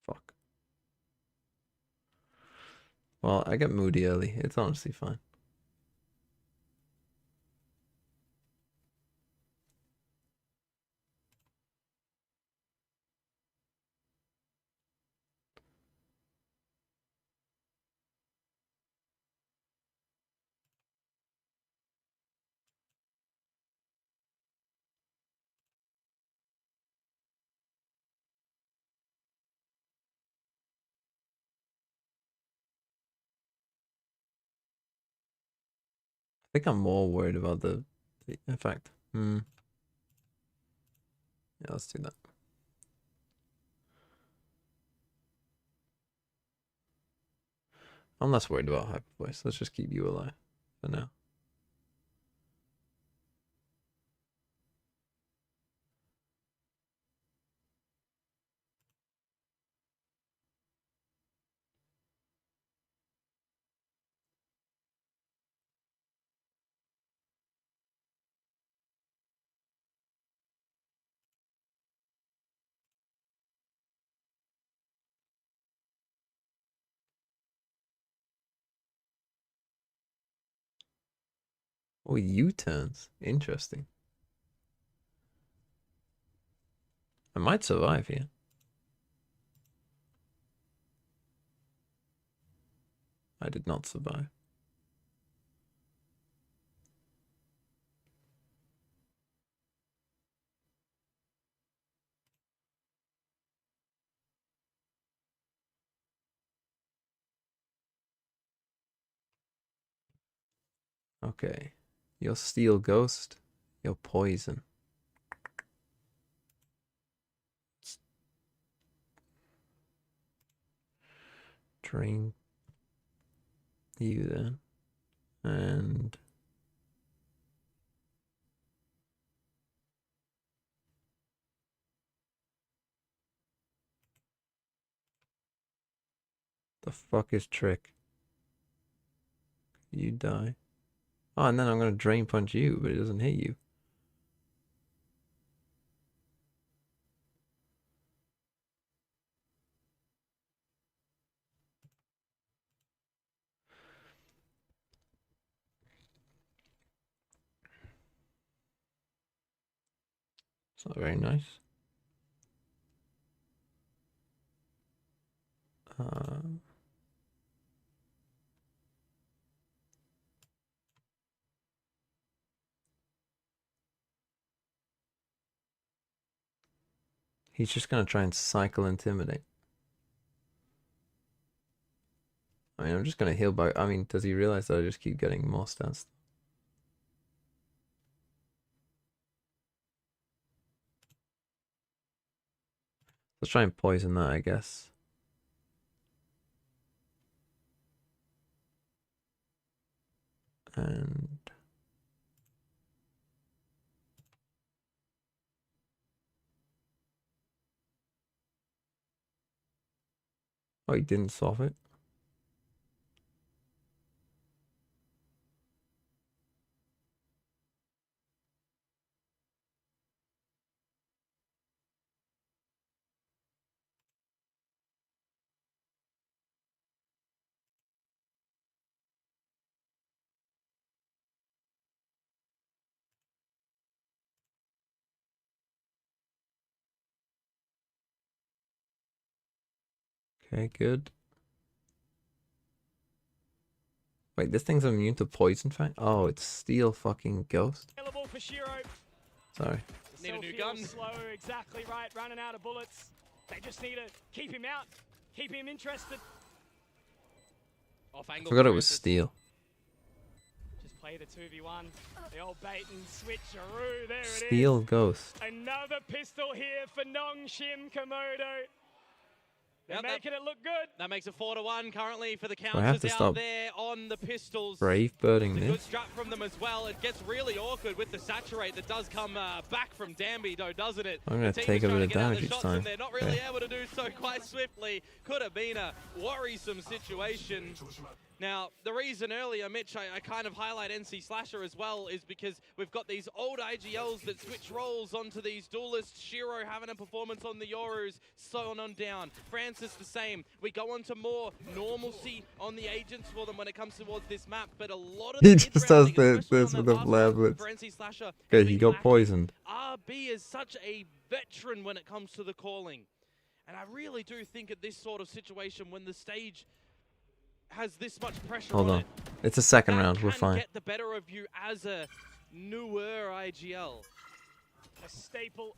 Fuck. Well, I get moody early. It's honestly fine. I think I'm more worried about the effect. Yeah, let's do that. I'm less worried about Hyper Voice. Let's just keep you alive for now. Oh, U-turns. Interesting. I might survive here. I did not survive. Okay. Your Steel Ghost. Your Poison. Drain you then. And the fuck is Trick? You die. Oh, and then I'm gonna Drain Punch you, but it doesn't hit you. It's not very nice. He's just gonna try and cycle intimidate. I mean, I'm just gonna heal by. I mean, does he realize that I just keep getting more stats? Let's try and poison that, I guess. And oh, he didn't solve it. Okay, good. Wait, this thing's immune to poison fang? Oh, it's steel fucking ghost. Available for Shiro. Sorry. Need a new Self-heal gun. Slow, exactly right. Running out of bullets. They just need to keep him out, keep him interested. Off I angle. forgot it was Francis. steel. Just play the 2v1. The old bait and switcheroo. There it is. Steel ghost. Another pistol here for Nongshim Komodo. They're Yep, making it look good. That makes it 4-1 currently for the I have counters to out stop there on the pistols. Brave birding It's a good this. strap from them as well. It gets really awkward with the saturate that does come back from Danby, though, doesn't it? I'm gonna The team take is a trying bit to of get out damage the each shots, time. and they're not really Okay. able to do so quite swiftly. Could have been a worrisome situation. Now, the reason earlier, Mitch, I kind of highlight NC Slasher as well, is because we've got these old IGLs that switch roles onto these duelists. Shiro having a performance on the Yorus, so on down. Francis the same. We go on to more normalcy on the agents for them when it comes towards this map, but a lot of He the just mid-rounding, does especially this on with that the last one flablets. for NC Slasher, has Okay, he been got lacking. poisoned. RB is such a veteran when it comes to the calling. And I really do think at this sort of situation, when the stage has this much pressure Hold on on. it, It's a second that round. We're can fine. get the better of you as a newer IGL. A staple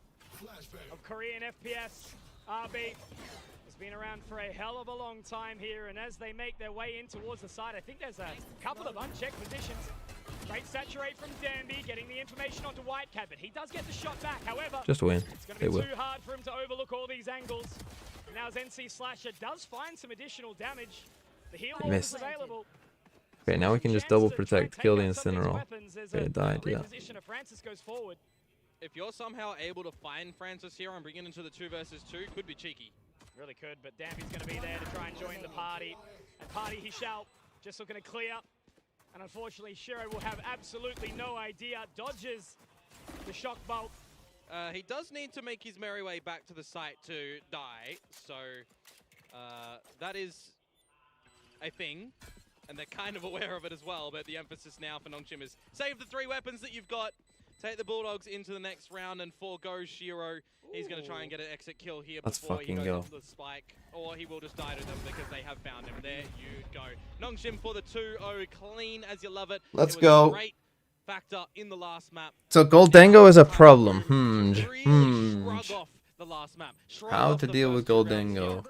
of Korean FPS. RB has been around for a hell of a long time here, and as they make their way in towards the side, I think there's a couple of unchecked positions. Great saturate from Danby, getting the information onto Whitecat, but he does get the shot back. However, Just win. it's going They to be will. too hard for him to overlook all these angles. And now as NC Slasher does find some additional damage, the heal wall is Missed. available. Okay, now we can just double protect, kill the Incineroar. They died, yeah. Reposition Francis goes forward. If you're somehow able to find Francis here and bring it into the 2 versus 2, could be cheeky. Really could, but Danby's going to be there to try and join the party. And party he shall, just looking to clear. And unfortunately, Shiro will have absolutely no idea. Dodges the shock bolt. He does need to make his merry way back to the site to die, so that is a thing. And they're kind of aware of it as well, but the emphasis now for Nongshim is save the 3 weapons that you've got, take the Bulldogs into the next round and forego Shiro. He's going to try and get an exit kill here Let's before he fucking goes go. into the spike, or he will just die to them because they have found him. There you go. Nongshim for the 2-0, clean as you love it. Let's It was go. a great factor in the last map. So Goldango is a problem. Really shrug off the last map. Shrug How off to the deal with first 2 rounds here Goldango?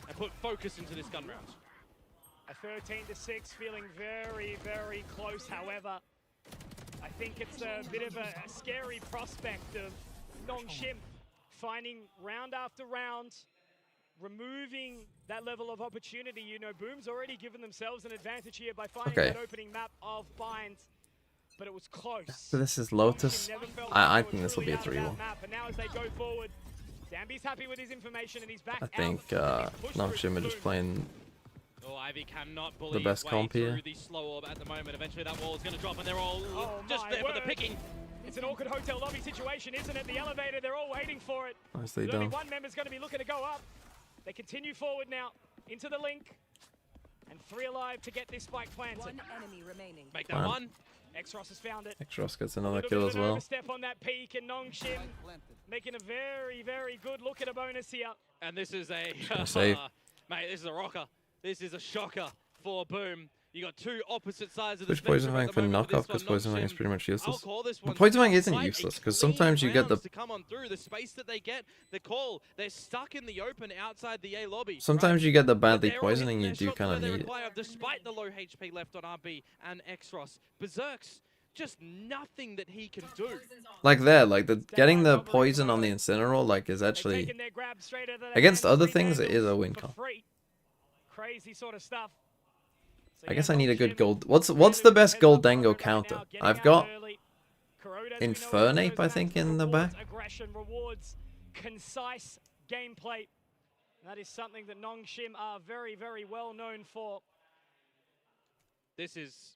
and put focus into this gun round. A 13-6, feeling very, very close. However, I think it's a bit of a scary prospect of Nongshim finding round after round, removing that level of opportunity. You know, Boom's already given themselves an advantage here by finding Okay. that opening map of Bind, but it was close. So this is Lotus. Never felt I like they think were this will be a truly out of 3-1. that map, and now as they go forward, Danby's happy with his information and he's back I out. think He's pushed through Nongshim are just Boom. playing. Oh, Ivy cannot bully The best his way comp here. through the slow orb at the moment. Eventually that wall is going to drop and they're all Oh just my there for the word. picking. It's an awkward hotel lobby situation, isn't it? The elevator, they're all waiting for it. Nicely There's only done. one member's going to be looking to go up. They continue forward now into the link. And 3 alive to get this spike planted. One enemy remaining. Make that Fine. one. X-Ross has found it. X-Ross gets A another little kill bit as of an well. overstep on that peak, and Nongshim making a very, very good look at a bonus here. And this is a gonna save. Mate, this is a rocker. This is a shocker for Boom. You got two opposite sides of the Switch Poison spectrum Fang at for the moment knockoff with this because Poison one. Fang is pretty much I'll useless. call this But one Poison Fang quite isn't tight. useless A because clean sometimes you get the rounds to come on through the space that they get. The call, they're stuck in the open outside the A lobby. sometimes right? you get the But badly they're all poisoning. hitting You their do shots kind where of they need it. require, despite the low HP left on RB and Xros. Berserk's just nothing that he can do. Like there, like the getting the poison on the Incineroar, like is actually Taking their grab straight out of their against hands, other 3 things. It is a Vandals win for con. free. Crazy sort of stuff. So I yeah, guess I need a good Nongshim gold. What's really the best heads up Goldango right counter? now, getting I've out got early. Kuroda, as we know, Infernape, goes I back think, to in the rewards back. Aggression rewards concise gameplay. That is something that Nongshim are very, very well known for. This is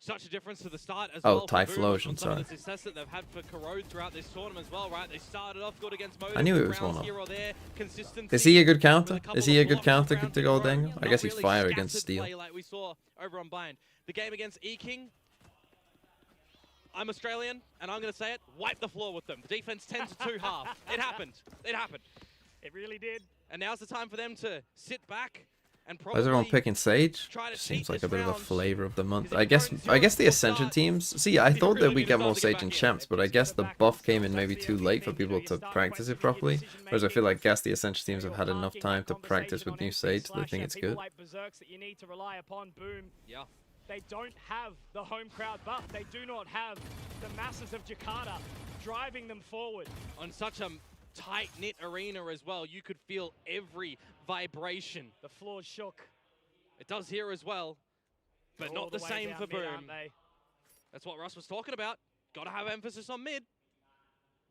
such a difference to the start as Oh, well. for Boom Typhlosion, on some sorry. of the success that they've had for Corrode throughout this tournament as well, right? They started off good against Motive. I knew it with was rounds one-off. here or there, consistency Is he a good with counter? couple Is he a of good blocks counter around to the road. Goldango? I Not guess he's really fire against scattered steel. play like we saw over on Bind. The game against E-King, I'm Australian, and I'm going to say it, wipe the floor with them. The defense 10 to 2 half. It happened. It happened. It really did. And now's the time for them to sit back and Why is everyone probably picking Sage? try to Just seems cheat like a this bit of a round. flavor of the month. His I guess opponent's the zero Ascension start. teams. See, I You thought really that we need get to more start to get Sage and back in. Champs, but I guess the buff came in maybe too late for people to practice it properly. Whereas I feel like the Ascension teams have had enough time to practice with new Sage that I think it's good. Like Berserks that you need to rely upon. Boom. Yeah. They don't have the home crowd buff. They do not have the masses of Jakarta driving them forward. On such a tight-knit arena as well, you could feel every vibration. The floors shook. It does here as well, but All not the way same down for mid, Boom. aren't they? That's what Russ was talking about. Got to have emphasis on mid.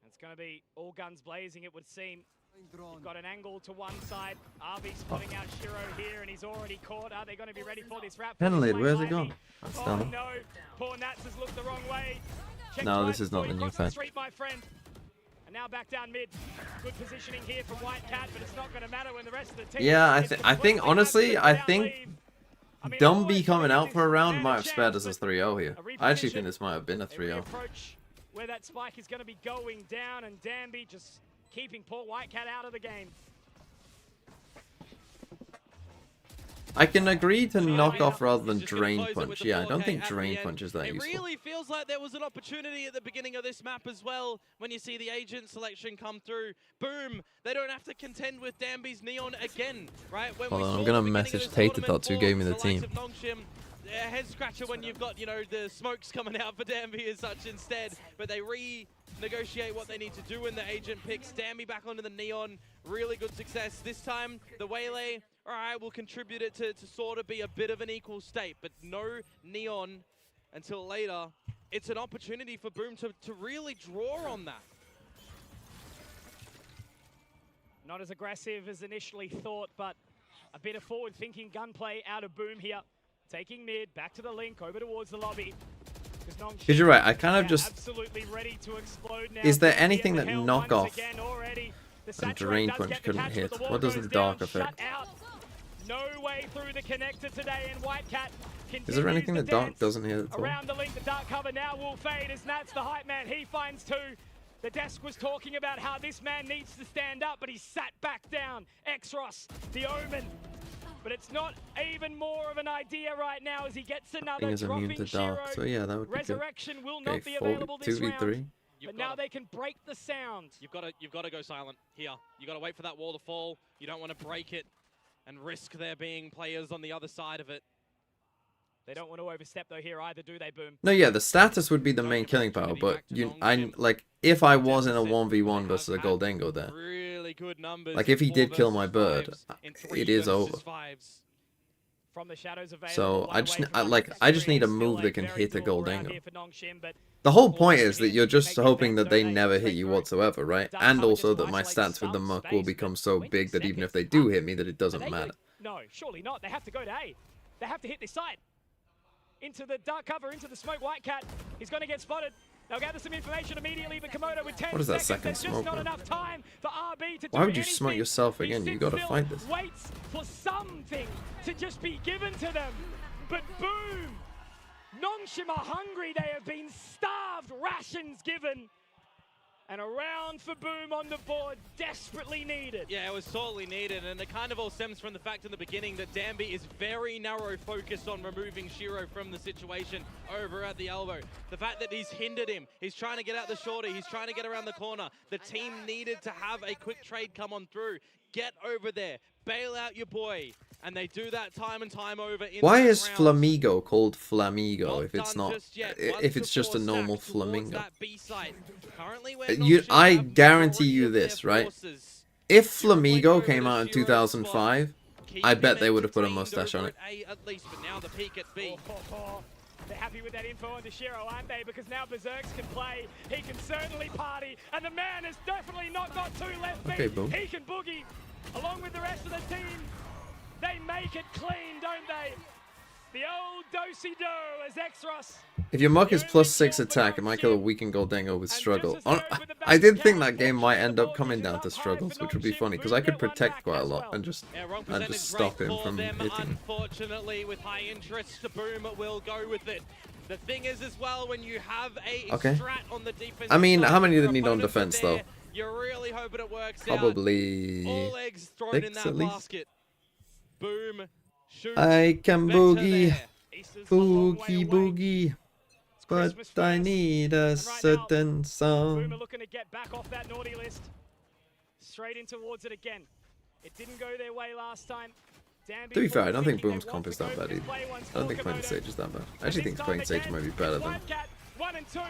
It's going to be all guns blazing, it would seem. You've got an angle to one side. RB spotting out Shiro here, and he's already caught. Are they going to be ready for this wrap? Penlid, where's it gone? That's Oh done. no, poor Nats has looked the wrong way. Check No, right this is not before the you new cross patch. street, my friend. And now back down mid. Good positioning here from White Cat, but it's not going to matter when the rest of the team. Yeah, is I think completely honestly, absent I without think leave. I mean, Dumby always coming gonna out give for a this round man might a have spared us chance, as but 3-0 here. a I actually reposition, think this might have been a they 3-0. reapproach where that spike is going to be going down, and Danby just keeping poor White Cat out of the game. I can agree to knock yeah. off rather than He's just gonna Drain close it with Punch. the Yeah, I don't 4K think at the Drain end. Punch is that It useful. really feels like there was an opportunity at the beginning of this map as well when you see the agent selection come through. Boom! They don't have to contend with Danby's Neon again, right? When Hold we on, saw I'm gonna the beginning of message this Tate tournament Tots who for gave me the likes team. of Nongshim, a head scratcher when you've got, you know, the smokes coming out for Danby as such instead. But they renegotiate what they need to do in the agent picks. Danby back onto the Neon, really good success. This time, the Waylay, all right, will contribute it to sort of be a bit of an equal state, but no Neon until later. It's an opportunity for Boom to really draw on that. Not as aggressive as initially thought, but a bit of forward-thinking gunplay out of Boom here. Taking mid, back to the link, over towards the lobby. Because you're right, I kind of just... Absolutely ready to explode now. Is there Danby anything at that the helm knock once off again already. The and Saturate Drain does Punch get the couldn't catch, hit? but the wall What does goes the Dark down, affect? shut out. No way through the connector today, and White Cat Is there anything the that Dark dance doesn't hit at all? around the link. The dark cover now will fade as Nats the hype man. He finds two. The desk was talking about how this man needs to stand up, but he sat back down. Xros, the Omen. But it's not even more of an idea right now as he gets another Thing is immune dropping to Dark, Shiro. so yeah, that would be good. Resurrection will not Okay, be available this 2v3. round. You've But now gotta- they can break the sound. You've got to go silent here. You got to wait for that wall to fall. You don't want to break it and risk there being players on the other side of it. They don't want to overstep though here either, do they, Boom? No, yeah, the status would be the main killing power, but like if I was in a 1v1 versus a Goldango there, Really good numbers. like if he 4 did kill my versus bird, 5s in 3 it is versus over. 5s. From the shadows available, So one I just away from I just need a still move that can very hit a doable round Goldango. here for Nongshim, but The whole point is that you're just hoping that they never hit you whatsoever, right? And also that my stats with the Muck will become so big that even if they do hit me, that it are doesn't they matter. going- No, surely not. They have to go to A. They have to hit this side. Into the dark cover, into the smoke. White Cat, he's going to get spotted. They'll gather some information immediately, but Komodo with 10 What is that seconds, second there's just smoke, not man? enough time for RB to do Why would you smoke anything. yourself He again? You sits gotta still, fight this. Waits for something to just be given to them. But boom! Nongshim are hungry. They have been starved, rations given. And a round for Boom on the board, desperately needed. Yeah, it was sorely needed, and it kind of all stems from the fact in the beginning that Danby is very narrow focused on removing Shiro from the situation over at the elbow. The fact that he's hindered him, he's trying to get out the shorty, he's trying to get around the corner. The team needed to have a quick trade come on through. Get over there, bail out your boy. And they do that time and time over. Why is Flamigo called Flamigo if it's not, if it's just a normal flamingo? I guarantee you this, right? If Flamigo came out in 2005, I bet they would have put a mustache on it. They're happy with that info on Shiro, aren't they? Because now Berserks can play, he can certainly party, and the man has definitely not got two left feet. Okay, Boom. He can boogie, along with the rest of the team. They make it clean, don't they? The old do-si-do as Exros. If your muck is +6 attack, it might kill a weakened Goldengo with struggle. I did think that game might end up coming down to struggles, which would be funny, because I could protect quite a lot and just stop him from hitting. Unfortunately, with high interest, the Boom will go with it. The thing is as well, when you have a strat on the defense. I mean, how many do they need on defense, though? You're really hoping it works Probably all eggs thrown 6 in that at least. basket. Boom. Shoots I can boogie, Easter's a long way boogie, away. boogie, but Christmas I first. need a And right now, certain Boom song. are looking to get back off that naughty list. Straight in towards it again. It didn't go their way last time. Danby To be fair, I don't think thinking Boom's they comp want is to that go bad for this either. play once I don't think for Quaint Komodo. Sage is that bad. I And actually this think time Quaint Sage again, might be better it's than Wildcat, 1 and 2.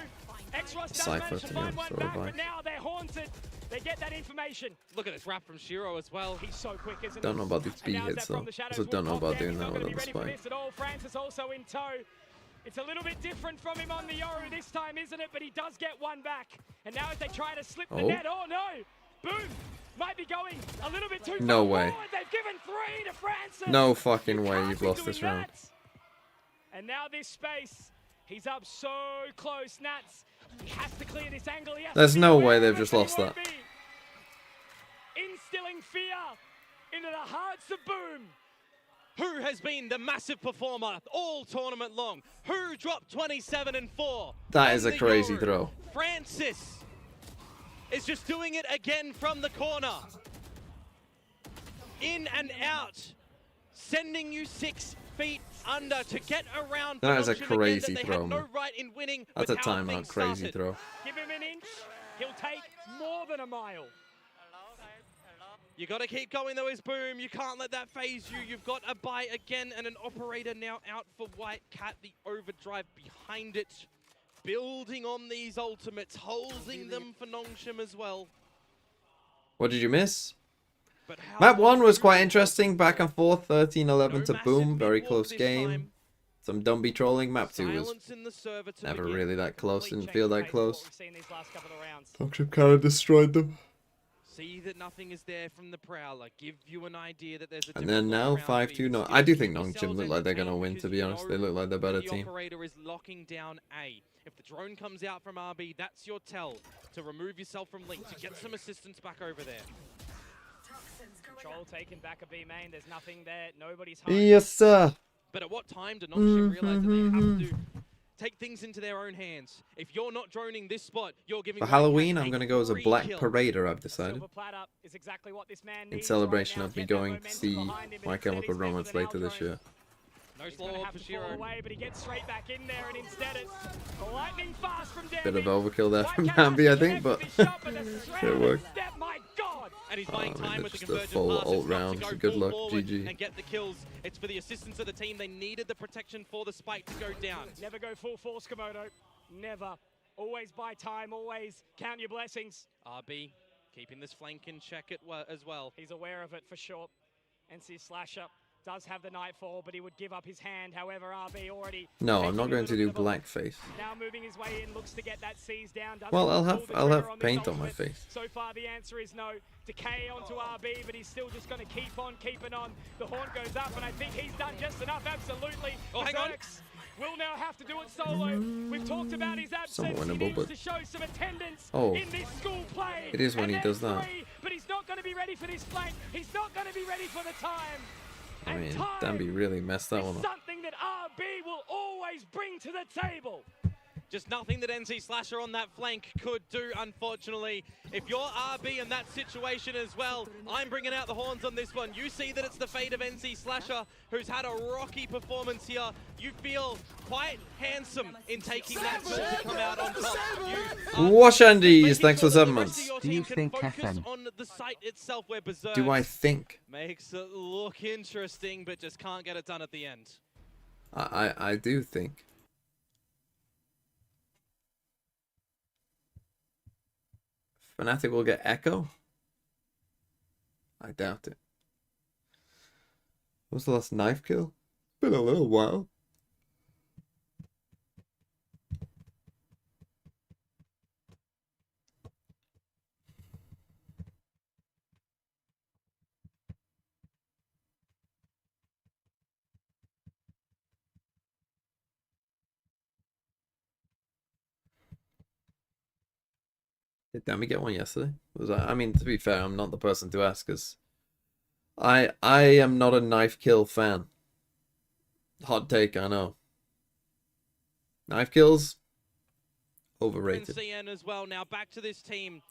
Exros does Cypher, manage to to be find honest, one or back, Vi. but now they're haunted. They get that information. Look at this wrap from Shiro as well. He's so quick, isn't Don't he? know about these B And now hits Zep from though. the shadows Also will don't know pop about down. doing He's that not with gonna on the be ready for spike. this at all. Francis also in tow. It's a little bit different from him on the Yoru this time, isn't it? But he does get one back. And now as they try to slip the net, oh no! Boom! Might be going a little bit too far No way. forward. They've given 3 to Francis. No fucking way Can't you've be lost doing this round. that. And now this space. He's up so close. Nats, he has to clear this angle. He has There's to be no aware way of they've it, just but he lost won't that. be. Instilling fear into the hearts of Boom. Who has been the massive performer all tournament long? Who dropped 27 and 4? That is on a the crazy Yoru? throw. Francis is just doing it again from the corner. In and out, sending you 6 feet under to get around. That is a Production again crazy that they throw, had no man. right in winning. That's a with how timeout things crazy started. throw. Give him an inch, he'll take more than a mile. You got to keep going though, is Boom. You can't let that phase you. You've got a buy again and an operator now out for White Cat. The overdrive behind it. Building on these ultimates, holding them for Nongshim as well. What did you miss? But how Map 1 was long quite do you- interesting, back and forth, 13-11 to No Boom, massive very mid-walk close this game. time. Some Dumby trolling. Map 2 was Silence in the server to never begin. really that close, Complete didn't feel change of that pace of what close. we've seen these last couple of rounds. Nongshim kind of destroyed them. See that nothing is there from the Prowler. Give you an idea that there's a And then different now way around 5-2. for you. No, Still I do keep think yourselves Nongshim look like they're going to entertained win, to because be you honest. know They look like the better the team. operator is locking down A. If the drone comes out from RB, that's your tell to remove yourself from Link, to get some assistance back over there. Control taken back a B main, there's nothing there, nobody's home. Yes, sir. But at what time do Nongshim realize that they have to take things into their own hands? If you're not droning this spot, you're giving For White Cat Halloween, I'm a going to go as a free Black kill. Parader, I've decided. Silver platter is exactly what this man In needs celebration right now. of me Get that going to momentum see behind him, but My instead Chemical he's met Romance with an later this outdrone. year. No He's slow gonna up have for to fall Shiro. away, but he gets straight back in there, and instead it's lightning fast from Bit of Danby. overkill there White from Cat has Danby, to I think, connect but with his shot, but the it surrounding worked. step, my God! And he's buying I mean, time with the just a convergent full pass. ult It's not to round. go Good full luck, forward GG. and get the kills. It's for the assistance of the team. They needed the protection for the spike to go down. Never go full force, Komodo. Never. Always buy time, always count your blessings. RB keeping this flank in check as well. He's aware of it for sure. NC Slasher does have the Nightfall, but he would give up his hand. However, RB already... No, I'm taking not a going to little do bit of a- blackface. Now moving his way in, looks to get that seize down. Doesn't Well, I'll pull have the I'll trigger have on this paint on my ultimate. face. So far, the answer is no. Decay onto RB, but he's still just going to keep on keeping on. The Haunt goes up, and I think he's done just enough, absolutely. Oh, hang on. Berserks will now have to do it solo. We've talked about his absence. Somewhat He winnable, needs but- to show some attendance Oh. in this school play. It is when And he does there's that. 3, but he's not going to be ready for this flank. He's not going to be ready for the time. I And mean, time Danby really messed that is one up. something that RB will always bring to the table. Just nothing that NC Slasher on that flank could do, unfortunately. If you're RB in that situation as well, I'm bringing out the horns on this one. You see that it's the fate of NC Slasher, who's had a rocky performance here. You feel quite handsome in taking that goal to come out on top. Wash Andes, thanks for 7 months. Do you think FN? On the site itself where Berserk Do I think? makes it look interesting, but just can't get it done at the end. I do think. Fnatic will get Echo? I doubt it. What was the last knife kill? Been a little while. Did Demi get one yesterday? I mean, to be fair, I'm not the person to ask, because I am not a knife kill fan. Hot take, I know. Knife kills, overrated. CN as well. Now back to this team.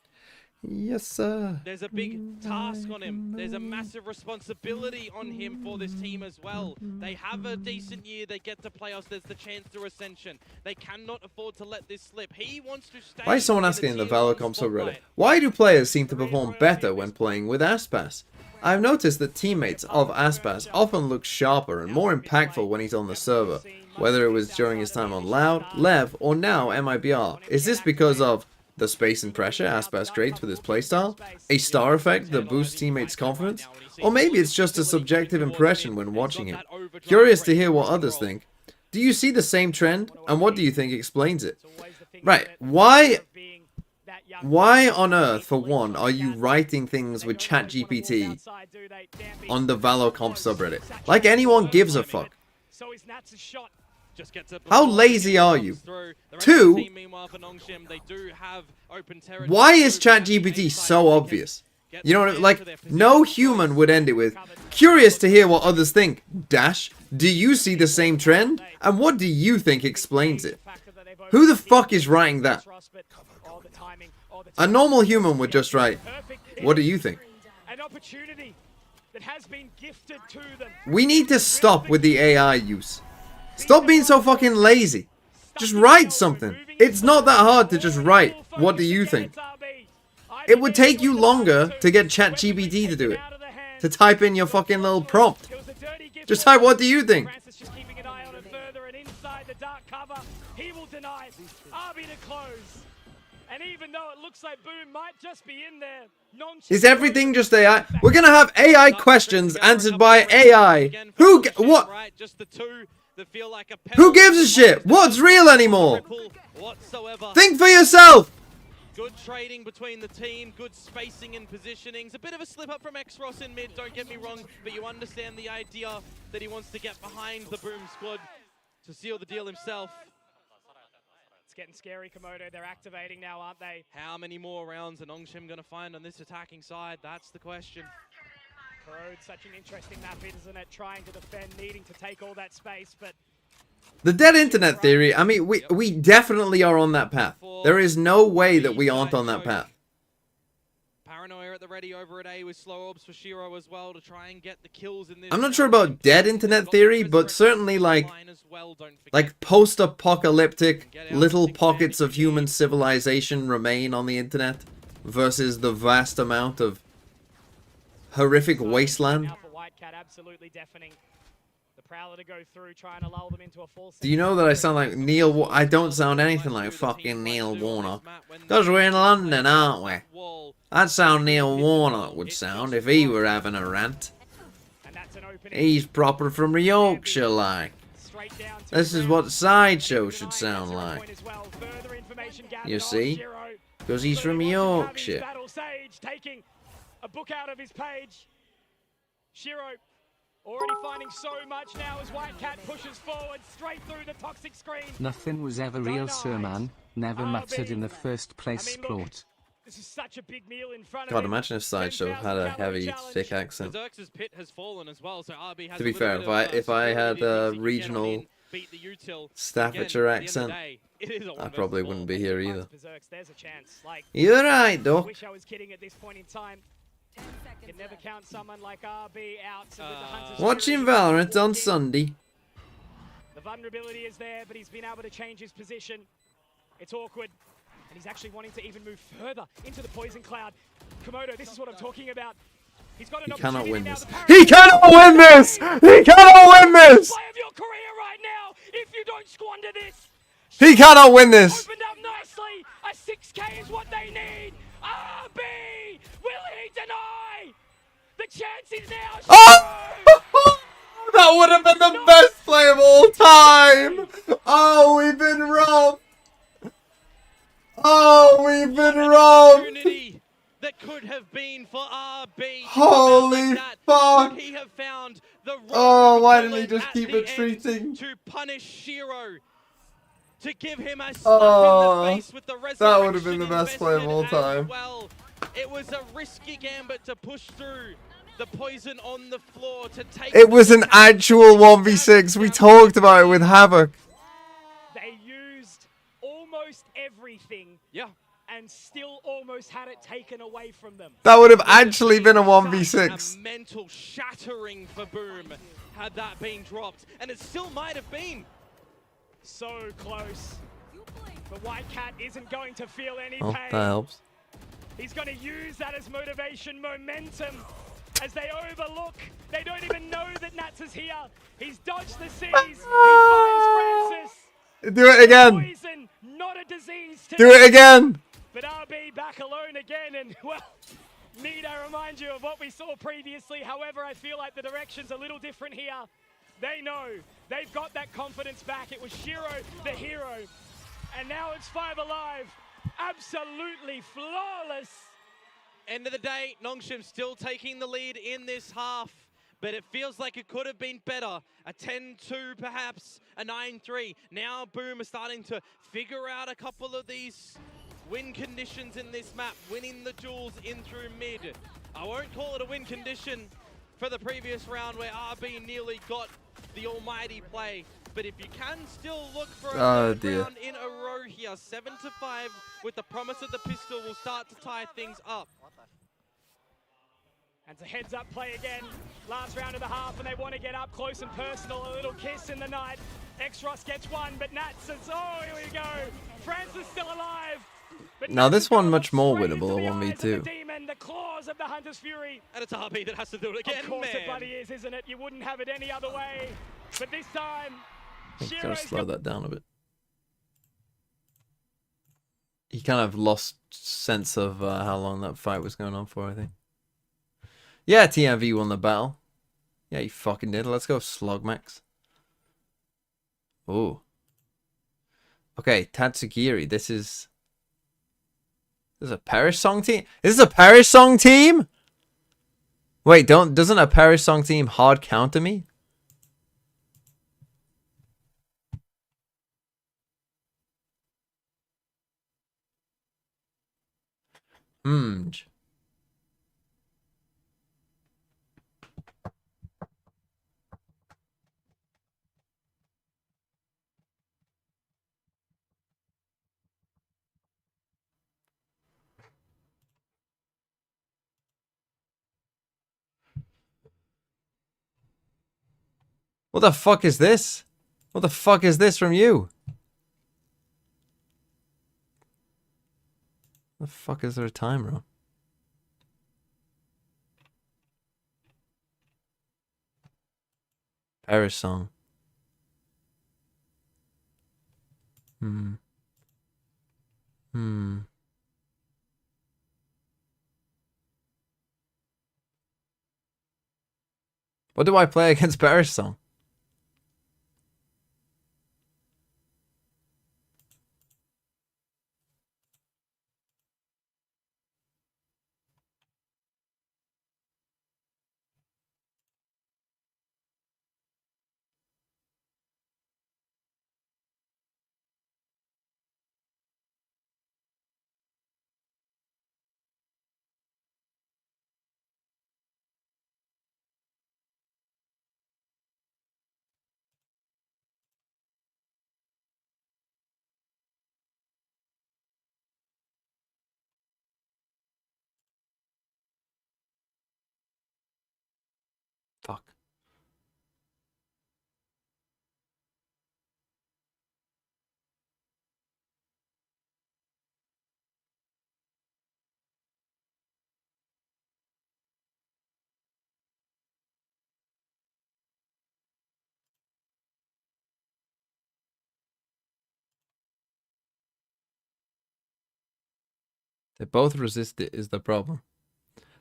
Yes, sir. There's a big task on him. There's a massive responsibility on him for this team as well. They have a decent year. They get to playoffs. There's the chance to ascension. They cannot afford to let this slip. He wants to stay. Why is someone asking in the Valorcom subreddit? Why do players seem to perform better when playing with Aspas? I've noticed that teammates of Aspas often look sharper and more impactful when he's on the server, whether it was during his time on Loud, Lev, or now MIBR. Is this because of the space and pressure Aspas creates with his playstyle, a star effect that boosts teammates' confidence, or maybe it's just a subjective impression when watching him? Curious to hear what others think. Do you see the same trend, and what do you think explains it? Right, why on earth, for one, are you writing things with ChatGPT on the Valorcom subreddit? Like anyone gives a fuck. How lazy are you? 2, why is ChatGPT so obvious? You know what I mean? Like, no human would end it with, curious to hear what others think, dash, do you see the same trend? And what do you think explains it? Who the fuck is writing that? A normal human would just write, what do you think? We need to stop with the AI use. Stop being so fucking lazy. Just write something. It's not that hard to just write, what do you think? It would take you longer to get ChatGPT to do it. To type in your fucking little prompt. Just type, what do you think? And even though it looks like Boom might just be in there, is everything just AI? We're gonna have AI questions answered by AI. What? Who gives a shit? What's real anymore? Think for yourself! Good trading between the team, good spacing and positionings. A bit of a slip up from X-Ross in mid, don't get me wrong, but you understand the idea that he wants to get behind the Boom squad to seal the deal himself. It's getting scary, Komodo. They're activating now, aren't they? How many more rounds are Nongshim going to find on this attacking side? That's the question. Corrode's such an interesting map, isn't it? Trying to defend, needing to take all that space, but... The dead internet theory, I mean, we definitely are on that path. There is no way that we aren't on that path. Paranoia at the ready over at A with slow orbs for Shiro as well to try and get the kills in this. I'm not sure about dead internet theory, but certainly like post-apocalyptic little pockets of human civilization remain on the internet versus the vast amount of horrific wasteland. Absolutely deafening. The Prowler to go through, trying to lull them into a full. Do you know that I sound like Neil? I don't sound anything like fucking Neil Warnock. Because we're in London, aren't we? That's how Neil Warnock would sound if he were having a rant. He's proper from Yorkshire, like. This is what Sideshow should sound like. You see? Because he's from Yorkshire. Taking a book out of his page. Shiro already finding so much now as White Cat pushes forward straight through the toxic screen. Nothing was ever real, sir, man. Never mattered in the first place, sport. This is such a big meal in front of God, him. imagine if Sideshow had a 10,000 heavy, challenge. thick accent. Berserk's pit has fallen as well, so RB has To a be little fair, bit if of, I had security a to get on regional in, beat the util. Staffordshire Again, at the end of the accent, day, it is a I one probably versus wouldn't four. be here either. Berserks, there's a chance. Like, You're right, I Doc. wish I was kidding at this point in time. You can never count someone like RB out with the Hunters. Watching Fury Valorant on walking. Sunday. The vulnerability is there, but he's been able to change his position. It's awkward. And he's actually wanting to even move further into the poison cloud. Komodo, this is what I'm talking about. He's got an He cannot opportunity win now. this. The Parasite- He cannot win this! He cannot win this! Play of your career right now if you don't squander this. He cannot win this! Opened up nicely. A 6K is what they need. RB! Will he deny? The chance is now. Oh! That would have been the best play of all time! Oh, we've been robbed! Oh, we've been robbed! Opportunity that could have been for RB. Holy fuck! Could he have found the Oh, why didn't he bullet just at keep the retreating? end to punish Shiro? To give him a slap Oh, in the face with the that would have been the resurrection best play of all invested as time. Well, it was a risky gambit to push through the poison on the floor to take. It was an actual 1v6. We talked about it with Havoc. They used almost everything. Yeah. And still almost had it taken away from them. That would have actually been a Such 1v6. a mental shattering for Boom had that been dropped, and it still might have been. So close. But White Cat isn't going to feel any Oh, pain. that helps. He's going to use that as motivation, momentum, as they overlook. They don't even know that Nats is here. He's dodged the seas. He finds Francis. Do it again. Poison, not a disease. Do it again. But RB back alone again, and well, need I remind you of what we saw previously. However, I feel like the direction's a little different here. They know. They've got that confidence back. It was Shiro, the hero. And now it's 5 Alive. Absolutely flawless. End of the day, Nongshim still taking the lead in this half, but it feels like it could have been better. A 10-2 perhaps, a 9-3. Now Boom is starting to figure out a couple of these win conditions in this map, winning the duels in through mid. I won't call it a win condition for the previous round where RB nearly got the almighty play. But if you can still look for a third round in a row here, 7-5 with the promise of the pistol will start to tie things up. And it's a heads-up play again. Last round of the half, and they want to get up close and personal. A little kiss in the night. X-Ross gets one, but Nats says, oh, here we go. Francis still alive. But Now this one Nats much more straight into winnable, the a eyes of 1v2. the demon, the claws of the Hunter's Fury. And it's RB that has to do it again, Of course man. it bloody is, isn't it? You wouldn't have it any other way. But this time, I think gotta Shiro's slow got that down a bit. He kind of lost sense of how long that fight was going on for, I think. Yeah, TMV won the battle. Yeah, he fucking did. Let's go, Slugmax. Oh. Okay, Tatsugiri. This is a Perish Song team? Is this a Perish Song team? Wait, doesn't a Perish Song team hard counter me? Hmm. What the fuck is this? What the fuck is this from you? The fuck is there a timer on? Perish Song. What do I play against Perish Song? Fuck. They both resist it is the problem.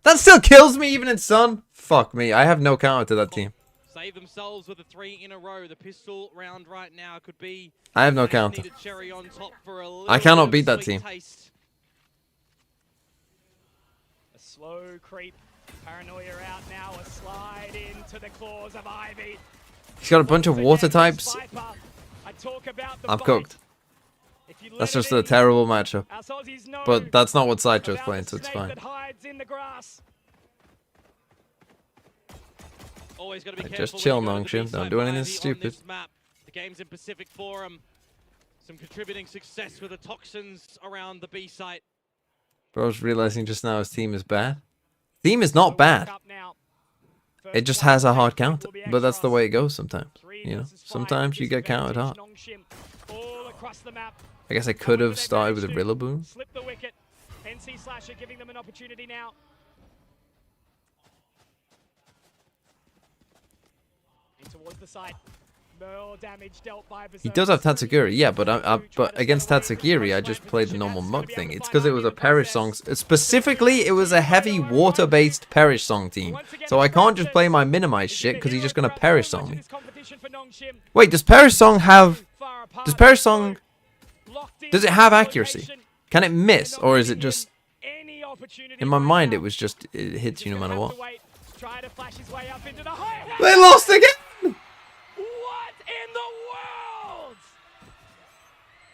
That still kills me even in Sun. Fuck me. I have no counter to that team. Save themselves with a 3 in a row. The pistol round right now could be. I have no counter. Cherry on top for a I cannot beat that team. Taste. A slow creep. Paranoia out now. A slide into the claws of Ivy. He's got a bunch of water types. I'm cooked. That's just a terrible matchup. But that's not what Sideshow's playing, so it's fine. Always got to be Like, careful just chill, when you go to the Nongshim. Don't B-side do anything on this stupid. map. The game's in Pacific Forum. Some contributing success with the toxins around the B site. Bro's realizing just now his team is bad. Team is not bad. It just has a hard counter. But that's the way it goes sometimes. You know, sometimes you get countered hard. I guess I could have started with a Rillaboom. Slip the wicket. NC Slasher giving them an opportunity now. In towards the side. More damage dealt by He does have Tatsugiri, yeah, but against Tatsugiri, I just played the normal mug thing. It's because it was a Perish Song. Specifically, it was a heavy water-based Perish Song team. So I can't just play my minimize shit because he's just going to Perish Song me. Wait, does Perish Song have... Does Perish Song... Does it have accuracy? Can it miss? Or is it just... In my mind, it was just... It hits you no matter what. They lost again! What in the world?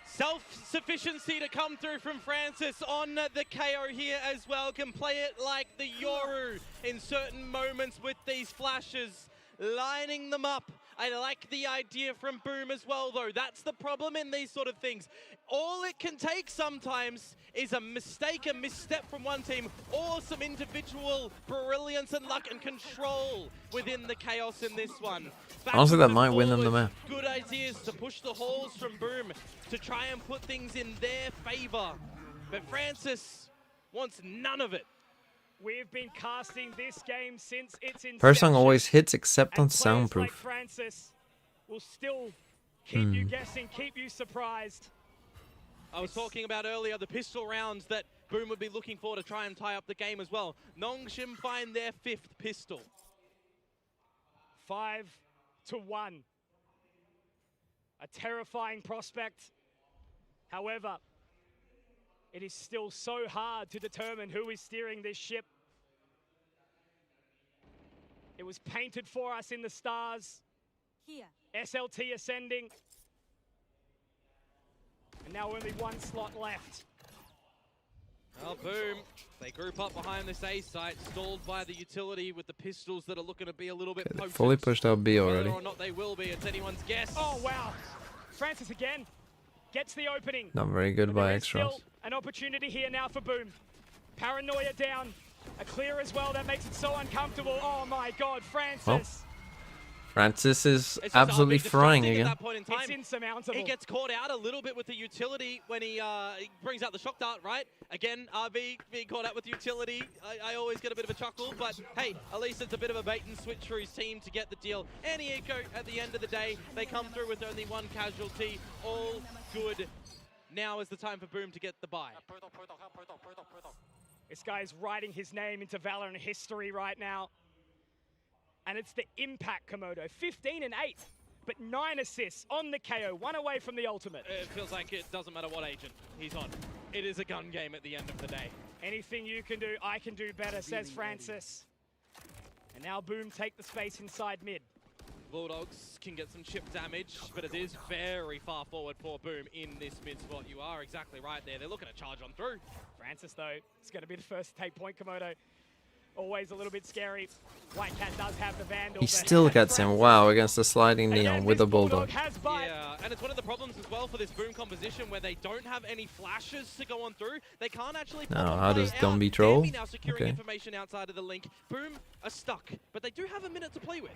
Self-sufficiency to come through from Francis on the KO here as well. Can play it like the Yoru in certain moments with these flashes, lining them up. I like the idea from Boom as well, though. That's the problem in these sort of things. All it can take sometimes is a mistake, a misstep from one team, or some individual brilliance and luck and control within the chaos in this one. Honestly, that might win them the map. Good ideas to push the holes from Boom to try and put things in their favor. But Francis wants none of it. We've been casting this game since its inception. Perish Song always hits except on soundproof. Like Francis will still keep you guessing, keep you surprised. I was talking about earlier the pistol rounds that Boom would be looking for to try and tie up the game as well. Nongshim find their 5th pistol. 5-1. A terrifying prospect. However, it is still so hard to determine who is steering this ship. It was painted for us in the stars. Here. SLT ascending. And now only one slot left. Well, Boom, they group up behind this A site, stalled by the utility with the pistols that are looking to be a little bit potent. Fully pushed out B already. Whether or not they will be, it's anyone's guess. Oh, wow. Francis again gets the opening. Not very good by Extras. An opportunity here now for Boom. Paranoia down. A clear as well. That makes it so uncomfortable. Oh my God, Francis. Well, Francis is absolutely frying again. At that point in time. It's insurmountable. He gets caught out a little bit with the utility when he brings out the shock dart, right? Again, RV being caught out with utility. I always get a bit of a chuckle, but hey, at least it's a bit of a bait and switch for his team to get the deal. Any eco at the end of the day, they come through with only one casualty. All good. Now is the time for Boom to get the buy. This guy is writing his name into Valorant history right now. And it's the impact Komodo. 15 and 8, but 9 assists on the KO. 1 away from the ultimate. It feels like it doesn't matter what agent he's on. It is a gun game at the end of the day. Anything you can do, I can do better, says Francis. And now Boom take the space inside mid. Bulldogs can get some chip damage, but it is very far forward for Boom in this mid spot. You are exactly right there. They're looking to charge on through. Francis, though, is going to be the first to take point, Komodo. always a little bit scary. White Cat does have the Vandal. He but still has gets him. Francis. Wow, against the sliding And neon again, with a this bulldog. has bite. Yeah, and it's one of the problems as well for this Boom composition where they don't have any flashes to go on through. They can't actually pop Now, a how play does out. Dumby troll? Dambi now securing Okay. information outside of the link. Boom are stuck, but they do have a minute to play with.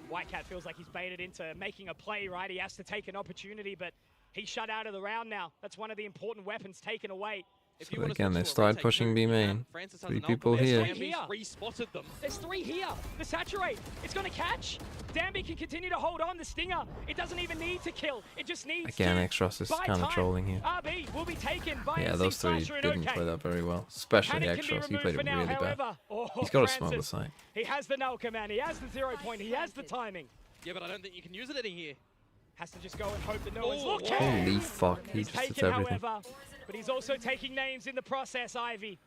White Cat feels like he's baited into making a play, right? He has to take an opportunity, but he's shut out of the round now. That's one of the important weapons taken away. If So you wanna again, switch they to a started rotate pushing move, B you main. can. Francis has 3 an people ultimate. here. Dambi Dambi's respotted them. There's 3 here. The Saturate. It's going to catch. Dambi can continue to hold on. The Stinger. It doesn't even need to kill. It just needs Again, to Extros is buy kind of time. trolling here. RB will be taken by Yeah, NC those three Slasher and didn't OK. play that very well. Especially Panic can be Extros. He removed played for it now, really bad. however. Oh, He's got to smell the Francis. sight. He has the null command. He has the 0 point. He has the timing. Yeah, but I don't think you can use it any here. Has to just go and hope that no one's Oh, looking. Holy fuck, he He's just hits taken, everything. however, but he's also taking names in the process, Ivy.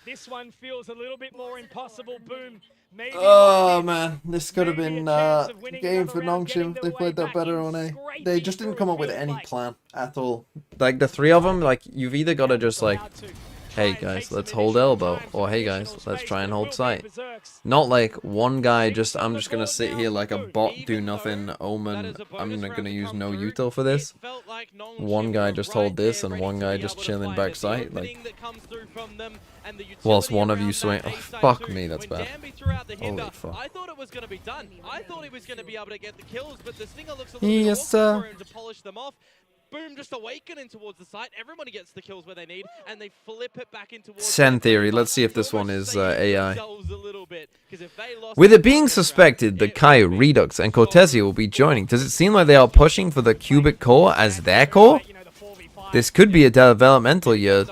This one feels a little bit more impossible. Boom. Maybe Oh not. man, this could have Maybe been a chance of winning game another for round, getting Nongshim. their They way played that back better in, on A. scraping They just didn't through, come up it with feels any like. plan at all. Like the 3 of them, like you've either got to just like, Allowed to hey try and guys, take some let's hold additional elbow, time or for hey additional guys, let's space, try but and it hold will be sight. Berserks. Not like one guy Six just, on I'm the just gonna board sit now here for like a Boom. bot, do Even nothing, though that omen, is a I'm bonus not round gonna to use come no through. util for this. It felt like Nongshim One guy were just right hold this there, and ready one to guy be just able to chilling find back it. The sight, like- opening that comes through from them and the Whilst utility one of you around swing, that oh, A side fuck too. me, that's When bad. Dambi threw out the Holy hinder, fuck. I thought it was going to be done. I thought he was going to be able to get the kills, but the Stinger looks a little Yes, bit sir. awkward for him to polish them off. Boom, just awakening towards the site. Everybody gets the kills where they need, and they flip it back into towards Sen the theory, Boom. let's see if this one Almost is saving AI. themselves a little bit, 'cause if they lost With the it being first round, suspected that it Kaio, would be Redux, and so Cortesia will be joining, does it seem like they are pushing for the cubic core as their core? You know, the 4v5. This could be a developmental year.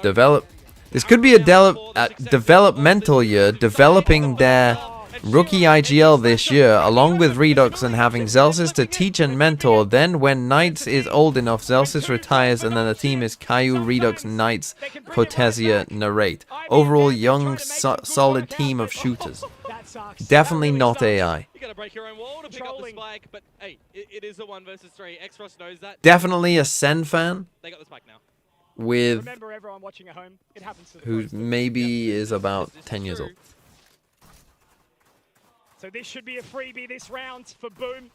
This could be a developmental year, developing their rookie IGL this year, along with Redux and having Zelsis to teach and mentor. Then, when Knights is old enough, Zelsis retires, and then the team is Kaio, Redux, Knights, Cortesia, Narrate. Overall, young, solid team of shooters. That sucks. Definitely That really not sucks. AI. You gotta break your own wall to pick up the Trolling. spike, but hey, it is a 1 versus 3. Extros knows that. Definitely a Sen fan They got the spike now. with Remember, everyone watching at home, it happens to the who pros. maybe is about This is 10 years true. old. So this should be a freebie this round for Boom.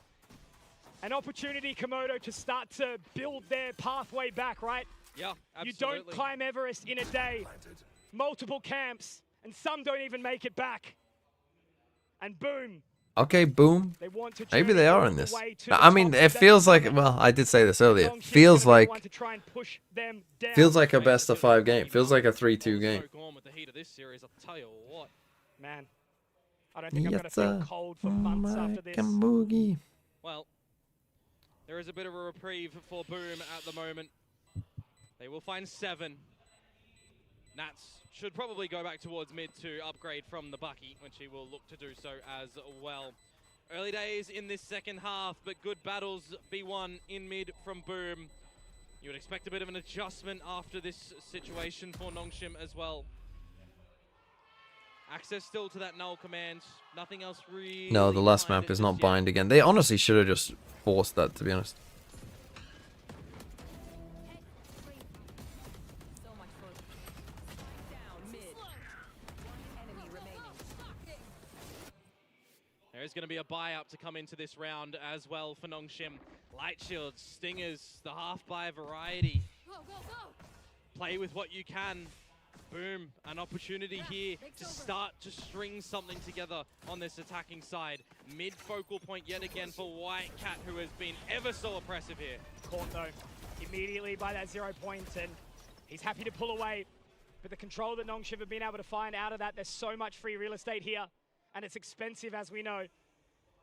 An opportunity, Komodo, to start to build their pathway back, right? Yeah, You absolutely. don't climb Everest in a day. Multiple camps, and some don't even make it back. And Boom, Okay, boom. they want to Maybe journey they are all in the this. way to the I mean, top it of that feels like, summit. well, I did say this earlier. Longship's Feels gonna be like one to try and push them down. feels like a best of 5 game. Feels like a 3-2 game. So gone with the heat of this series, I'll tell you what. Man, I don't think I'm going to Yes, feel sir. cold for months after My this. Boogie. Well, there is a bit of a reprieve for Boom at the moment. They will find 7. Nats should probably go back towards mid to upgrade from the Bucky, which he will look to do so as well. Early days in this second half, but good battles be won in mid from Boom. You would expect a bit of an adjustment after this situation for Nongshim as well. Access still to that null command. Nothing else really. No, the last behind map it is not just yet. bind again. They honestly should have just forced that, to be honest. So much for down mid. One enemy remaining. There is going to be a buy-up to come into this round as well for Nongshim. Light shields, stingers, the half-buy variety. Go, go, go. Play with what you can. Boom, an opportunity here to start to string something together on this attacking side. Mid focal point yet again for White Cat, who has been ever so oppressive here. Caught though, immediately by that 0 point, and he's happy to pull away. But the control that Nongshim have been able to find out of that, there's so much free real estate here, and it's expensive as we know.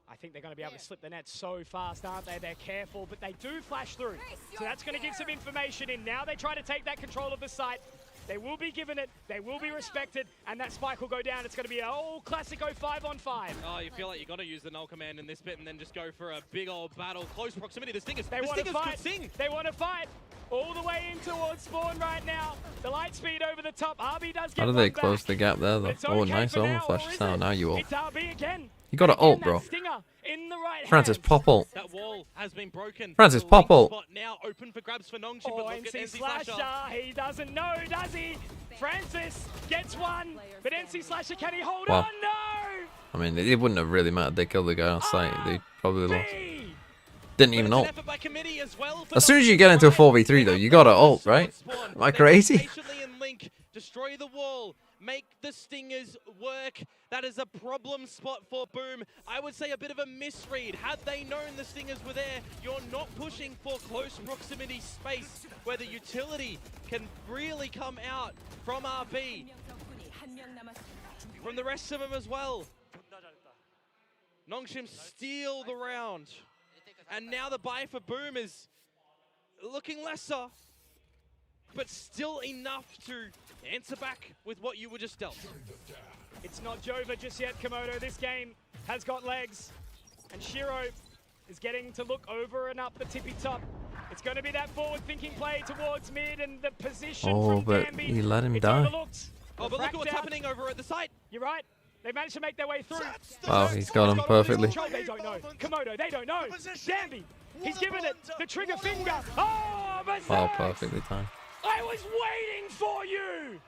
I think they're going to be able to slip the net so fast, aren't they? They're careful, but they do flash through. So that's going to give some information in. Now they try to take that control of the site. They will be given it, they will be respected, and that spike will go down. It's going to be an old classic 5-on-5. Oh, you feel like you got to use the null command in this bit and then just go for a big old battle. Close proximity. The Stingers, They the want to Stingers fight. could sing. They want to fight. All the way in towards spawn right now. The light speed over the top. RB does get How did one they close back. the gap there, But though? it's Oh, okay nice. for Almost now, or flashes is down. it? Now you ult. It's RB again. You got to Again, ult, that bro. Stinger in the right Francis, hand. pop ult. That wall has has been broken. Francis, The pop link ult. spot now open for grabs for Nongshim, Oh, but look at NC NC Slasher. Slasher, he doesn't know, does he? Francis gets one, but NC Slasher, can he hold Wow. on? No! I mean, it wouldn't have really mattered. They killed the guy on site. They probably lost. B. Didn't But even it's an ult. effort by committee as well for As soon as you Nongshim get into a Pride. 4v3 though, you gotta ult, right? Am I crazy? Patiently in Link, destroy the wall, make the Stingers work. That is a problem spot for Boom. I would say a bit of a misread. Had they known the Stingers were there, you're not pushing for close proximity space where the utility can really come out from RB, from the rest of them as well. Nongshim steal the round. And now the buy for Boom is looking lesser, but still enough to answer back with what you were just dealt. It's not Jova just yet, Komodo. This game has got legs, and Shiro is getting to look over and up the tippy top. It's going to be that forward-thinking play towards mid, and the position Oh, from but Gambi, he let him it's die. overlooked. Oh, but look at what's Fracked out. happening over at the site. You're right. They managed to make their way through. Wow, he's got him perfectly. Control, they don't know. Komodo, they don't know. Gambi, he's given it the trigger finger. Oh, Wow, Berserk! perfectly timed. I was waiting for you.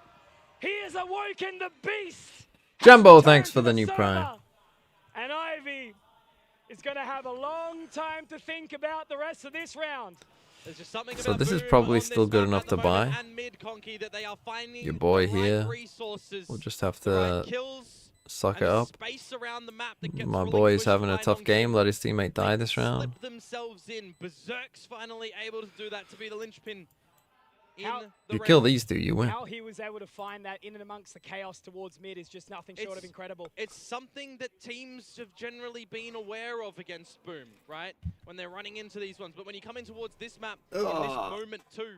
He has awoken the beast. Jumbo, Has thanks returned for to the new prime. server. And Ivy is going to have a long time to think about the rest of this round. There's just something So about this is Boom probably on still this good map enough at the to moment buy. and mid Conky that they are finding Your boy the right here resources, We'll just have the right to kills, suck it and up. space around the map that gets My boy is relinquished having a by tough Nongshim. game. Let his teammate die They this round. slip themselves in. Berserk's finally able to do that, to be the linchpin in How- the You kill round. these two, you win. How he was able to find that in and amongst the chaos towards mid is just nothing short of incredible. It's something that teams have generally been aware of against Boom, right? When they're running into these ones. But when you come in towards this map, in this moment too,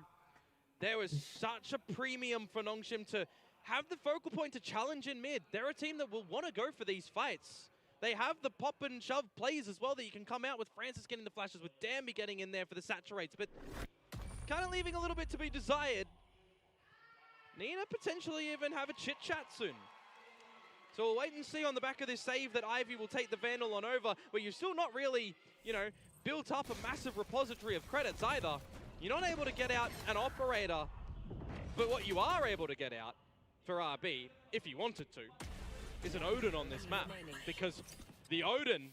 there was such a premium for Nongshim to have the focal point to challenge in mid. They're a team that will want to go for these fights. They have the pop and shove plays as well that you can come out with Francis getting the flashes, with Danby getting in there for the saturates, but kind of leaving a little bit to be desired. Nina potentially even have a chit-chat soon. So we'll wait and see on the back of this save that Ivy will take the Vandal on over, where you're still not really, you know, built up a massive repository of credits either. You're not able to get out an Operator, but what you are able to get out for RB, if you wanted to, is an Odin on this map, because the Odin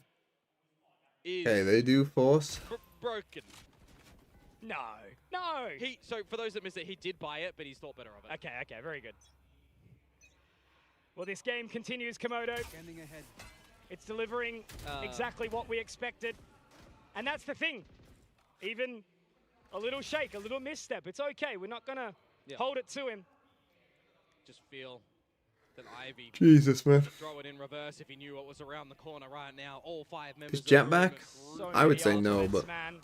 is Okay, they do force. broken. No, no. So for those that missed it, he did buy it, but he's thought better of it. Okay, okay, very good. Well, this game continues, Komodo. It's delivering exactly what we expected. And that's the thing. Even a little shake, a little misstep, it's okay. We're not going to hold it to him. Just feel that Ivy Jesus, man. would throw it in reverse if he knew what was around the corner right now. All 5 members Is of the Jet room back? are So I would many say no, ultimates, but man.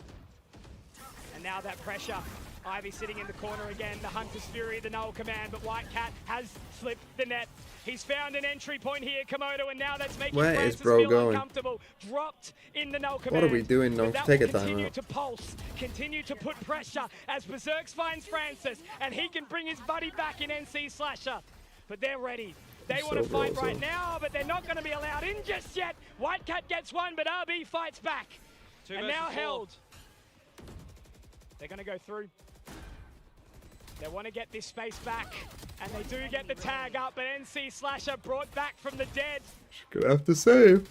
And now that pressure. Ivy sitting in the corner again. The Hunter's Fury, the Null Command, but White Cat has slipped the net. He's found an entry point here, Komodo, and now that's making Where is Francis bro feel going? uncomfortable. Dropped in the Null Command. What are we doing, But no? that Take will a time continue out. to pulse, continue to put pressure as Berserk finds Francis, and he can bring his buddy back in NC Slasher. But they're ready. They So want to fight awesome. right now, but they're not going to be allowed in just yet. White Cat gets one, but RB fights back. Two And versus now four. held. They're going to go through. They want to get this space back, and they do get the tag up, but NC Slasher brought back from the dead. gonna have to save.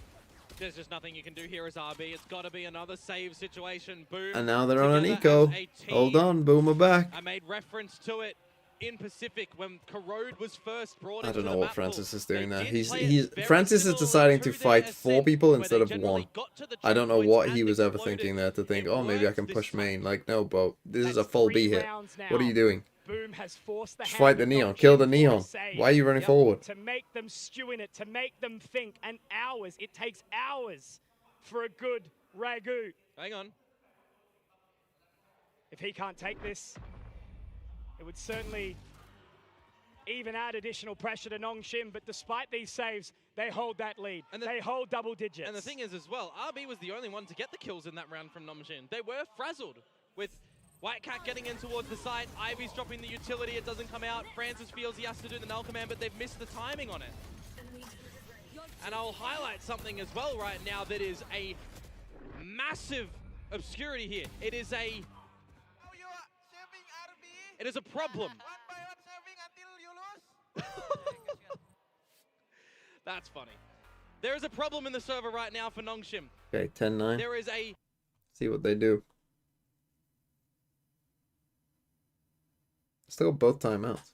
There's just nothing you can do here as RB. It's got to be another save situation. Boom. And now they're on an together eco. as a Hold team. on, Boomer back. I made reference to it in Pacific when Corrode was first brought I into don't know the what map Francis pool. is doing They there. did He's play it he's very Francis is similar deciding to their fight 4 ascent, people where they instead of generally 1. got to the I don't know choke what points he and was ever exploded. thinking there to think, It oh, maybe I worked can this push time. main. Like, no, bro. This is a That's full 3 B hit. rounds now. What are you doing? Boom has forced the Just hand fight the of Neon. Nongshim Kill the for a Neon. save. Why are you running Yep. forward? To make them stew in it, to make them think, and hours. It takes hours for a good Ragu. Hang on. If he can't take this, it would certainly even add additional pressure to Nongshim, but despite these saves, they hold that lead. And They hold double digits. And the thing is as well, RB was the only one to get the kills in that round from Nongshim. They were frazzled with White Cat getting in towards the site. Ivy's dropping the utility, it doesn't come out. Francis feels he has to do the null command, but they've missed the timing on it. And I'll highlight something as well right now that is a massive Obscurity here. It is a problem. That's funny. There is a problem in the server right now for Nongshim. Okay, 10-9. There is a See what they do. Still got both timeouts.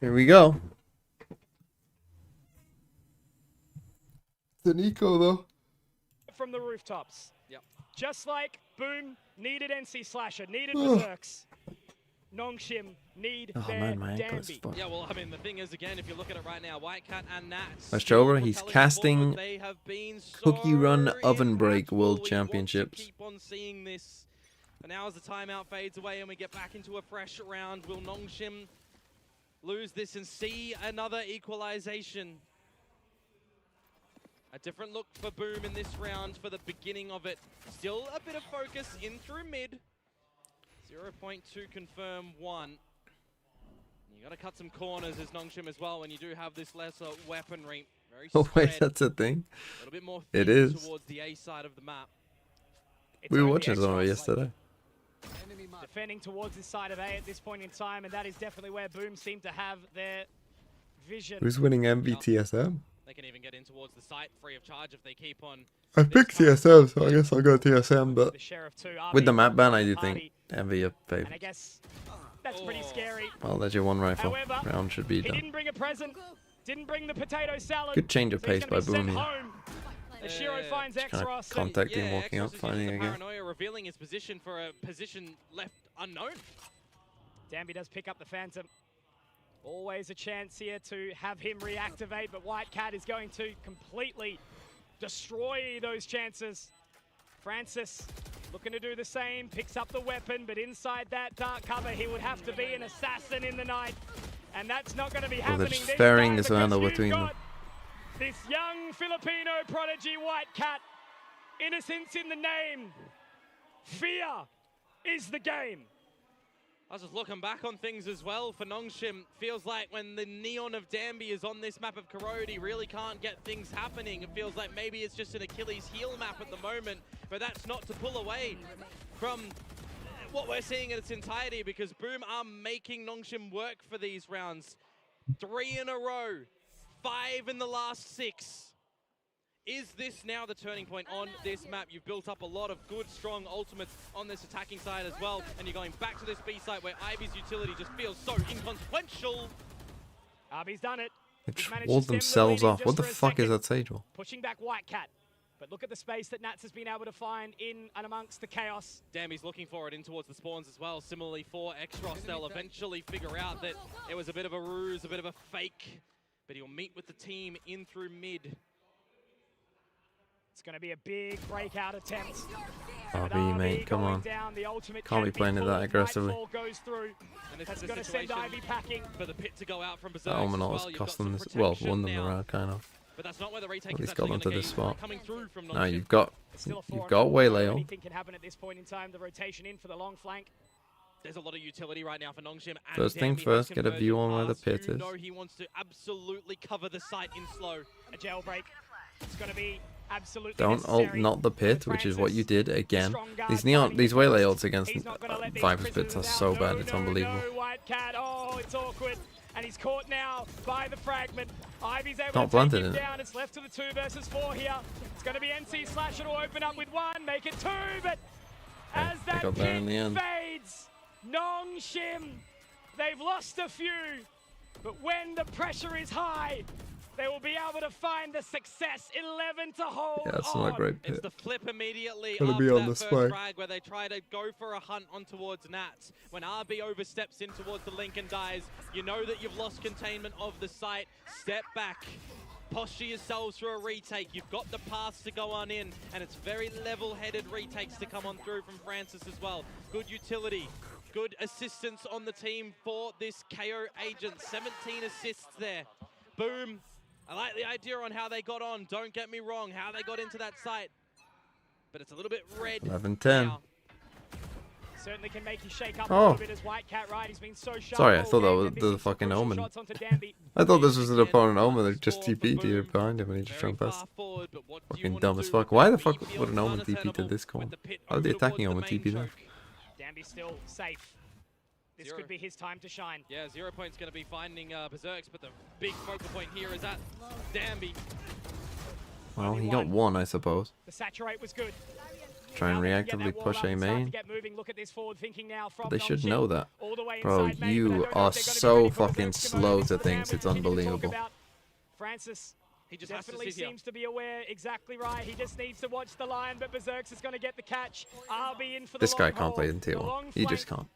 Here we go. It's an eco though. From the rooftops. Yep. Just like Boom needed NC Slasher, needed Berserks. Nongshim need Oh their man, my ankle is Danby. fucked. Yeah, well, I mean, the thing is, again, if you look at it right now, Whitecat and Nats. That's Chobra. He's propelling casting forward. They have been Cookie Run so Oven Break impactful. World We want to Championships. keep on seeing this. And now as the timeout fades away and we get back into a fresh round, will Nongshim lose this and see another equalization? A different look for Boom in this round for the beginning of it. Still a bit of focus in through mid. 0.2 confirm 1. You gotta cut some corners as Nongshim as well when you do have this lesser weaponry. Very Oh wait, spread, that's a thing. a little bit more It thin is. towards the A side of the map. It's We were only watching it on Exos yesterday. defending towards this side of A at this point in time, and that is definitely where Boom seem to have their vision. Who's winning MVTSM? They can even get in towards the site free of charge if they keep on. I picked TSM, so I guess I'll go TSM, but The Sheriff too. with the RB, map ban, I do Hardy, think MV a and I favourite. guess that's pretty scary. Well, that's your one rifle. However, Round should be He done. didn't bring a present, didn't bring the potato salad. Good change of so he's pace gonna by be sent Boom here. home. As Shiro Yeah. finds Just kinda X-Ross. contacting, Yeah, walking Exos up, is finding using the again. paranoia, revealing his position for a position left unknown. Danby does pick up the Phantom. Always a chance here to have him reactivate, but Whitecat is going to completely destroy those chances. Francis looking to do the same, picks up the weapon, but inside that dark cover, he would have to be an assassin in the night. And that's not going to be they're happening just this ferrying time this because handle you've between them. got this young Filipino prodigy Whitecat. Innocence in the name. Fear is the game. I was just looking back on things as well for Nongshim. Feels like when the neon of Danby is on this map of Corrode, he really can't get things happening. It feels like maybe it's just an Achilles heel map at the moment, but that's not to pull away from what we're seeing in its entirety because Boom are making Nongshim work for these rounds. 3 in a row, 5 in the last 6. Is this now the turning point on this map? You've built up a lot of good, strong ultimates on this attacking side as well, and you're going back to this B site where Ivy's utility just feels so inconsequential. Arby's done it. They He's managed to walled stem the themselves lead off. just What the for a fuck is second. that Sage wall? Pushing back Whitecat. But look at the space that Nats has been able to find in and amongst the chaos. Dammy's looking for it in towards the spawns as well. Similarly for Exros, they'll eventually figure out that it was a bit of a ruse, a bit of a fake, but he'll meet with the team in through mid. It's going to be a big breakout attempt. RB, mate, come on. Down, the ultimate Can't be can playing it that pulled. aggressively. Nightfall goes through. And this That's is a going to send situation Ivy packing. for the pit to go out from Berserk That as Ominous well. You've got cost some them this, well, protection won them now. around, kind of. But that's not where the retake At is least actually got them to gonna this be spot. coming through from No, Nongshim. you've got Still a 4 you've and got a 4. Wayleo. Anything can happen at this point in time. The rotation in for the long flank. There's a lot of utility right now for Nongshim. And First thing Danby first, has get a view converged on where the paths. pit You is. know he wants to absolutely cover the site in slow. A jailbreak. It's going to be absolutely Don't ult necessary. not the pit, which is what you did again. These neon, these Waylay ults against He's not gonna let these Viper's prisoners pits are out. so No, bad, it's no, unbelievable. No, Whitecat. Oh, it's awkward. And he's caught now by the fragment. Ivy's able Not to blunted take him in it. down. It's left to the 2 versus 4 here. It's going to be NC Slasher to open up with 1, make it 2, but as they that got there in pit the end. fades, Nongshim, they've lost a few, but when the pressure is high, they will be able to find the success. 11 to hold Yeah, it's on. not a great It's pit. the flip immediately Gotta after be on that the first spike. frag where they try to go for a hunt on towards Nats. When RB oversteps in towards the link and dies, you know that you've lost containment of the site. Step back. posture yourselves for a retake. You've got the paths to go on in, and it's very level-headed retakes to come on through from Francis as well. Good utility, good assistance on the team for this KO agent. 17 assists there. Boom. I like the idea on how they got on. Don't get me wrong, how they got into that site. But it's a little bit red. 11-10. now. Certainly can make you shake up a Oh. little bit as White Cat, right? He's been so sharp. Sorry, I all thought that game, was and the missing some fucking crucial Omen. shots onto Danby. I thought this was an Again, opponent Omen that good just score for TP'd here Boom. behind him and he just Very jumped past. far forward, but what do you Fucking wanna dumb as do fuck. when Why the B fuck feels would an Omen TP to unassailable this corner? with the pit How are the over attacking towards Omen the TP main there? choke? Danby's still safe. This Zero. could be his time to shine. Yeah, 0 Point's going to be finding Berserks, but the big focal point here is at Danby. Well, Only he got one. one, I suppose. The saturate was good. Try and Now they can get reactively that wall push up A and start to main. get moving. Look at this forward thinking now from They should Nongshim. know that. All the way Bro, inside main, but I you don't know are if they're gonna be so ready for fucking Berserks to come slow over. to This is things, the it's man we continue to talk unbelievable. about. Francis He just has to definitely sit here. seems to be aware, exactly right. He just needs to watch the line, but Berserks is going to get the catch. RB in for the This guy long can't haul. play in The tier 1. long He just flank can't.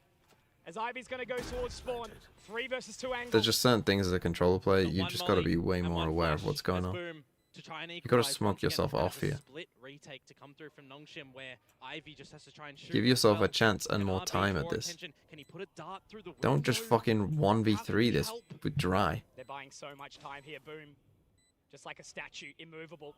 As Ivy's going to go towards spawn. 3 versus 2 angle. There's just certain things as a controller player, The you one just gotta molly be way and more one aware of flash what's going as on. Boom to try and You gotta equalize smoke once again. yourself Kind of off a here. Split retake to come through from Nongshim where Ivy just has to try and shoot Give as yourself well. a chance and more RB time at draw this. attention. Can he put a dart through the Don't just window? fucking How 1v3 can he this help? with dry. They're buying so much time here. Boom. Just like a statue, immovable.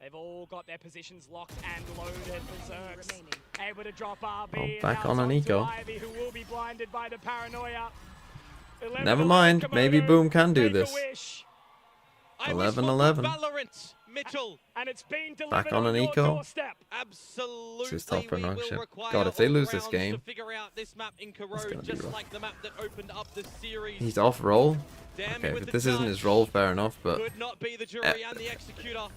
They've all got their positions locked and loaded. Berserks able to drop RB. Oh, and back now on an it's eco. to Ivy, who will be blinded by the paranoia. 11 Never 11 mind, maybe Komodo, Boom can do make a this. wish. I wish 11-11. for Valorant, Mitchell. And it's been delivered Back on an your eco. doorstep. Absolutely. This is tough for we will Nongshim. require God, if they all lose this rounds game, to figure out this map in gonna Corrode, be just rough. like the map that opened up the series. He's off roll. Danby Okay, with if the this isn't judge. his role, fair enough, but Could not be the jury and the executor.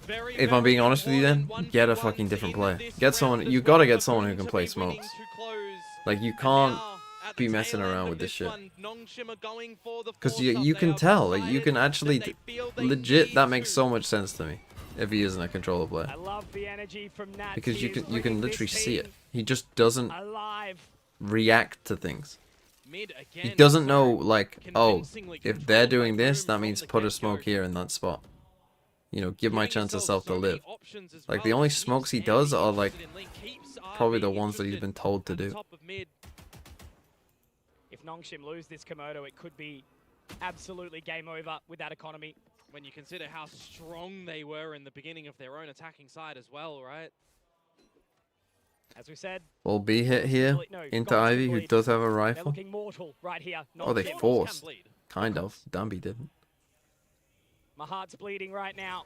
Very, if I'm being very honest with you then, important get a 1v1s fucking different in player. this Get round someone, as you well gotta for get someone who Boom can to play be winning smokes. to close. Like, you And can't now, at the be messing tail end around of with this shit. one, Nongshim are going for the Because force up. you They can have tell, like, you decided can that actually, they feel they legit, need that makes to. so much sense to me. If he isn't a controller player. I love the energy from Nats. Because He you is can bringing this literally see it. team He just doesn't alive. react to things. Mid He again, doesn't so know, like, oh, convincingly if they're controlled by doing this, Boom that from means the put a get-go. smoke here in that spot. You know, give my Giving chance of yourself self to so many live. options as Like, the well. only Keeps smokes he Danby does are, like, interested in lane, keeps probably RB the ones that he's interested been told to at the do. top of mid. If Nongshim lose this Komodo, it could be absolutely game over with that economy. When you consider how strong they were in the beginning of their own attacking side as well, right? As we said, Will be hit here No, into Gods Ivy, can who bleed. does have a they're rifle. looking mortal right here. Oh, they Nongshim. forced. Can bleed. Kind of. Danby didn't. My heart's bleeding right now.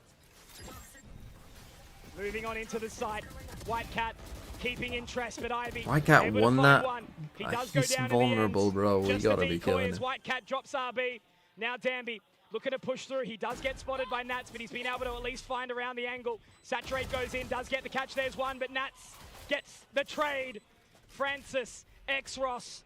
Moving on into the site. White Cat keeping interest, but Ivy. White Cat able to won find that? one. He does go He's down in the vulnerable, end. bro. We Just a gotta be decoy killing as him. White Cat drops RB. Now Danby looking to push through. He does get spotted by Nats, but he's been able to at least find around the angle. Saturate goes in, does get the catch. There's one, but Nats gets the trade. Francis, X-Ross.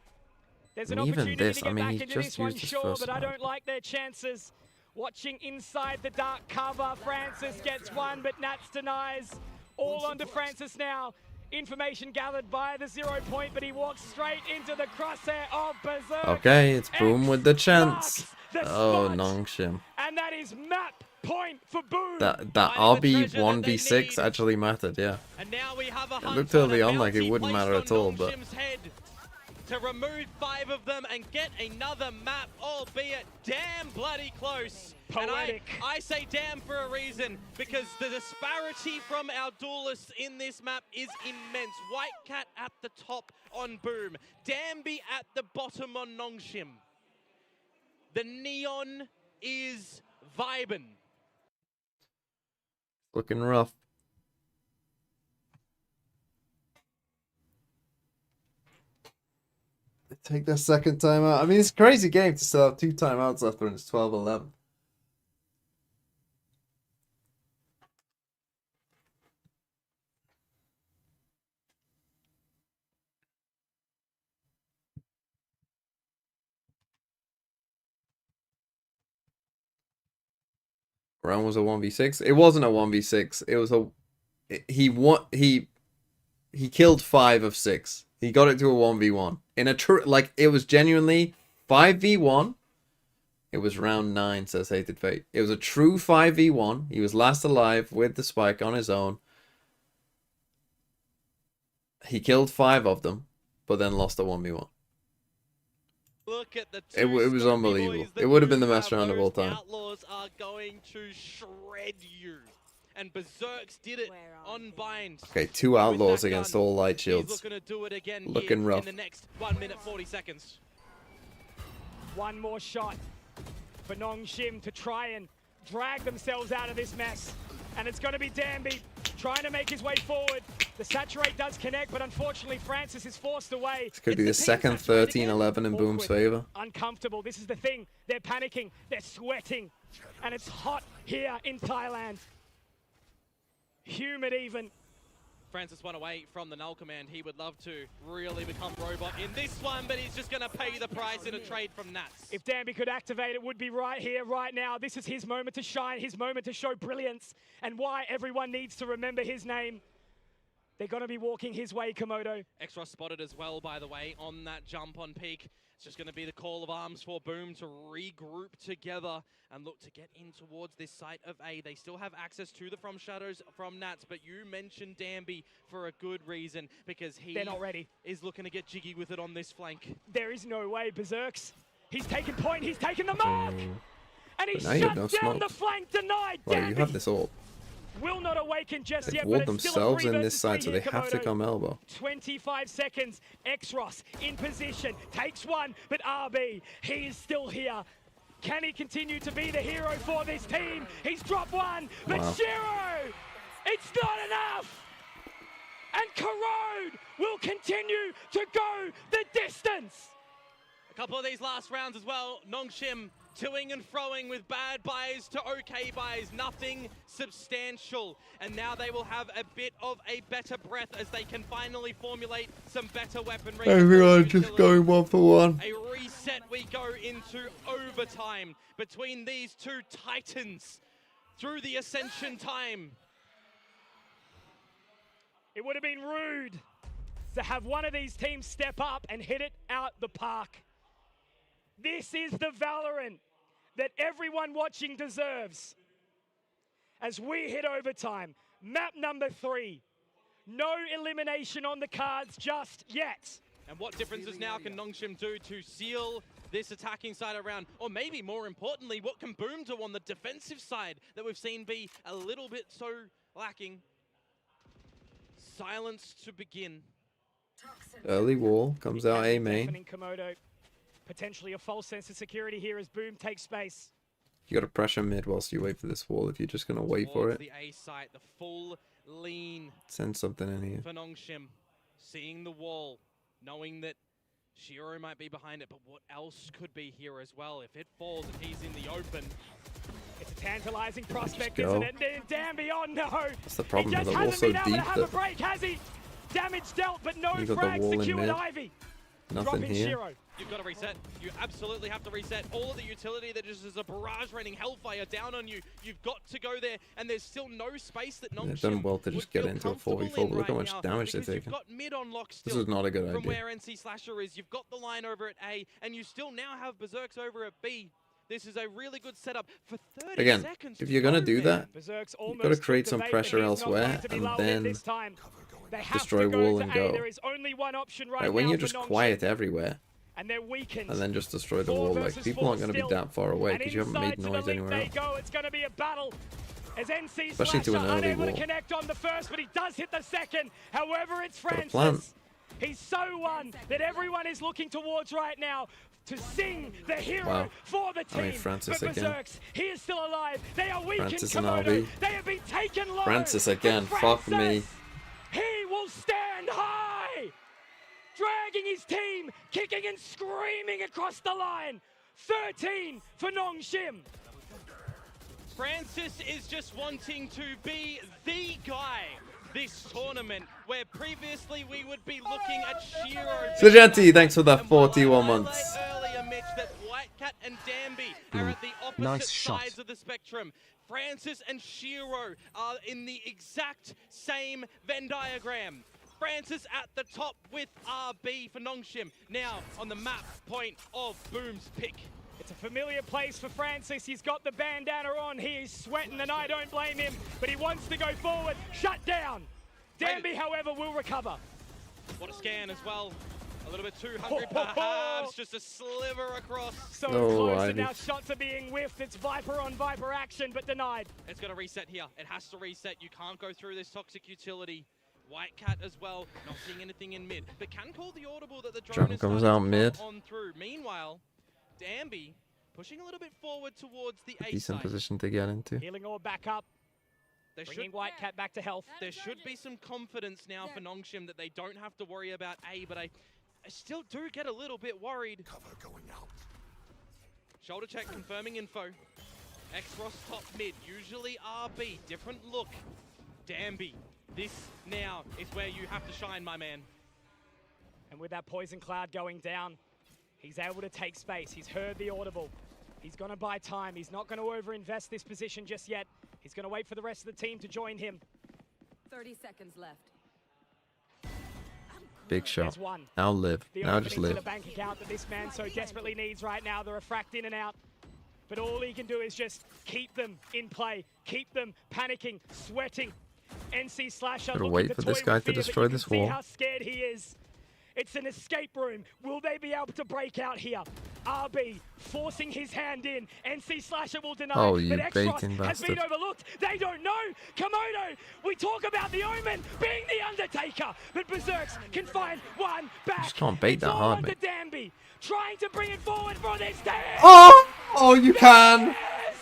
There's an And even opportunity this, to get I mean, back he into just this one, used his sure, first but I one. don't like their chances. Watching inside the dark cover, Francis gets one, but Nats denies. All onto Francis now. Information gathered by the 0 Point, but he walks straight into the crosshair of Berserk. Okay, it's Boom with the X chance. marks the Oh, spot. Nongshim. And that is map point for Boom. That Finding the RB treasure that they 1v6 need. actually mattered, yeah. And now we have a It hunt looked on early a on like it bounty wouldn't placed matter on at all, but Nongshim's head to remove 5 of them and get another map, albeit damn bloody close. Poetic. And I say damn for a reason, because the disparity from our duelists in this map is immense. White Cat at the top on Boom, Danby at the bottom on Nongshim. The neon is vibin'. looking rough. They take their second timeout. I mean, it's a crazy game to still have 2 timeouts left when it's 12-11. Round was a 1v6. It wasn't a 1v6. It was a he killed 5 of 6. He got it to a 1v1. In a true, like, it was genuinely 5v1 It was round 9, says Hated Fate. It was a true 5v1. He was last alive with the spike on his own. He killed 5 of them, but then lost a 1v1. Look at the It was unbelievable. It would have been the best round of all time. Outlaws are going to shred you. And Berserks did it on bind. Okay, 2 outlaws against all light He's shields. looking to do it again Looking here rough. in the next 1 minute 40 seconds. One more shot for Nongshim to try and drag themselves out of this mess. And it's going to be Danby trying to make his way forward. The saturate does connect, but unfortunately Francis is forced away. This could be the second 13-11 in Boom's favor. Uncomfortable. This is the thing. They're panicking. They're sweating. And it's hot here in Thailand. Humid even. Francis went away from the null command. He would love to really become robot in this one, but he's just going to pay the price in a trade from Nats. If Danby could activate, it would be right here, right now. This is his moment to shine, his moment to show brilliance, and why everyone needs to remember his name. They're going to be walking his way, Komodo. Extra spotted as well, by the way, on that jump on peak. It's just going to be the call of arms for Boom to regroup together and look to get in towards this site of A. They still have access to the From Shadows from Nats, but you mentioned Danby for a good reason, because They're not ready. is looking to get jiggy with it on this flank. There is no way, Berserks. He's taken point, he's taken the mark! And he But now you have shuts no down smoke. the flank, denied. Well, you Danby have this all. will not awaken just They've yet, walled but it's still a themselves 3 in this versus side, 3 so they here, have to Komodo. come elbow. 25 seconds. Exros in position. Takes one, but RB, he is still here. Can he continue to be the hero for this team? He's dropped one, but Wow. Shiro, it's not enough. And Corrode will continue to go the distance. A couple of these last rounds as well. Nongshim toing and froing with bad buys to okay buys, nothing substantial. And now they will have a bit of a better breath as they can finally formulate some better weaponry. Everyone just going 1 for 1. A reset, we go into overtime between these two titans through the Ascension time. It would have been rude to have one of these teams step up and hit it out the park. This is the Valorant that everyone watching deserves. As we hit overtime, map number 3. No elimination on the cards just yet. And what differences now can Nongshim do to seal this attacking side around? Or maybe more importantly, what can Boom do on the defensive side that we've seen be a little bit so lacking? Silence to begin. Early wall comes out A main. Deafening Komodo. Potentially a false sense of security here as Boom takes space. You got to pressure mid whilst you wait for this wall. If you're just gonna wait for Towards it, the A site, the full lean send something in here. for Nongshim. Seeing the wall, knowing that Shiro might be behind it, but what else could be here as well? If it falls and he's in the open, It's a tantalizing prospect, go. isn't it? And Danby, oh no! That's the problem, He just the wall's hasn't so been able to deep have a that- break, has he? Damage dealt, but no You got the frag wall in secured mid. Ivy. Nothing Dropping here. Shiro. you've got to reset. You absolutely have to reset. All of the utility that just is a barrage raining hellfire down on you. You've got to go there, and there's still no space that Nongshim They've done well to would just get feel into a comfortable 4v4, but look how in much right now, damage they've because taken. You've got mid on lock still. This is not a good from idea. where NC Slasher is. You've got the line over at A, and you still now have Berserks over at B. This is a really good setup for 30 Again, seconds. if to you're gonna go do there. that, Berserk's you've got to almost create took some the bait, pressure but he's not going elsewhere to be and lulled in then this time. They have destroy to go wall to and A. go. There is only one option right Like when now you're for just Nongshim, quiet everywhere and they're weakened. and then just destroy the 4 wall, like versus people 4 aren't going to be still. that far away And because you haven't inside made to the noise link anywhere they else. go. It's going to be a battle. As NC Especially to Slasher an early unable to wall. connect on the first, but he does hit the second. However, it's Got a plan. Francis. He's so one that everyone is looking towards right now to sing the hero Wow. for the team. I mean, Francis but again. Berserks, he is still alive. They are weakened, Francis and Komodo. RB. They have been taken low. Francis But again, fuck me. Francis, he will stand high, dragging his team, kicking and screaming across the line. 13 for Nongshim. Francis is just wanting to be the guy this tournament, where previously we would be looking at Shiro. Sajenti, thanks for that And while I 41 highlight months. Earlier, Mitch, that Whitecat and Danby are at the opposite Nice shot. sides of the spectrum. Francis and Shiro are in the exact same Venn diagram. Francis at the top with RB for Nongshim. Now on the map point of Boom's pick. It's a familiar place for Francis. He's got the bandana on. He is sweating, and I don't blame him. But he wants to go forward. Shut down. Danby, however, will recover. What a scan as well. A little bit too hungry, perhaps. Just a sliver across. So No, close, I and now did. shots are being whiffed. It's Viper on Viper action, but denied. It's going to reset here. It has to reset. You can't go through this toxic utility. White Cat as well, not seeing anything in mid, but can call the audible that the drone Drone is comes starting out to mid. come on through. Meanwhile, Danby pushing a little bit forward towards the A Decent side. position to get into. Healing orb back up, There bringing should, White Cat back to health. there should be some confidence now for Nongshim that they don't have to worry about A, but I still do get a little bit worried. Cover going out. Shoulder check confirming info. X-Ross top mid, usually RB, different look. Danby, this now is where you have to shine, my man. And with that poison cloud going down, he's able to take space. He's heard the audible. He's going to buy time. He's not going to overinvest this position just yet. He's going to wait for the rest of the team to join him. 30 seconds left. Big shot. There's one. Now live. The Now just opening to live. the bank account that this man so desperately needs right now. The refract in and out. But all he can do is just keep them in play, keep them panicking, sweating. NC Slasher Gotta looking wait to for toy this guy with to fear, but destroy you can this see wall. how scared he is. It's an escape room. Will they be able to break out here? RB forcing his hand in. NC Slasher will deny. Oh, you but X-Ross baiting has been bastard. overlooked. They don't know. Komodo, we talk about the Omen being the Undertaker, but Berserks can find one back. Just can't bait It's that all hard, on to mate. Danby, trying to bring it forward for this team. Oh! Oh, you can! Yes!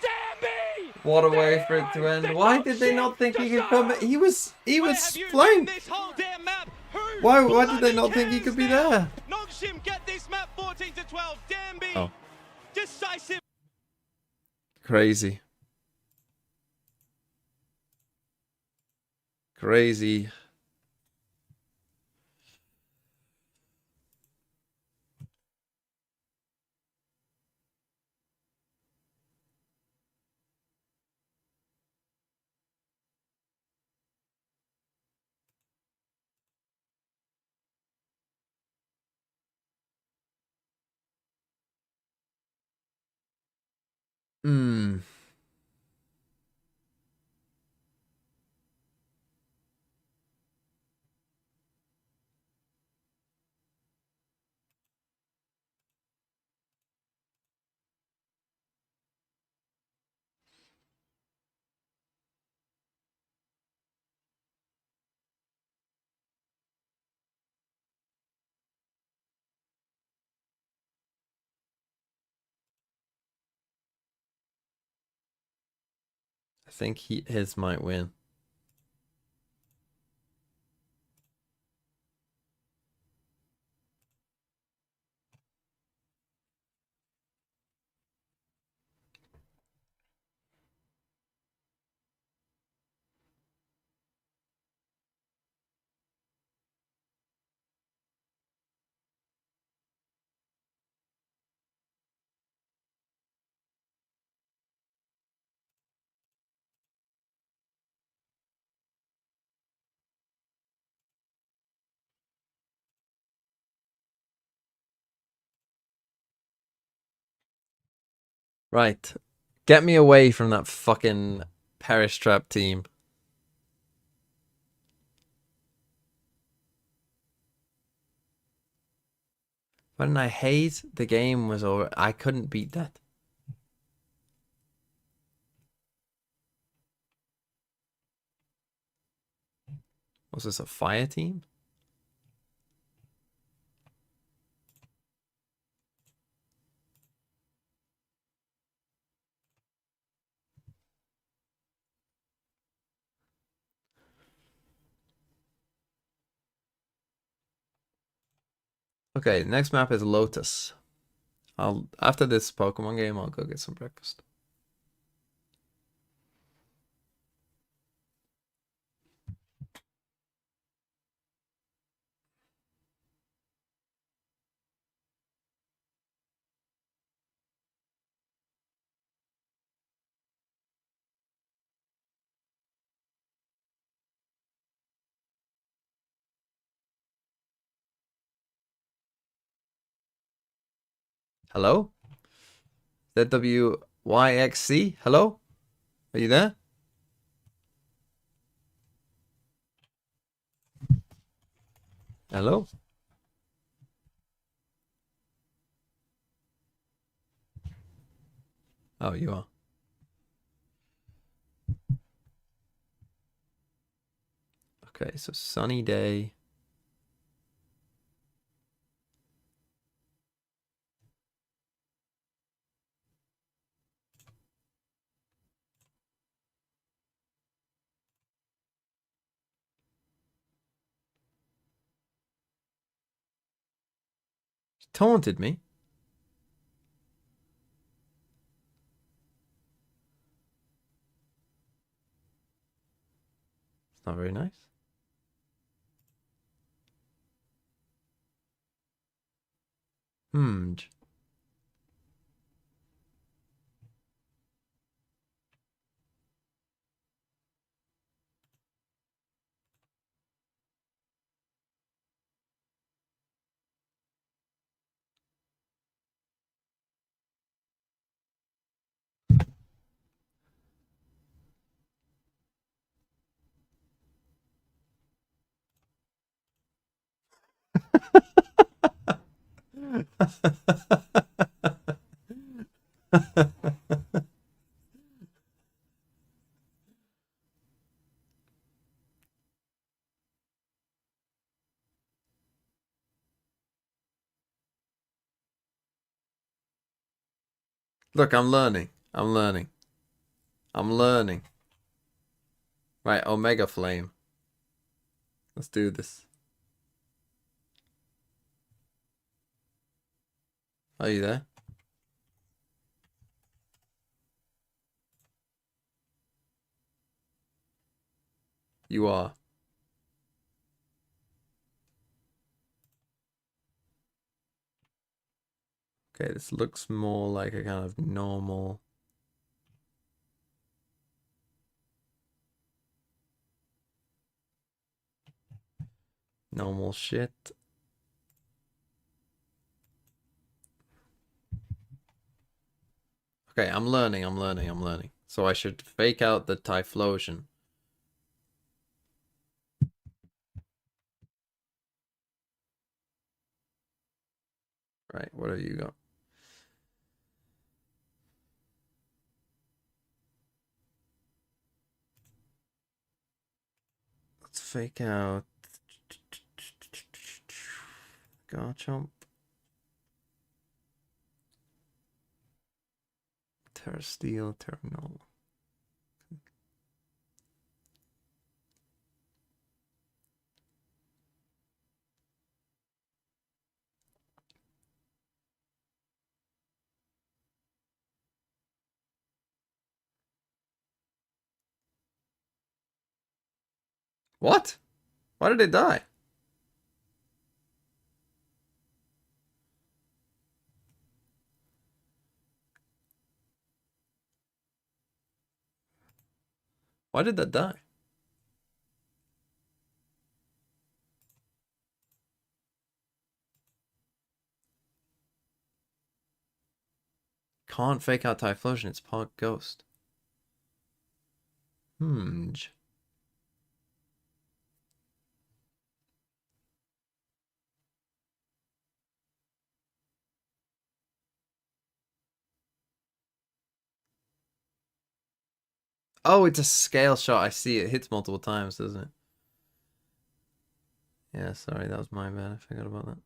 Danby! What a way for it to end. Why did they not think he could come? He was Where have you been flanked. this whole damn map? Who Why did bloody they not think he cares could be now? there? Nongshim get this map 14 to 12. Danby, Oh. decisive. Crazy. Crazy. Hmm. I think his might win. Right. Get me away from that fucking Perish Trap team. When I hate the game was over, I couldn't beat that. Was this a fire team? Okay, next map is Lotus. After this Pokemon game, I'll go get some breakfast. Hello? ZWYXC, hello? Are you there? Hello? Oh, you are. Okay, so sunny day. She taunted me. It's not very nice. Hmm. Look, I'm learning. I'm learning. I'm learning. Right, Omega Flame. Let's do this. Are you there? You are. Okay, this looks more like a kind of normal. Normal shit. Okay, I'm learning. So I should fake out the Typhlosion. Right, what have you got? Let's fake out Garchomp. Terra Steel, Terminal. What? Why did it die? Why did that die? Can't fake out Typhlosion, it's part ghost. Oh, it's a scale shot. I see it hits multiple times, doesn't it? Yeah, sorry, that was my bad. I forgot about that.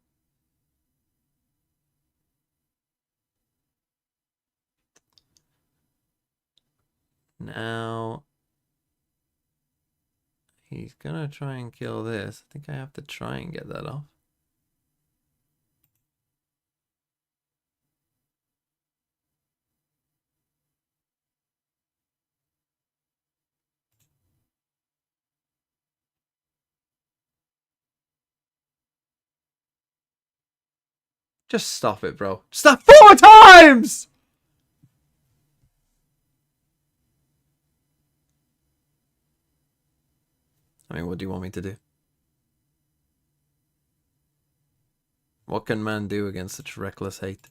Now he's gonna try and kill this. I think I have to try and get that off. Just stop it, bro. Stop 4 times! I mean, what do you want me to do? What can man do against such reckless hate?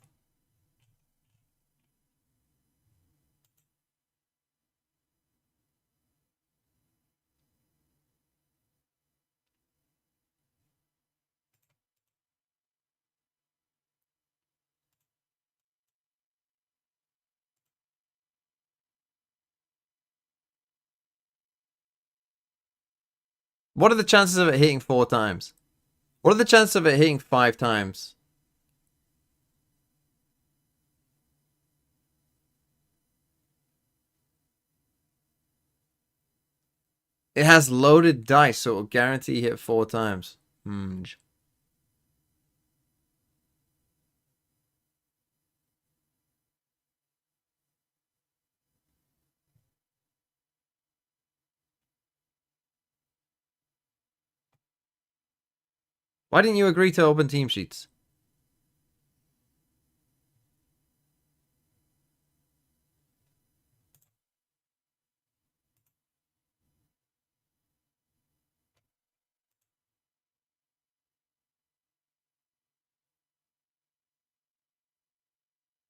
What are the chances of it hitting 4 times? What are the chances of it hitting 5 times? It has loaded dice, so it'll guarantee hit 4 times. Why didn't you agree to open team sheets?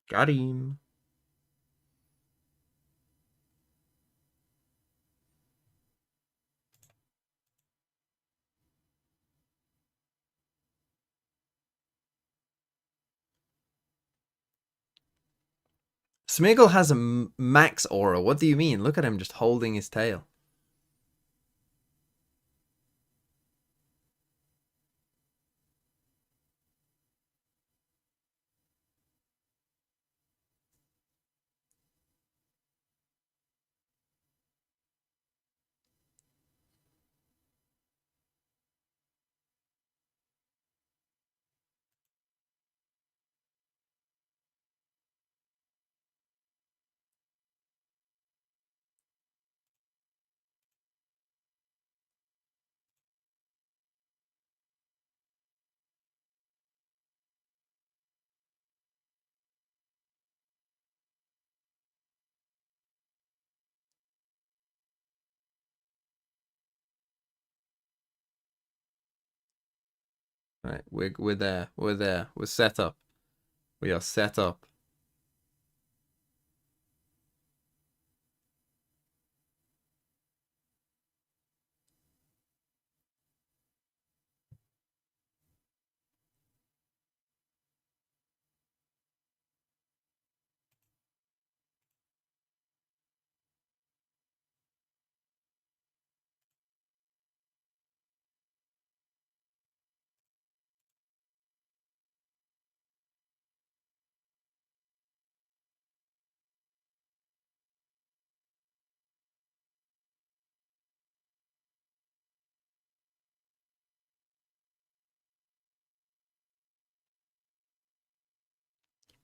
Got him. Smeagol has a max aura. What do you mean? Look at him just holding his tail. Right, we're there. We're there. We're set up. We are set up.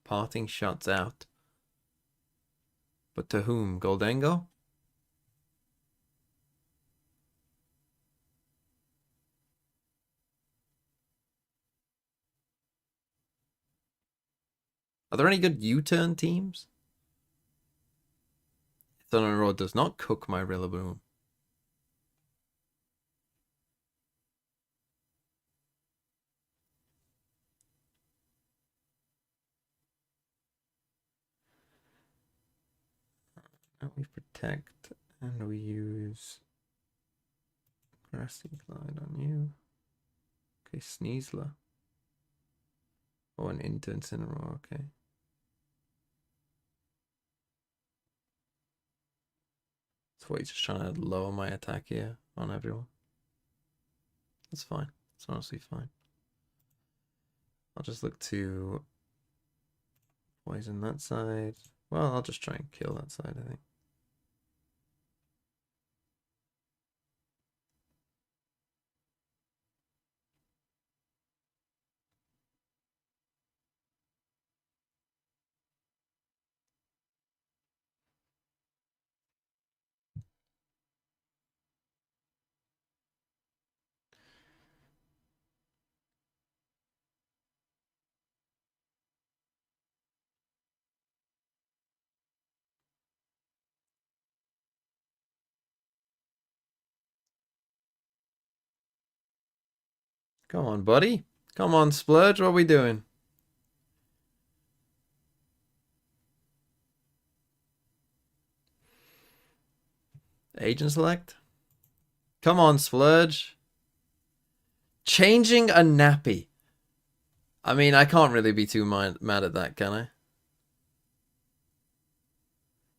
Parting shots out. But to whom? Goldango? Are there any good U-turn teams? Thunder Road does not cook my Rillaboom. We protect and we use Grassy Glide on you. Okay, Sneasler. Oh, an Intern Incineroar, okay. So he's just trying to lower my attack here on everyone. That's fine. It's honestly fine. I'll just look to poison that side. Well, I'll just try and kill that side, I think. Come on, buddy. Come on, Splurge. What are we doing? Agent select? Come on, Splurge. Changing a nappy. I mean, I can't really be too mad at that, can I?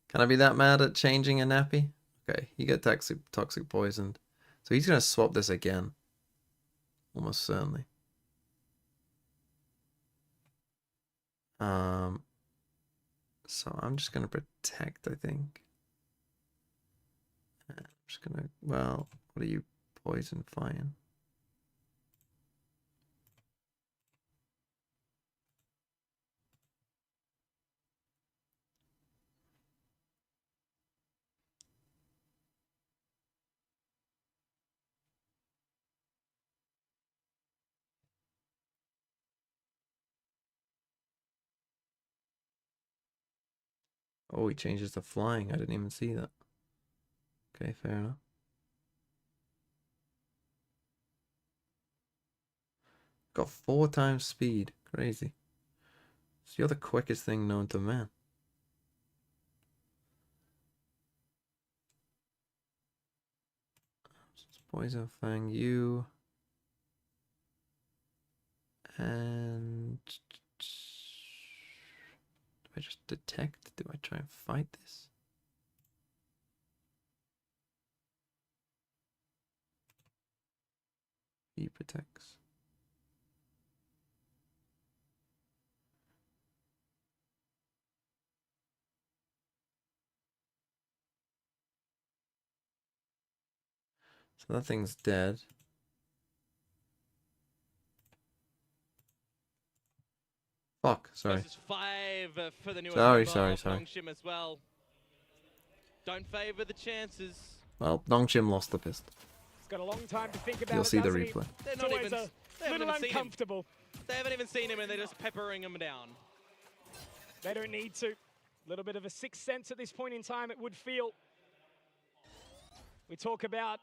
Can I be that mad at changing a nappy? Okay, you get toxic poisoned. So he's going to swap this again. Almost certainly. So I'm just going to protect, I think. I'm just going to, well, what are you poison flying? Oh, he changes to flying. I didn't even see that. Okay, fair enough. Got 4 times speed. Crazy. So you're the quickest thing known to man. Poison Fang you. And do I just detect? Do I try and fight this? He protects. So that thing's dead. Fuck, sorry. Versus 5 for the new Sorry. Nongshim as well. Don't favor the chances. Well, Nongshim lost the pistol. He's got a long time to think about You'll it, see the doesn't he? replay. They're It's not always even, a little uncomfortable. They haven't even seen him and they're just peppering him down. They don't need to. A little bit of a sixth sense at this point in time, it would feel. We talk about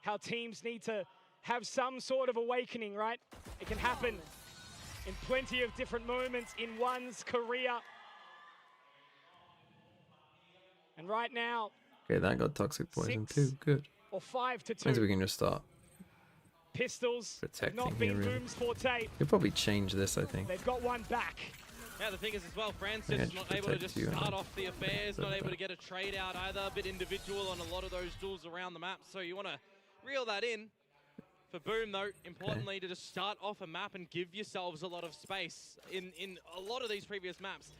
how teams need to have some sort of awakening, right? It can happen in plenty of different moments in one's career. And right now, Okay, that got toxic poison 6 too. Good. or 5-2. Means we can just start Pistols have protecting not here, been really. Boom's forte. You'll probably change this, I think. They've got one back. Yeah, the thing is as well, Francis just not able to protect just you and start then off the affairs, flip not able back. to get a trade out either, a bit individual on a lot of those duels around the map. So you want to reel that in. For Boom, though, importantly, to just start off a map and give yourselves a lot of space. In a lot of these previous maps,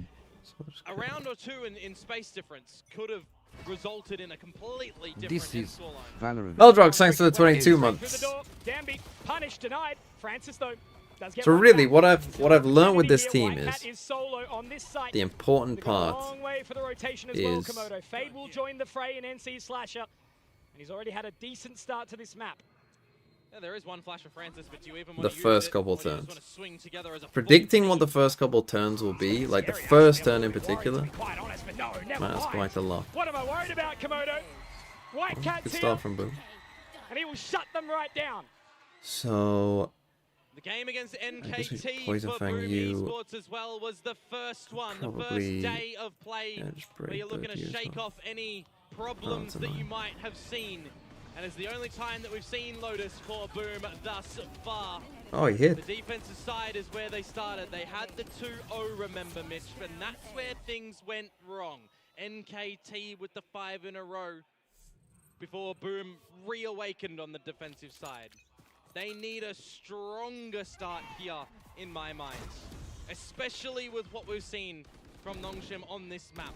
a round or two in space difference could have resulted in a completely different This is scoreline. Valorant. Meldrox, thanks for the 22 Through the months. door. Danby punished, denied. Francis, though, does get So one really, back. what I've learned with this Here, team Whitecat is solo on this site. the important They've got a part long way for the rotation as well, is Komodo. Fade will join the fray in NC Slasher, and he's already had a decent start to this map. Yeah, there is one flash for Francis, but do you even the want to first use it, couple or do you just turns. want to swing together as a full Predicting what team? the first couple turns will be, like the Scary, first actually. turn in I'm a little bit worried, particular, to be quite honest, but no, never matters mind. quite a lot. What am I worried about, Komodo? Whitecat's Good here, start from Boom. and he will shut them right down. So The game against guess we NKT Poison for Fang Boom you. Esports as well was the first one, the Probably- first day of play, yeah, just where break you're looking both to you as shake well. off any problems that you annoying. might have seen. And it's the only time that we've seen Lotus for Boom thus far. oh, he hit. The defensive side is where they started. They had the 2-0, remember, Mitch, and that's where things went wrong. NKT with the 5 in a row before Boom reawakened on the defensive side. They need a stronger start here, in my mind, especially with what we've seen from Nongshim on this map.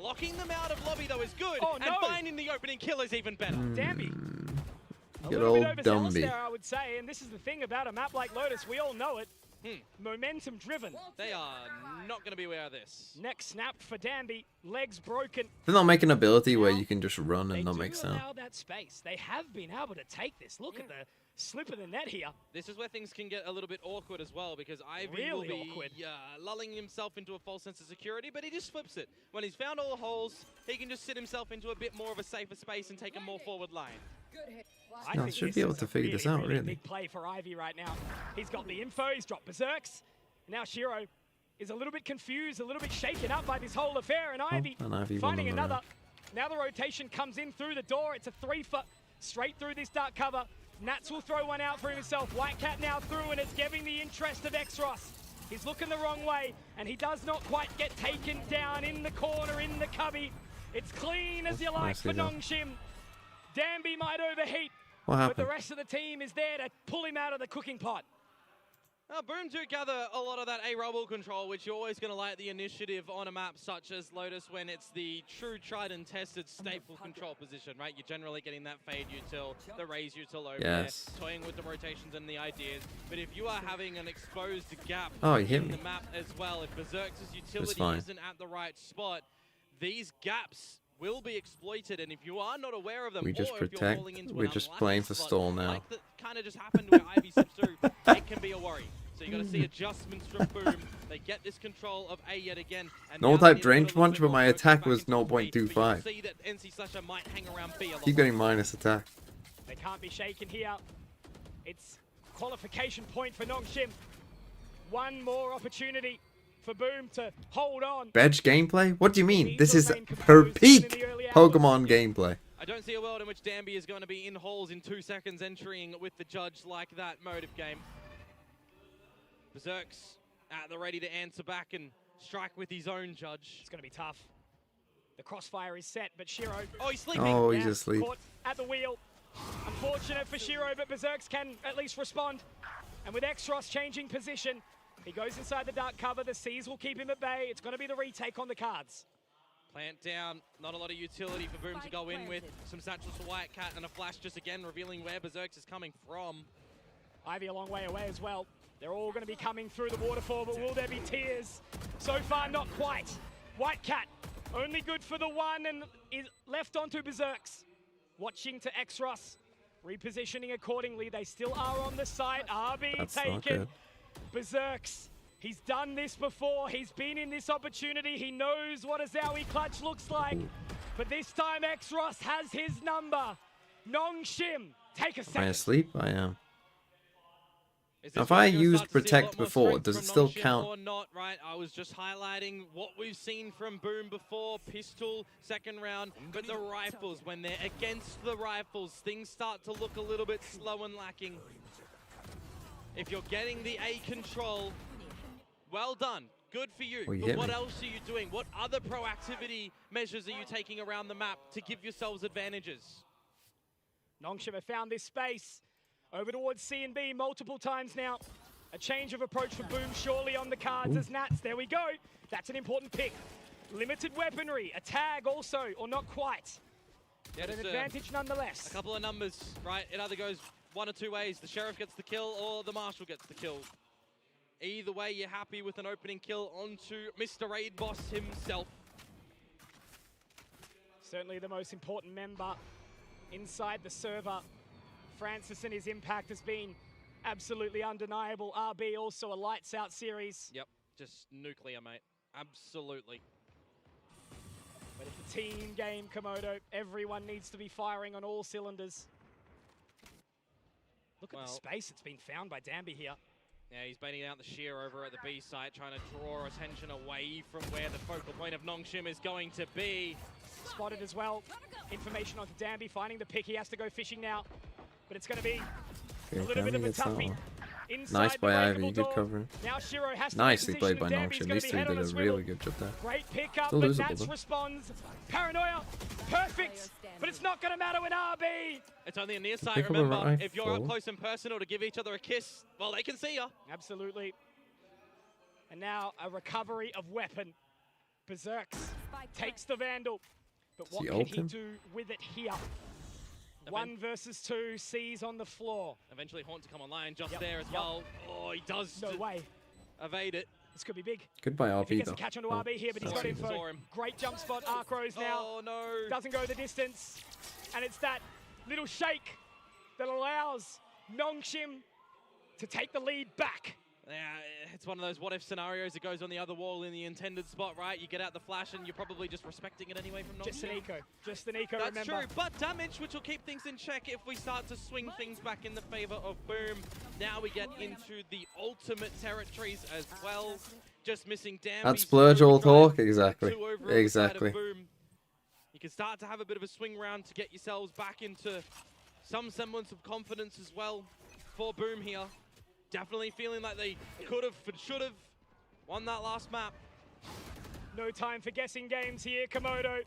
Locking them out of lobby, though, is good, Oh, and no. finding the opening kill is even better. Danby. A Good little old bit overzealous Dumby. there, I would say, and this is the thing about a map like Lotus, we all know it. Momentum driven. They are not going to be aware of this. Neck snapped for Danby, legs broken. They're not making an ability where you can just run They and not do make sound. allow that space. They have been able to take this. Look at the slip of the net here. This is where things can get a little bit awkward as well, because Ivy Really will be awkward. lulling himself into a false sense of security, but he just flips it. When he's found all the holes, he can just sit himself into a bit more of a safer space and take a more forward line. I No, think should this be able is to a figure this out, really. Big play for Ivy right now. He's got the info, he's dropped Berserks. Now Shiro is a little bit confused, a little bit shaken up by this whole affair, and Ivy and Ivy won finding on the another. round. Now the rotation comes in through the door. It's a 3-foot straight through this dark cover. Nats will throw one out for himself. Whitecat now through, and it's giving the interest of Exros. He's looking the wrong way, and he does not quite get taken down in the corner, in the cubby. It's clean as you like Nicely for done. Nongshim. Danby might overheat, What but the happened? rest of the team is there to pull him out of the cooking pot. Now, Boom do gather a lot of that A-Rubble control, which you're always going to like the initiative on a map such as Lotus when it's the true tried and tested staple control position, right? You're generally getting that fade util, the raise util over Yes. there, toying with the rotations and the ideas. But if you are having an exposed gap Oh, he hit in me. the map as well, if Berserk's utility fine. isn't at the right spot, these gaps will be exploited, and if you are not aware of them, We just or if you're protect. falling into We're an just unlucky playing for spot, stall now. like that kind of just happened where Ivy slips through, it can be a worry. So you got to see adjustments from Boom. They get this control of A yet again. And No now type they need to drain put a little punch, bit but more my focus attack back was into B, but you'll 0.25. see that NC Slasher might hang around B a lot Keep getting minus attack. They can't be shaken here. It's qualification point for Nongshim. One more opportunity for Boom to hold on. Veg gameplay? What do you mean? This is her peak Pokemon gameplay. I don't see a world in which Danby is going to be in halls in 2 seconds entering with the judge like that mode of game. Berserk's at the ready to answer back and strike with his own judge. It's going to be tough. The crossfire is set, but Shiro... Oh, he's sleeping! Oh, he's Yeah, asleep. caught at the wheel. Unfortunate for Shiro, but Berserks can at least respond. And with Extros changing position, he goes inside the dark cover. The Seas will keep him at bay. It's going to be the retake on the cards. Plant down, not a lot of utility for Boom to go in with. Some satchels for Wildcat and a flash just again revealing where Berserks is coming from. Ivy a long way away as well. They're all going to be coming through the waterfall, but will there be tears? So far, not quite. Whitecat, only good for the one and is left onto Berserks. Watching to Exros, repositioning accordingly. They still are on the site. RB That's not taken. good. Berserks, he's done this before. He's been in this opportunity. He knows what a Zowie clutch looks like. But this time, Exros has his number. Nongshim, take a Am I second. asleep? I am. Is Now, this if where I we're gonna used start to see a Protect lot more before, strength does it from still Nongshim count? Or not, right? I was just highlighting what we've seen from Boom before. Pistol, second round, but the rifles, when they're against the rifles, things start to look a little bit slow and lacking. If you're getting the A control, well done. Good for you. Oh, you But hit what me. else are you doing? What other proactivity measures are you taking around the map to give yourselves advantages? Nongshim have found this space. Over towards C and B multiple times now. A change of approach for Boom surely on the cards as Nats. There we go. That's an important pick. Limited weaponry. A tag also, or not quite. Yeah, But an just, advantage nonetheless. A couple of numbers, right? It either goes one or two ways. The Sheriff gets the kill or the Marshal gets the kill. Either way, you're happy with an opening kill onto Mr. Raid Boss himself. Certainly the most important member inside the server. Francis and his impact has been absolutely undeniable. RB also a lights out series. Yep, just nuclear, mate. Absolutely. But it's a team game, Komodo. Everyone needs to be firing on all cylinders. Look at the space that's been found by Danby here. Yeah, he's baiting out the shear over at the B site, trying to draw attention away from where the focal point of Nongshim is going to be. Spotted as well. Information onto Danby, finding the pick. He has to go fishing now. But it's going to be a little bit of a gets that toughie. one. Inside Nice the by breakable Ivy, good door. covering. Now Shiro has to Nicely reposition, played by and Danby's Nongshim. gonna These be three head on did a swivel. really good job there. Great pickup, Still but losable, Nats though. responds. Paranoia, perfect, but it's not going to matter with RB. It's only a near side, Pick up a remember. If you're up rifle. close and personal to give each other a kiss, well, they can see you. Absolutely. And now a recovery of weapon. Berserks takes the Vandal, but what he can ult he him? do with it here? 1 versus 2, C's on the floor. Eventually Haunt to come online just Yep, there as yep. well. Oh, he does No way. evade it. This could be big. Goodbye, If he RB gets though. a catch onto Oh, RB here, but he's that's got easy. info. Saw him. Great jump spot, Arcros now. Oh, no. Doesn't go the distance. And it's that little shake that allows Nongshim to take the lead back. Yeah, it's one of those what-if scenarios. It goes on the other wall in the intended spot, right? You get out the flash and you're probably just respecting it anyway from Just an Nongshim. eco. Just an eco, That's remember. true, but damage, which will keep things in check if we start to swing things back in the favor of Boom. Now we get into the ultimate territories as well. Just missing Danby's That's splurge all overdrive, talk, exactly. 2 over on the side of Exactly. Boom. You can start to have a bit of a swing round to get yourselves back into some semblance of confidence as well for Boom here. Definitely feeling like they could have and should have won that last map. No time for guessing games here, Komodo.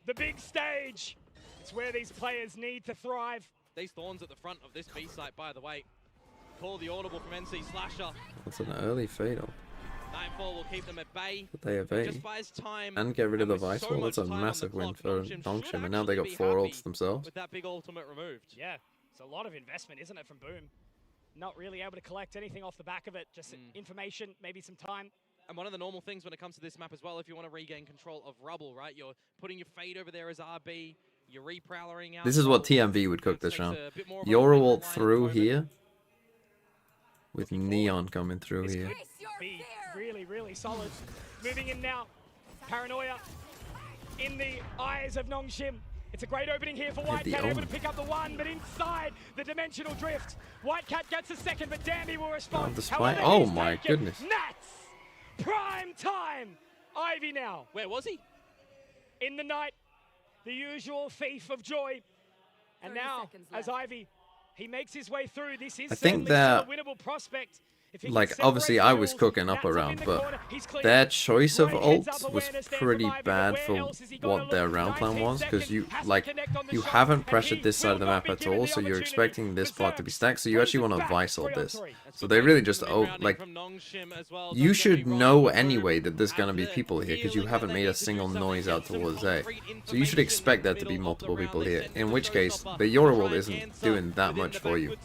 The big stage. It's where these players need to thrive. These Thorns at the front of this B site, by the way. Call the audible from NC Slasher. That's an early fatal. Nightfall will keep them at bay. But they evade. Just buys time. And get rid of the with Vice so Wall. That's a much time on the massive win clock, for Nongshim Nongshim. should And now they got actually be 4 happy ults themselves. with that big ultimate removed. Yeah, it's a lot of investment, isn't it, from Boom? Not really able to collect anything off the back of it. Just information, maybe some time. And one of the normal things when it comes to this map as well, if you want to regain control of Rubble, right? You're putting your Fade over there as RB. You're reprowling out. This is what TMV would cook this round. Yoru ult through here. With Neon coming through This here. could be really, really solid. Moving in now. Paranoia in the eyes of Nongshim. It's a great opening here for White the Cat, able Omen. to pick up the one, but inside the dimensional drift. White Cat gets a second, but Dambi will respond. Despite, However, oh he's my taken. goodness. Nats! Prime time! Ivy now. Where was he? In the night, the usual thief of joy. And 30 now, seconds as left. Ivy, he makes his way through. This is I think certainly that, still a winnable prospect. If he can like, separate obviously the I was duels, cooking up Nats around, in the but corner. He's clear. their choice of Great heads-up ults was awareness there pretty from Ivy, but bad where for else is he gonna what their look? round plan 19 was, because seconds, you, has to like, connect on the you shot, haven't and pressured he this side of will the not map be at given all, the so you're opportunity. expecting this part to be Berserk stacked, so you actually want to back, Vice ult 3 on this. 3. So they really just, like, you should know anyway that there's gonna be people here, because you haven't made a single noise out towards A. So you should expect there to be multiple people here, in which case, the Yoru ult isn't doing that much for you.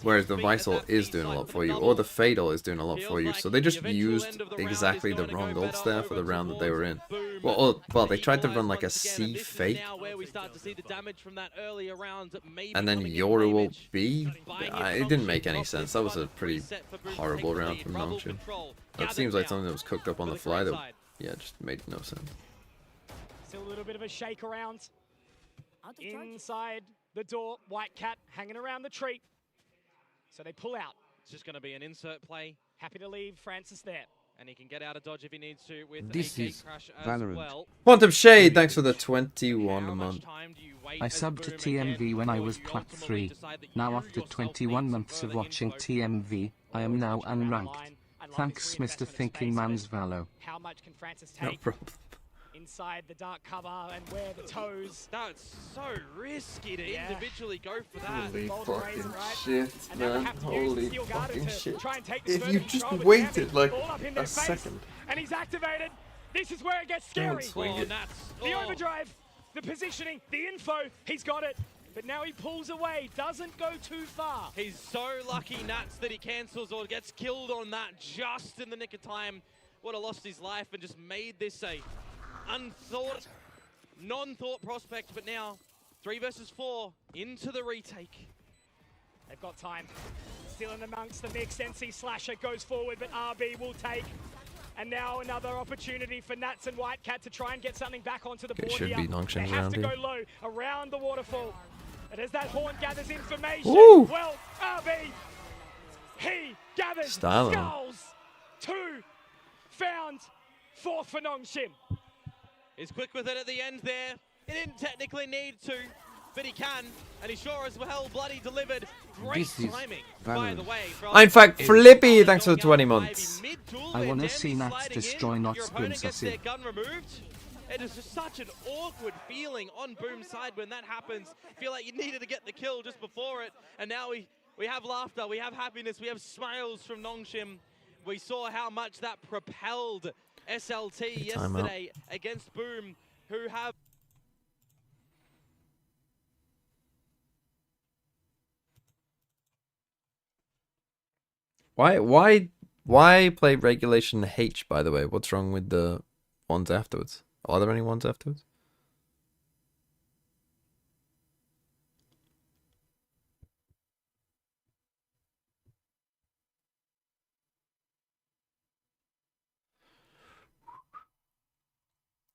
Whereas the Vice ult is doing a lot for you, or the Fatal is doing a lot for you. So they just used exactly the wrong ults there for the round that they were in. Well, they tried to run like a C fake, and then Yoru ult B. It didn't make any sense. That was a pretty horrible round from Nongshim. That seems like something that was cooked up on the fly that, yeah, just made no sense. Still a little bit of a shake around. I'll just charge you. Inside the door, White Cat hanging around the tree. So they pull out. It's just going to be an insert play, Happy to leave Francis there. and he can get out of dodge if he needs to with This a is Gatecrash as Valorant. well. Quantum Shade, thanks for the 21 How a much month. time do you wait I as subbed to Boom again TMV when I before was you plat ultimately 3. decide that Now you after yourself 21 need months of further watching info? TMV, I am now unranked. Thanks, Mr. Reinvestment of Thinking space, Man's but Valo. How much can Francis No take problem. inside the dark cover and where the toes? That's so risky to Yeah. individually go for that. Holy Golden fucking Razor, right? shit, And now they man. have to use the Holy Steel Garter fucking to shit. try and take the If further you control, just but waited Dambi like all up in their a face, second. and he's activated. This is where it gets scary. swing Oh, it. Nats. The Oh. overdrive, the positioning, the info, he's got it. But now he pulls away, doesn't go too far. He's so lucky, Nats, that he cancels or gets killed on that just in the nick of time. Would have lost his life and just made this a unthought, non-thought prospect. But now, 3 versus 4 into the retake. They've got time. Still in amongst the mix. NC Slasher goes forward, but RB will take. And now another opportunity for Nats and White Cat to try and get something back onto the Okay, board should here. be Nongshim's They have round to go here. low around the waterfall. And as that horn gathers information, Woo! well, RB, he gathers Styling. skulls. 2 found, 4th for Nongshim. He's quick with it at the end there. He didn't technically need to, but he can. And he sure as hell bloody delivered. Great This is timing, by the Valorant. way. From In fact, Flippy, thanks for the 20 months. I wanna see Nats destroy Your Knott's opponent gets their princesses. gun removed. It is just such an awkward feeling on Boom's side when that happens. Feel like you needed to get the kill just before it. And now we have laughter, we have happiness, we have smiles from Nongshim. We saw how much that propelled SLT Good timeout. yesterday against Boom, who have... Why play Regulation H, by the way? What's wrong with the ones afterwards? Are there any ones afterwards?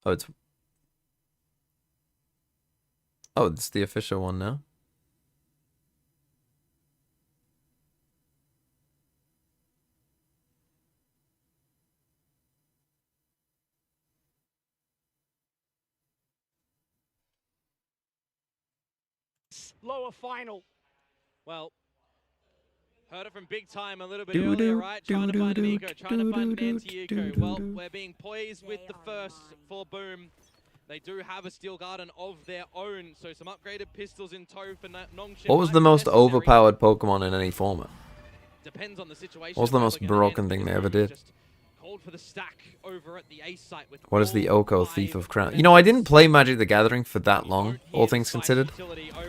Oh, it's the official one now. Lower final. Well, heard it from Big Time a little bit earlier, right? Trying to find an eco, trying to find an anti-eco. Well, we're being poised with the first for Boom. They do have a Steel Garden of their own, so some upgraded pistols in tow for Nongshim. What was the most overpowered Pokemon in any format? Depends on the situation. What was the most broken thing they ever did? Called for the stack over at the Ace site with What is the Oko Thief of Crown? You know, I didn't play Magic the Gathering for that long, all things considered.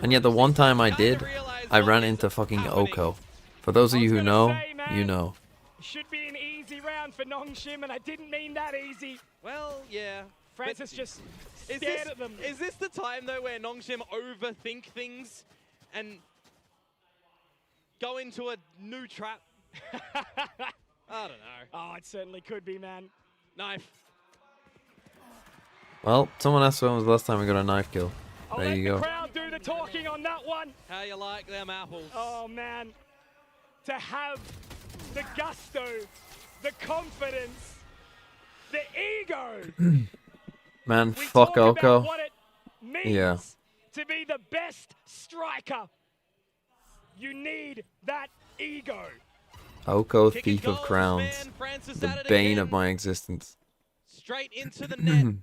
And yet the one time I did, I ran into fucking Oko. For those of you who know, you know. Should be an easy round for Nongshim, and I didn't mean that easy. Well, yeah. Francis just stared at them. Is this the time, though, where Nongshim overthink things and go into a new trap? I don't know. Oh, it certainly could be, man. Knife. Well, someone asked when was the last time we got a knife kill. I'll There let you the go. crowd do the talking on that one. How you like them apples? Oh, man. To have the gusto, the confidence, the ego. Man, We fuck talk about Oko. what it means Yeah. to be the best striker. You need that ego. Oko Kicking Thief of goals, Crowns. man. Francis The at it bane again. of my existence. Straight into the net.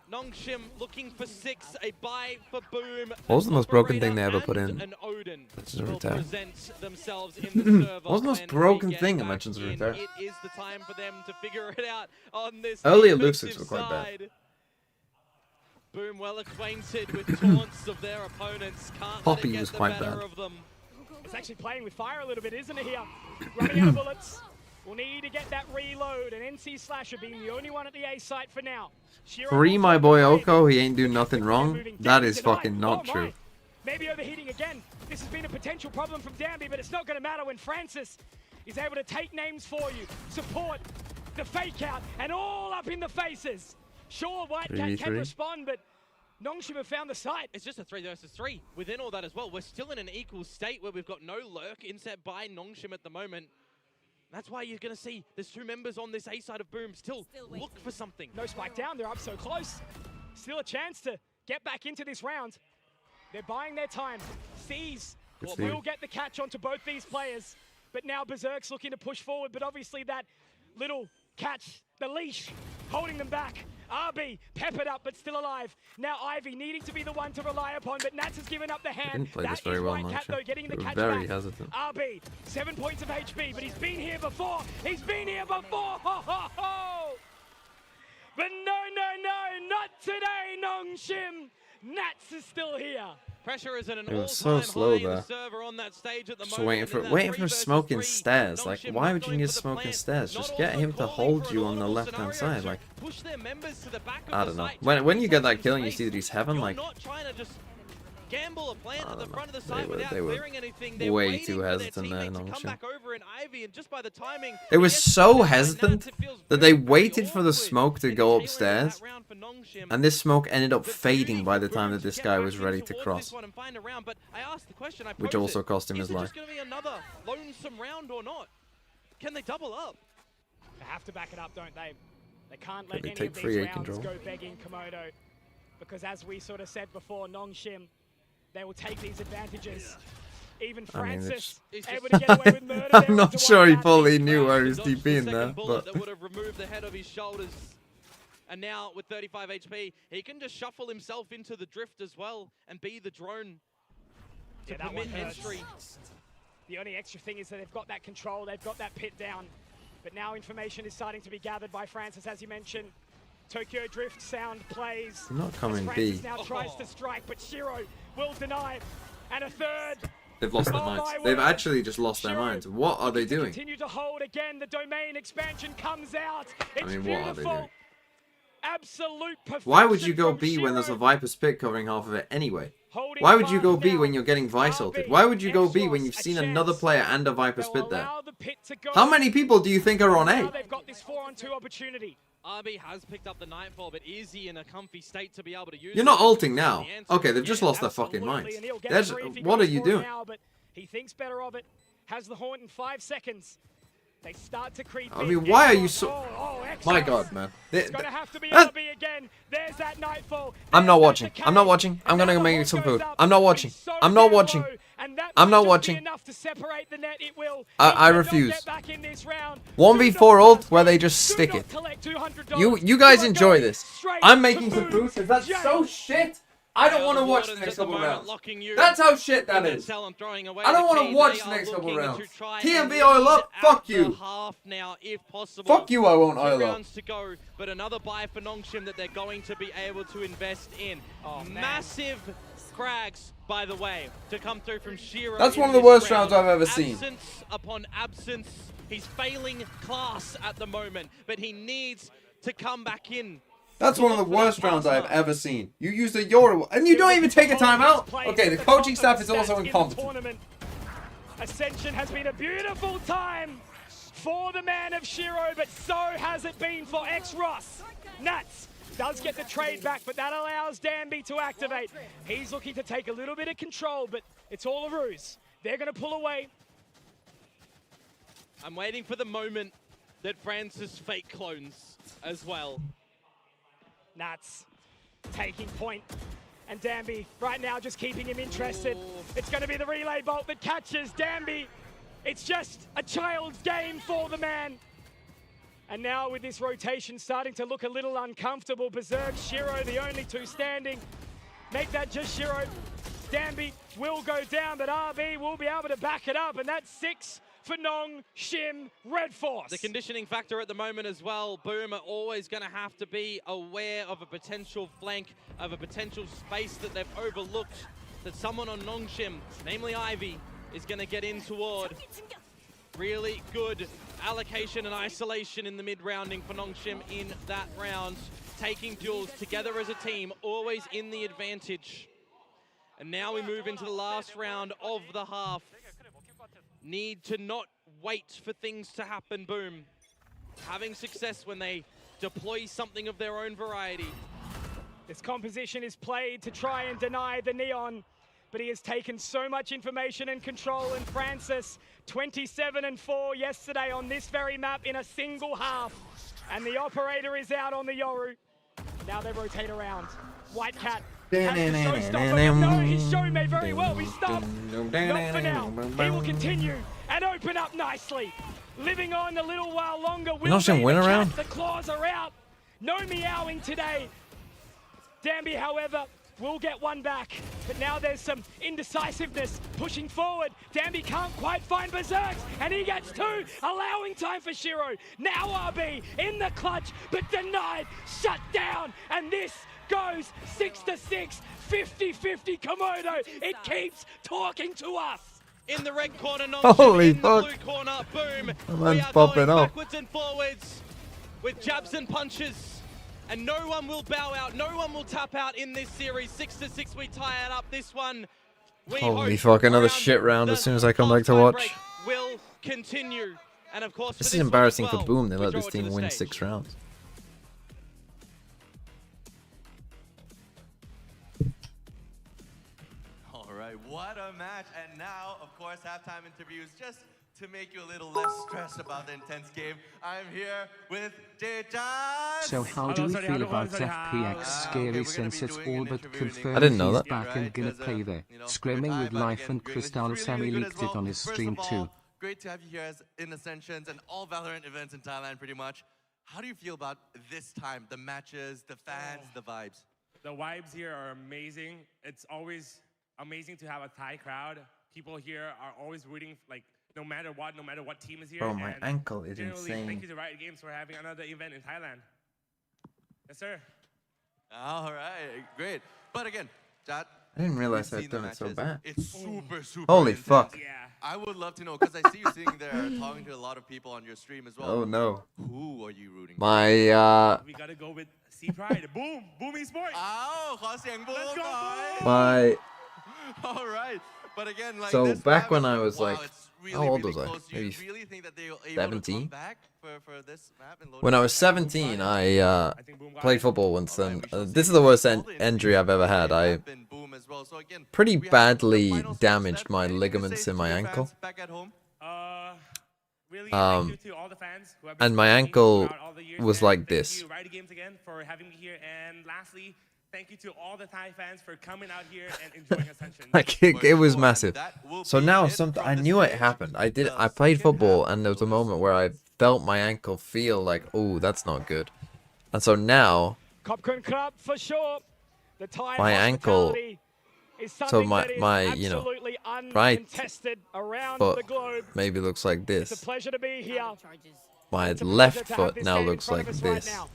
Nongshim looking for 6, a buy for Boom. What was the most broken thing they Operator ever put and in? An Odin Legends of will Runeterra. present themselves in the server. What was the most when broken we get thing in back Legends of in. Runeterra? It is the time for them to figure it out on this Early defensive elusives were quite bad. side. Boom well acquainted with taunts of their opponents. Can't let Poppy it get was the quite better bad. of them. It's actually playing with fire a little bit, isn't it here? Running out of bullets. We'll need to get that reload, and NC Slasher being the only one at the A site for now. Shiro Free also my boy played. Oko, he ain't doing nothing wrong. Moving That down is tonight. fucking not Oh my. true. Maybe overheating again. This has been a potential problem from Danby, but it's not going to matter when Francis is able to take names for you, support the fake out, and all up in the faces. Sure, Whitecat can 3v3. respond, but Nongshim have found the site. It's just a 3 versus 3. Within all that as well, we're still in an equal state where we've got no lurk inset by Nongshim at the moment. That's why you're going to see there's 2 members on this A side of Boom still look for something. No spike down, they're up so close. Still a chance to get back into this round. They're buying their time. Sees Good will see. get the catch onto both these players, but now Berserk's looking to push forward, but obviously that little catch, the leash, holding them back. RB peppered up, but still alive. Now Ivy needing to be the one to rely upon, but Nats has given up the hand. Didn't play That this very is well, Whitecat, Nongshim. though, getting the They were catch very back. hesitant. RB, 7 points of HP, but he's been here before. He's been here before. Ho, ho, ho. But no, not today, Nongshim. Nats is still here. Pressure is at an It was all-time so slow high in the there. server on that stage at the Just moment. waiting and for in that waiting 3 for versus smoking 3, stairs. Like, Nongshim why not would you going need for the smoking plant, stairs? not Just get also him to calling hold for you an on the audible left-hand scenario side. to Like, push their members to the back of I the don't know. site, When trying to you get that take kill and you space. see that he's heaven, You're like, not trying to just gamble a plant I at the don't front of know. the site without They were clearing anything. They're way waiting too for their hesitant there, teammate to come Nongshim. back over in Ivy, and just by the timing, They were yes, so by hesitant Nats, it feels that they very, very waited for the awkward smoke to in go the tail end of upstairs, that round for Nongshim. and this smoke ended up The fading duty by for the time Boom that to this get guy back was in ready to towards cross. this one and find a round, but I asked the question, I Which posed also it, cost him is his it life. just going to be another lonesome round or not? Can they double up? They have to back it up, don't they? They can't Could let they any take of these free A rounds control? go begging Komodo. Because as we sort of said before, Nongshim, they will take these advantages. Even I mean, Francis it's able to get away with murder. I'm there not onto sure he Whitecat. fully knew where he was Dodged the DPing second there, bullet but that would have removed the head of his shoulders. And now with 35 HP, he can just shuffle himself into the drift as well and be the drone to Yeah, that permit one hurts. entry. The only extra thing is that they've got that control, they've got that pit down. But now information is starting to be gathered by Francis, as you mentioned. Tokyo Drift sound plays. I'm not coming as B. Francis now tries to strike, but Shiro will deny. And a third. They've lost their Oh minds. my They've word. actually just lost their Shiro minds. What are they looking to doing? Continue to hold again. The domain expansion comes out. It's mean, what are they beautiful. doing? Absolute perfection. Why would you go from B when there's a Shiro. Viper Spit covering half of it anyway? Holding Why would you fast go B now. when you're getting Vice RB, ulted? Why would you go B when Exos, you've a seen another chance. player and a Viper They'll Spit there? allow the pit to go. How many people do you think are on Now A? they've got this 4-on-2 opportunity. RB has picked up the Nightfall, but is he in a comfy state to be able to use You're it? not ulting now. The answer Okay, is they've just yes. lost their fucking Absolutely, minds. and he'll get There's- free if he what goes are you for it doing? Now, but he thinks better of it. Has the haunt in 5 seconds. They start to creep I in. mean, why are you Exos. so... Oh, Exos. My god, man. It's going to have to be Ah! RB again. There's that Nightfall. I'm not There's watching. that I'm not decay. watching. I'm And gonna now go the make haunt some goes food. up. I'm not watching. It's so I'm not damn watching. low, and that I'm not Just be watching. enough to separate the net, it will. I He cannot refuse. get back in this round. 1v4 ult where they Do just stick not it. collect $200. You guys are enjoy going this. straight I'm to making some Boom food because that's Jail. so shit. I don't Well, want to the watch the Wardens next at the couple moment rounds. locking you That's how shit that in is. cell and throwing away I don't the want key. to watch They the are next couple looking rounds. to try TMB and oil up. lead Fuck at the you. half now, if possible. Fuck you. I won't 2 oil up. rounds to go, but another buy for Nongshim that they're going to be able to invest in. Oh, man. Massive frags, by the way, to come through from Shiro. That's in one of the this worst round. rounds I've ever seen. Absence upon absence. He's failing class at the moment, but he needs to come back in. That's one of the worst rounds I've ever seen. You used a Yoru, and you don't even take a timeout. Okay, the coaching staff is also incompetent. Ascension has been a beautiful time for the man of Shiro, but so has it been for X-Ross. Nats does get the trade back, but that allows Danby to activate. He's looking to take a little bit of control, but it's all a ruse. They're going to pull away. I'm waiting for the moment that Francis fake clones as well. Nats taking point. And Danby right now just keeping him interested. It's going to be the relay bolt that catches Danby. It's just a child's game for the man. And now with this rotation starting to look a little uncomfortable, Berserk, Shiro, the only two standing. Make that just Shiro. Danby will go down, but RB will be able to back it up. And that's 6 for Nong Shim Red Force. The conditioning factor at the moment as well. Boom are always going to have to be aware of a potential flank, of a potential space that they've overlooked, that someone on Nongshim, namely Ivy, is going to get in toward. Really good allocation and isolation in the mid-rounding for Nongshim in that round. Taking duels together as a team, always in the advantage. And now we move into the last round of the half. Need to not wait for things to happen, Boom. Having success when they deploy something of their own variety. This composition is played to try and deny the Neon, but he has taken so much information and control. And Francis, 27-4 yesterday on this very map in a single half. And the operator is out on the Yoru. Now they rotate around. White Cat has to show stop. No, his show may very well be stopped. Not for now. He will continue and open up nicely. Living on a little while longer. Will Nongshim be win the cat. around? The claws are out. No meowing today. Danby, however, will get one back. But now there's some indecisiveness pushing forward. Danby can't quite find Berserks, and he gets 2, allowing time for Shiro. Now RB in the clutch, but denied, shut down, and this goes 6-6, 50-50 Komodo. It keeps talking to us. In the red corner, Holy in fuck. the blue corner, Boom. man's We are popping going off. backwards and forwards with jabs and punches. And no one will bow out, no one will tap out in this series. 6-6, we tie it up. This one, we Holy hope fuck, another around shit round the as soon as I come back to halftime watch. break will continue. And of course, This for is one embarrassing as for well, Boom. They we let draw this it to team the win stage. 6 rounds. All right, what a match. And now, of course, halftime interviews just to make you a little less stressed about the intense game. I'm here with Jay-chan. So how do we feel about FPX Scary since it's all but confirmed I didn't know he's that. back and gonna play there? Scrimming with Life and Crystal Sammy leaked it on his stream too. Great to have you here as in Ascensions and all Valorant events in Thailand pretty much. How do you feel about this time? The matches, the fans, the vibes? The vibes here are amazing. It's always amazing to have a Thai crowd. People here are always rooting, like, no matter what team is here. Bro, my and ankle is generally, insane. Thank you to Riot Games for having another event in Thailand. Yes, sir. All right, great. But again, Jad, I didn't realize we've I'd seen the done it so matches. bad. It's super Holy intense. fuck. Yeah. I would love to know, because I see you sitting there talking to a lot of people on your stream as well. Oh no. Who are you rooting for? My, We gotta go with C Pride. Boom! Boom esports! Oh, ขอเสียงบู๊ Let's go, ก่อน Boom! my, All right. But again, like So, this back map when is- I was, wow, like, it's really, how old really was I? close. Maybe You really think that they were able to 17? come back for this map in Lotus? when I was 17, I I think Boom got played it. football once, All right, and we shall see. this is the worst All the injury I've ever had. interviews I have been Boom as well. So again, pretty we have the badly final stage damaged left. my Anything to ligaments say in to my your ankle. fans back at home? Really, Um, thank you to all the fans who have been and my supporting me ankle throughout all the years, was and like thank this. you, Riot Games, again, for having me here. And lastly, thank you to all the Thai fans for coming out here and enjoying Ascension. Like, it was And massive. that will will So be now hit something from I the knew it stage. happened. I The played second football half and there was a moment where I felt my ankle feel like, oh, that's not good. And so now Kopkun Club for sure. The time my ankle, hospitality is so something my that is you know, absolutely right uncontested around foot the globe. maybe looks like It's a this. pleasure to be here. My It's a pleasure left to have foot this now game in looks front like of us right this. now.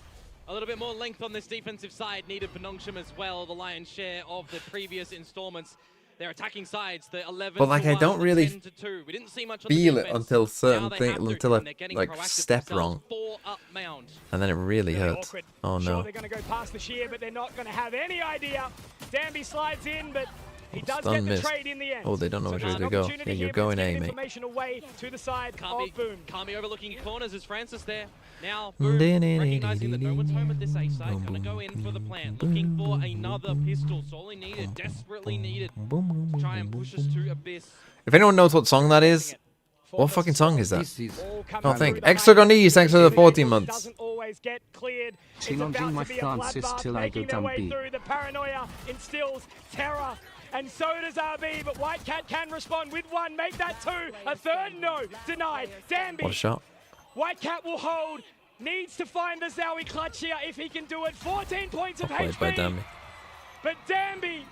A little bit more length on this defensive side needed for Nongshim as well. The lion's share of the previous installments. Their attacking sides, the 11 But like to I 1, don't the really 10 to 2. We didn't see much on the feel it defense. until Now certain they thing have to, until I and they're getting like proactive step themselves. wrong, 4 up mound. and then it really Really hurts. awkward. Oh Sure, no. they're going to go past the shear, but they're not going to have any idea. Danby slides in, but he does Stun get the missed. trade in the end. Oh, they don't know So which there's way an to go. opportunity Yeah, you're here, but going it's A, giving mate. information away to the side of Boom. Can't be overlooking corners as Francis there. Now, Boom, recognizing that no one's home at this A side, gonna go in for the plant, looking for another pistol. So all he needed, desperately needed, to try and push us to Abyss. If anyone knows what song that is, what fucking song is that? This is All coming Oh, through thank the Extragonese, thanks for the 14 months. Doesn't always get cleared. It's Challenging about my to be a Francis bloodbath, till I go making their way dumpy. through. The paranoia instills terror. And so does RB, but White Cat can respond with one, make that two, a third, no, denied. Danby, What a shot. White Cat will hold, needs to find the Zowie clutch here if he can do it. 14 points of Played by HP, Danby. but Danby,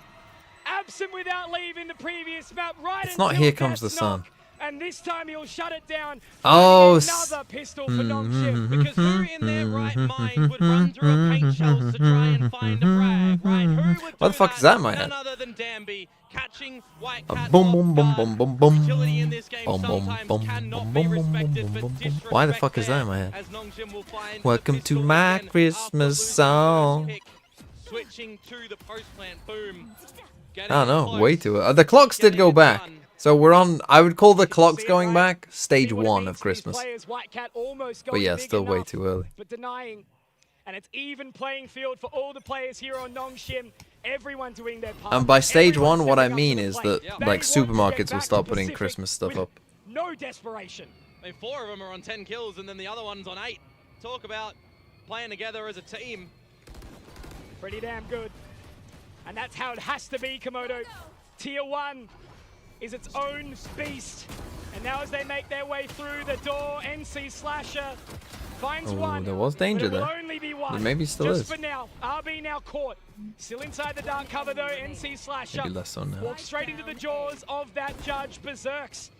absent without leave in the previous map, right It's not until Here Comes the Death's Sun. Knock. And this time he'll shut it down. Oh, Another pistol for Nongshim. Because who in their right mind would run through a paint shells to try and find a frag, right? Who would What the do fuck is that in my None head? other than Danby, catching White A Cat boom, off boom, boom, guard. boom, boom, boom. Agility in this game Boom, boom, sometimes boom, cannot boom, be boom, boom, respected, boom, but boom, boom. disrespect Why the fuck is there, that in my head? as Nongshim will find Welcome the to pistol my again Christmas after losing song. the first pick. Switching to the post plant, Boom. I don't know, way too early. The clocks did go back. So we're on, I would call the clocks going back stage 1 of Christmas. But yeah, still way too early. But denying, and it's even playing field for all the players here on Nongshim. Everyone doing their part. And by stage Everyone 1, what I stepping up mean to the is plate. that They like want to get supermarkets will back start to putting Pacific Christmas stuff with up. No desperation. I mean, 4 of them are on 10 kills, and then the other one's on 8. Talk about playing together as a team. Pretty damn good. And that's how it has to be, Komodo. Tier 1 is its own beast. And now as they make their way through the door, NC Slasher finds Oh, one. there was danger but it will there. only be one. There maybe still Just is. for now. RB now caught. Still inside the dark cover though, NC Slasher. Maybe less so now. Walks straight into the jaws of that judge, Berserks.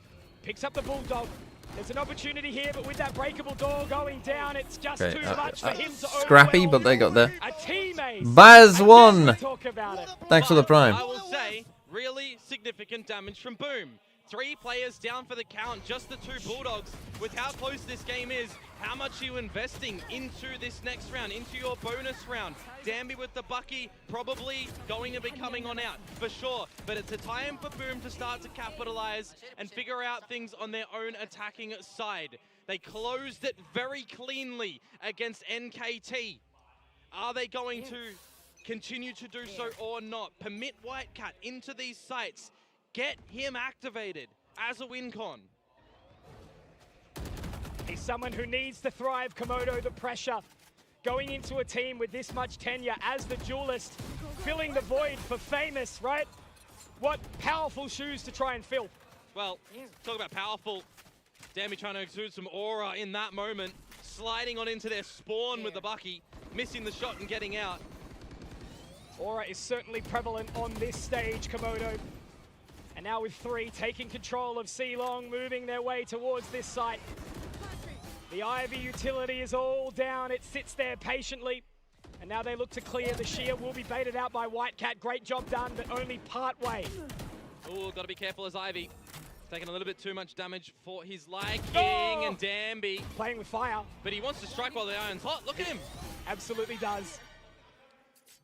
Picks up the Bulldog. There's an opportunity here, but with that breakable door going down, it's just Okay, too much for him to scrappy, overwhelm. but they got there. A teammate. Baz And won. then we talk about it. Thanks for the prime. I will say, really significant damage from Boom. 3 players down for the count, just the 2 Bulldogs. With how close this game is, how much are you investing into this next round, into your bonus round? Danby with the Bucky, probably going to be coming on out, for sure. But it's a time for Boom to start to capitalize and figure out things on their own attacking side. They closed it very cleanly against NKT. Are they going to continue to do so or not? Permit White Cat into these sites. Get him activated as a win con. He's someone who needs to thrive, Komodo, the pressure. Going into a team with this much tenure as the duelist, filling the void for Famous, right? What powerful shoes to try and fill. Well, talk about powerful. Danby trying to exude some aura in that moment. Sliding on into their spawn with the Bucky. Missing the shot and getting out. Aura is certainly prevalent on this stage, Komodo. And now with 3 taking control of Ceylon, moving their way towards this site. The Ivy utility is all down. It sits there patiently. And now they look to clear. The shear will be baited out by White Cat. Great job done, but only part way. Oh, got to be careful as Ivy. Taking a little bit too much damage for his liking. Oh! And Danby. Playing with fire. But he wants to strike while the iron's hot. Look at him. Absolutely does.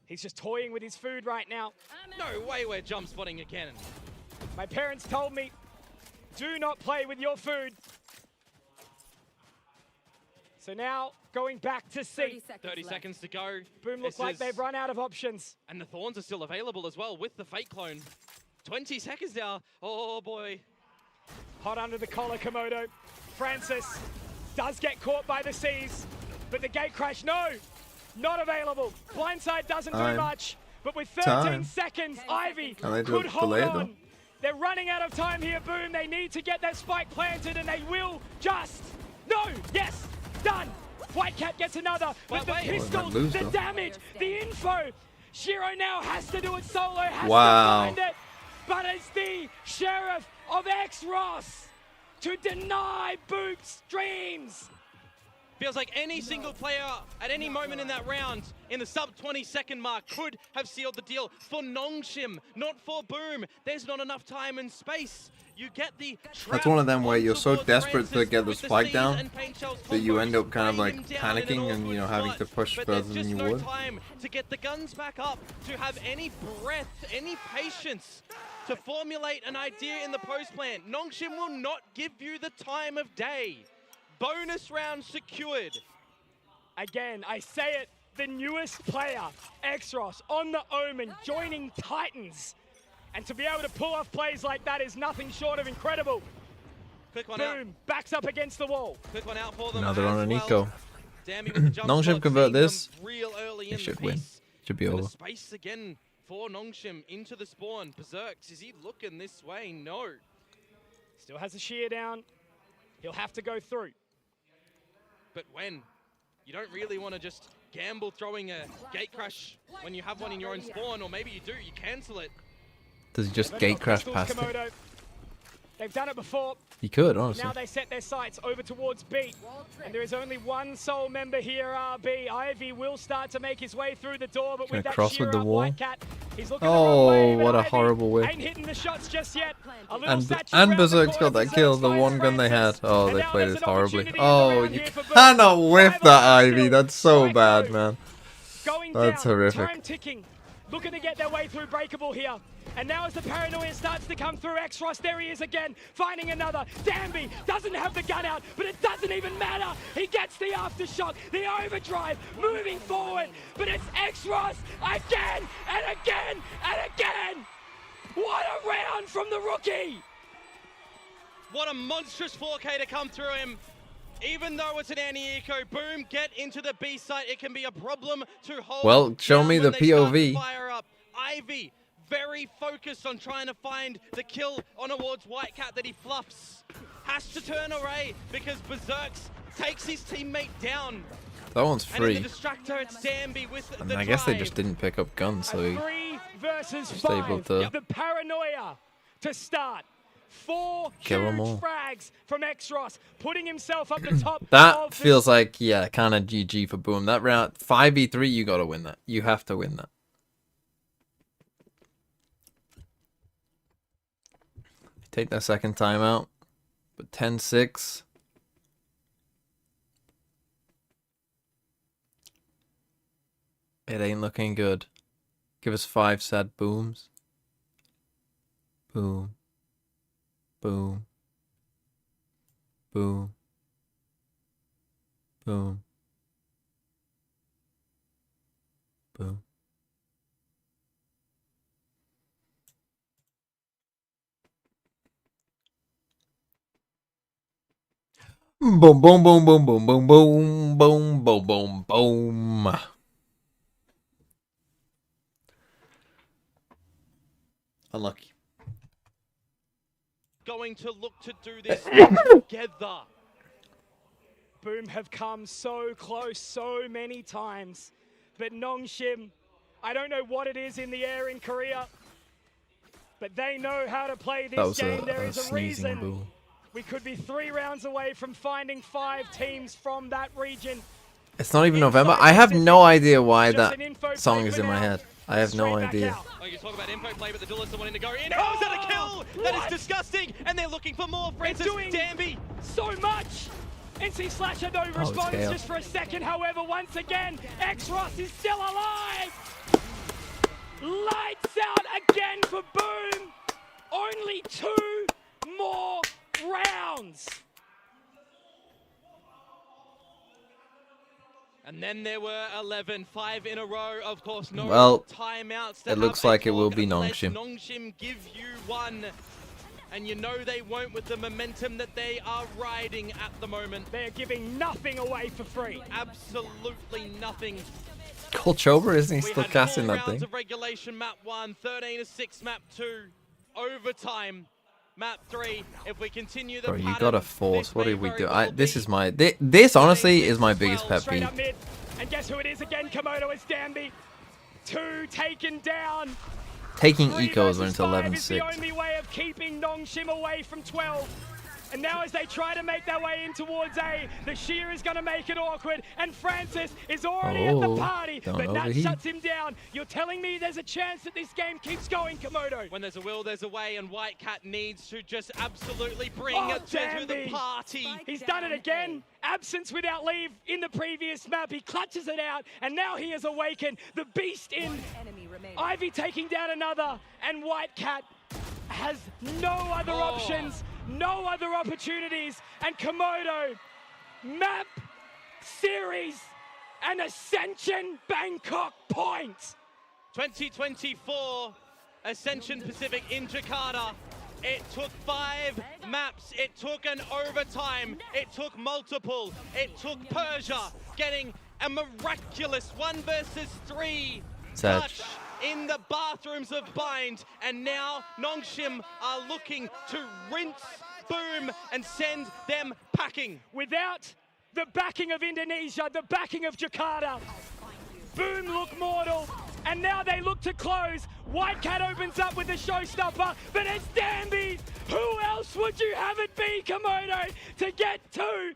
He's just toying with his food right now. No way we're jump spotting again. My parents told me, do not play with your food. So now, going back to C. 30 seconds to go. Boom look This like is- they've run out of options. And the Thorns are still available as well with the Fake Clone. 20 seconds now. Oh boy. Hot under the collar, Komodo. Francis does get caught by the C's, but the gate crash, no, not available. Blindside doesn't do Time. much, but with 13 Time. seconds, Ivy And they could do hold delay it, on. They're running out of time here, Boom. They need to get that spike planted, and they will just. No, yes, done. Whitecat gets another, but the pistols, the damage, the info. Shiro now has to do it solo, has to find it. But it's the Sheriff of X-Ross to deny Boop's dreams. Feels like any single player at any moment in that round, in the sub 20-second mark, could have sealed the deal for Nongshim, not for Boom. There's not enough time and space. You get the That's one of them where you're so desperate to get the spike down that you end up kind of like panicking and, you know, having to push further than you would. Time to get the guns back up, to have any breath, any patience to formulate an idea in the post plan. Nongshim will not give you the time of day. Bonus round secured. Again, I say it, the newest player, X-Ross, on the Omen, joining Titans. And to be able to pull off plays like that is nothing short of incredible. Quick one Boom, backs up against the wall. Quick one out for them. Now they're on an eco. Nongshim convert this. They should win. Should be over. Space again for Nongshim into the spawn. Berserks, is he looking this way? No. Still has a shear down. He'll have to go through. But when? You don't really want to just gamble throwing a gate crash when you have one in your own spawn, or maybe you do, you cancel it. Does he just gate crash past it? Komodo. They've done it before. He could, honestly. Now they set their sights over towards B. And there is only one sole member here, RB. Ivy will start to make his way through the door, but with that cross with the wall. Whitecat, he's looking the wrong way, Oh, what a Ivy horrible whip. ain't hitting the shots just yet. And Berserk's got that kill, the one gun they had. Oh, they played it horribly. Oh, you cannot whiff that, Ivy. That's so bad, man. That's horrific. Time ticking. Looking to get their way through Breakable here. And now as the paranoia starts to come through, X-Ross, there he is again, finding another. Danby doesn't have the gun out, but it doesn't even matter. He gets the aftershock, the overdrive, moving forward. But it's X-Ross again and again and again. What a round from the rookie. What a monstrous 4K to come through him. Even though it's an anti-eco, Boom, get into the B site. It can be a problem to hold. Well, show me the POV. Fire up. Ivy, very focused on trying to find the kill on towards Whitecat that he fluffs. Has to turn away because Berserks takes his teammate down. That one's free. And in the distractor, it's Danby with I mean, I guess they just didn't pick up guns, so he 3 versus was 5. able to The paranoia to start. 4 kill them huge all. frags from X-Ross, putting himself up the top. That feels like, yeah, kind of GG for Boom. That round, 5v3, you got to win that. You have to win that. Take that second timeout, but 10-6. It ain't looking good. Give us 5 sad booms. Boom. Boom. Boom. Boom. Boom. Boom, boom, boom, boom, boom, boom, boom, boom, boom, boom, boom. Unlucky. Going to look to do this together. Boom have come so close so many times. But Nongshim, I don't know what it is in the air in Korea, but they know how to play this game. There is a reason. Boo. We could be 3 rounds away from finding 5 teams from that region. It's not even November. I have no idea why that song is in my head. I have no idea. Oh, you talk about info play, but the duelists are wanting to go in. Oh, is that a kill? That is disgusting. And they're looking for more. Francis Danby. So much. NC Slasher though responds just for a second. However, once again, X-Ross is still alive. Lights out again for Boom. Only 2 more rounds. And then there were 11, 5 in a row. Of course, no timeouts. It looks like it will be Nongshim. Nongshim give you one. And you know they won't with the momentum that they are riding at the moment. They're giving nothing away for free. Absolutely nothing. Colchover, isn't he still casting that thing? Of regulation map 1, 13-6 map 2. overtime. Map 3, if we continue the Bro, you pattern, gotta force. this What may did we very do? well This be is my. This honestly is my biggest pet Straight peeve. up mid. And guess who it is again? Komodo is Danby. 2 taken down. Taking 3 ecos when versus it's 5 is the 11-6. only way of keeping Nongshim away from 12. And now as they try to make their way in towards A, the Sheer is going to make it awkward. And Francis is already at the party, don't but Nat overheat. shuts him down. You're telling me there's a chance that this game keeps going, Komodo? When there's a will, there's a way, and White Cat needs to just absolutely bring Oh, it to the Danby. party. He's done it again. Absence without leave in the previous map. He clutches it out, and now he has awakened. The beast in. Enemy remaining. Ivy taking down another, and White Cat has no other options, no other opportunities. And Komodo, map, series, and Ascension Bangkok points. 2024 Ascension Pacific in Jakarta. It took 5 maps, it took an overtime, it took multiple, it took Persia getting a miraculous 1 versus 3 Sag. touch in the bathrooms of Bind, and now Nongshim are looking to rinse Boom and send them packing. Without the backing of Indonesia, the backing of Jakarta, Boom look mortal, and now they look to close. White Cat opens up with the showstopper, but it's Danby. Who else would you have it be, Komodo, to get 2?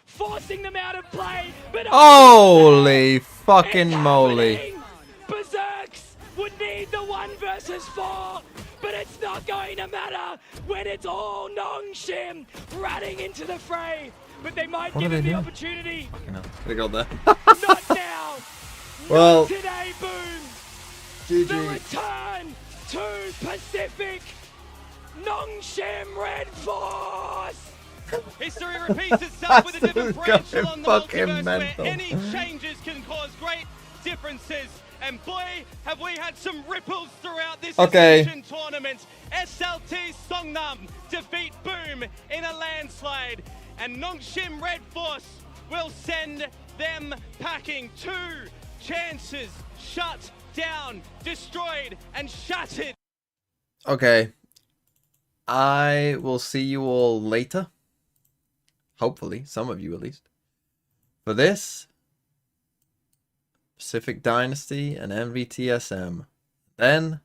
Forcing them out of play, but Holy fucking it's moly. happening. Berserks would need the 1 versus 4, but it's not going to matter when it's all Nongshim running into the fray. But they might What give are him they the doing? opportunity. Fucking hell. They got there. Not now. Well, Not today, Boom. The return to Pacific. Nongshim Red Force. History repeats itself with a different This branch guy along the fucking multiverse mental. where any changes can cause great differences. And boy, have we had some ripples throughout this Okay. Ascension tournament. SLT Songnam defeat Boom in a landslide. And Nongshim Red Force will send them packing. 2 chances shut down, destroyed, and shattered. Okay. I will see you all later. Hopefully, some of you at least. For this, Pacific Dynasty and MVTSM. Then,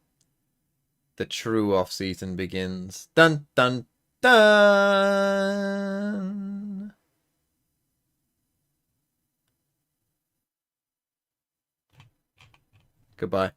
the true off-season begins. Dun dun dun! Goodbye.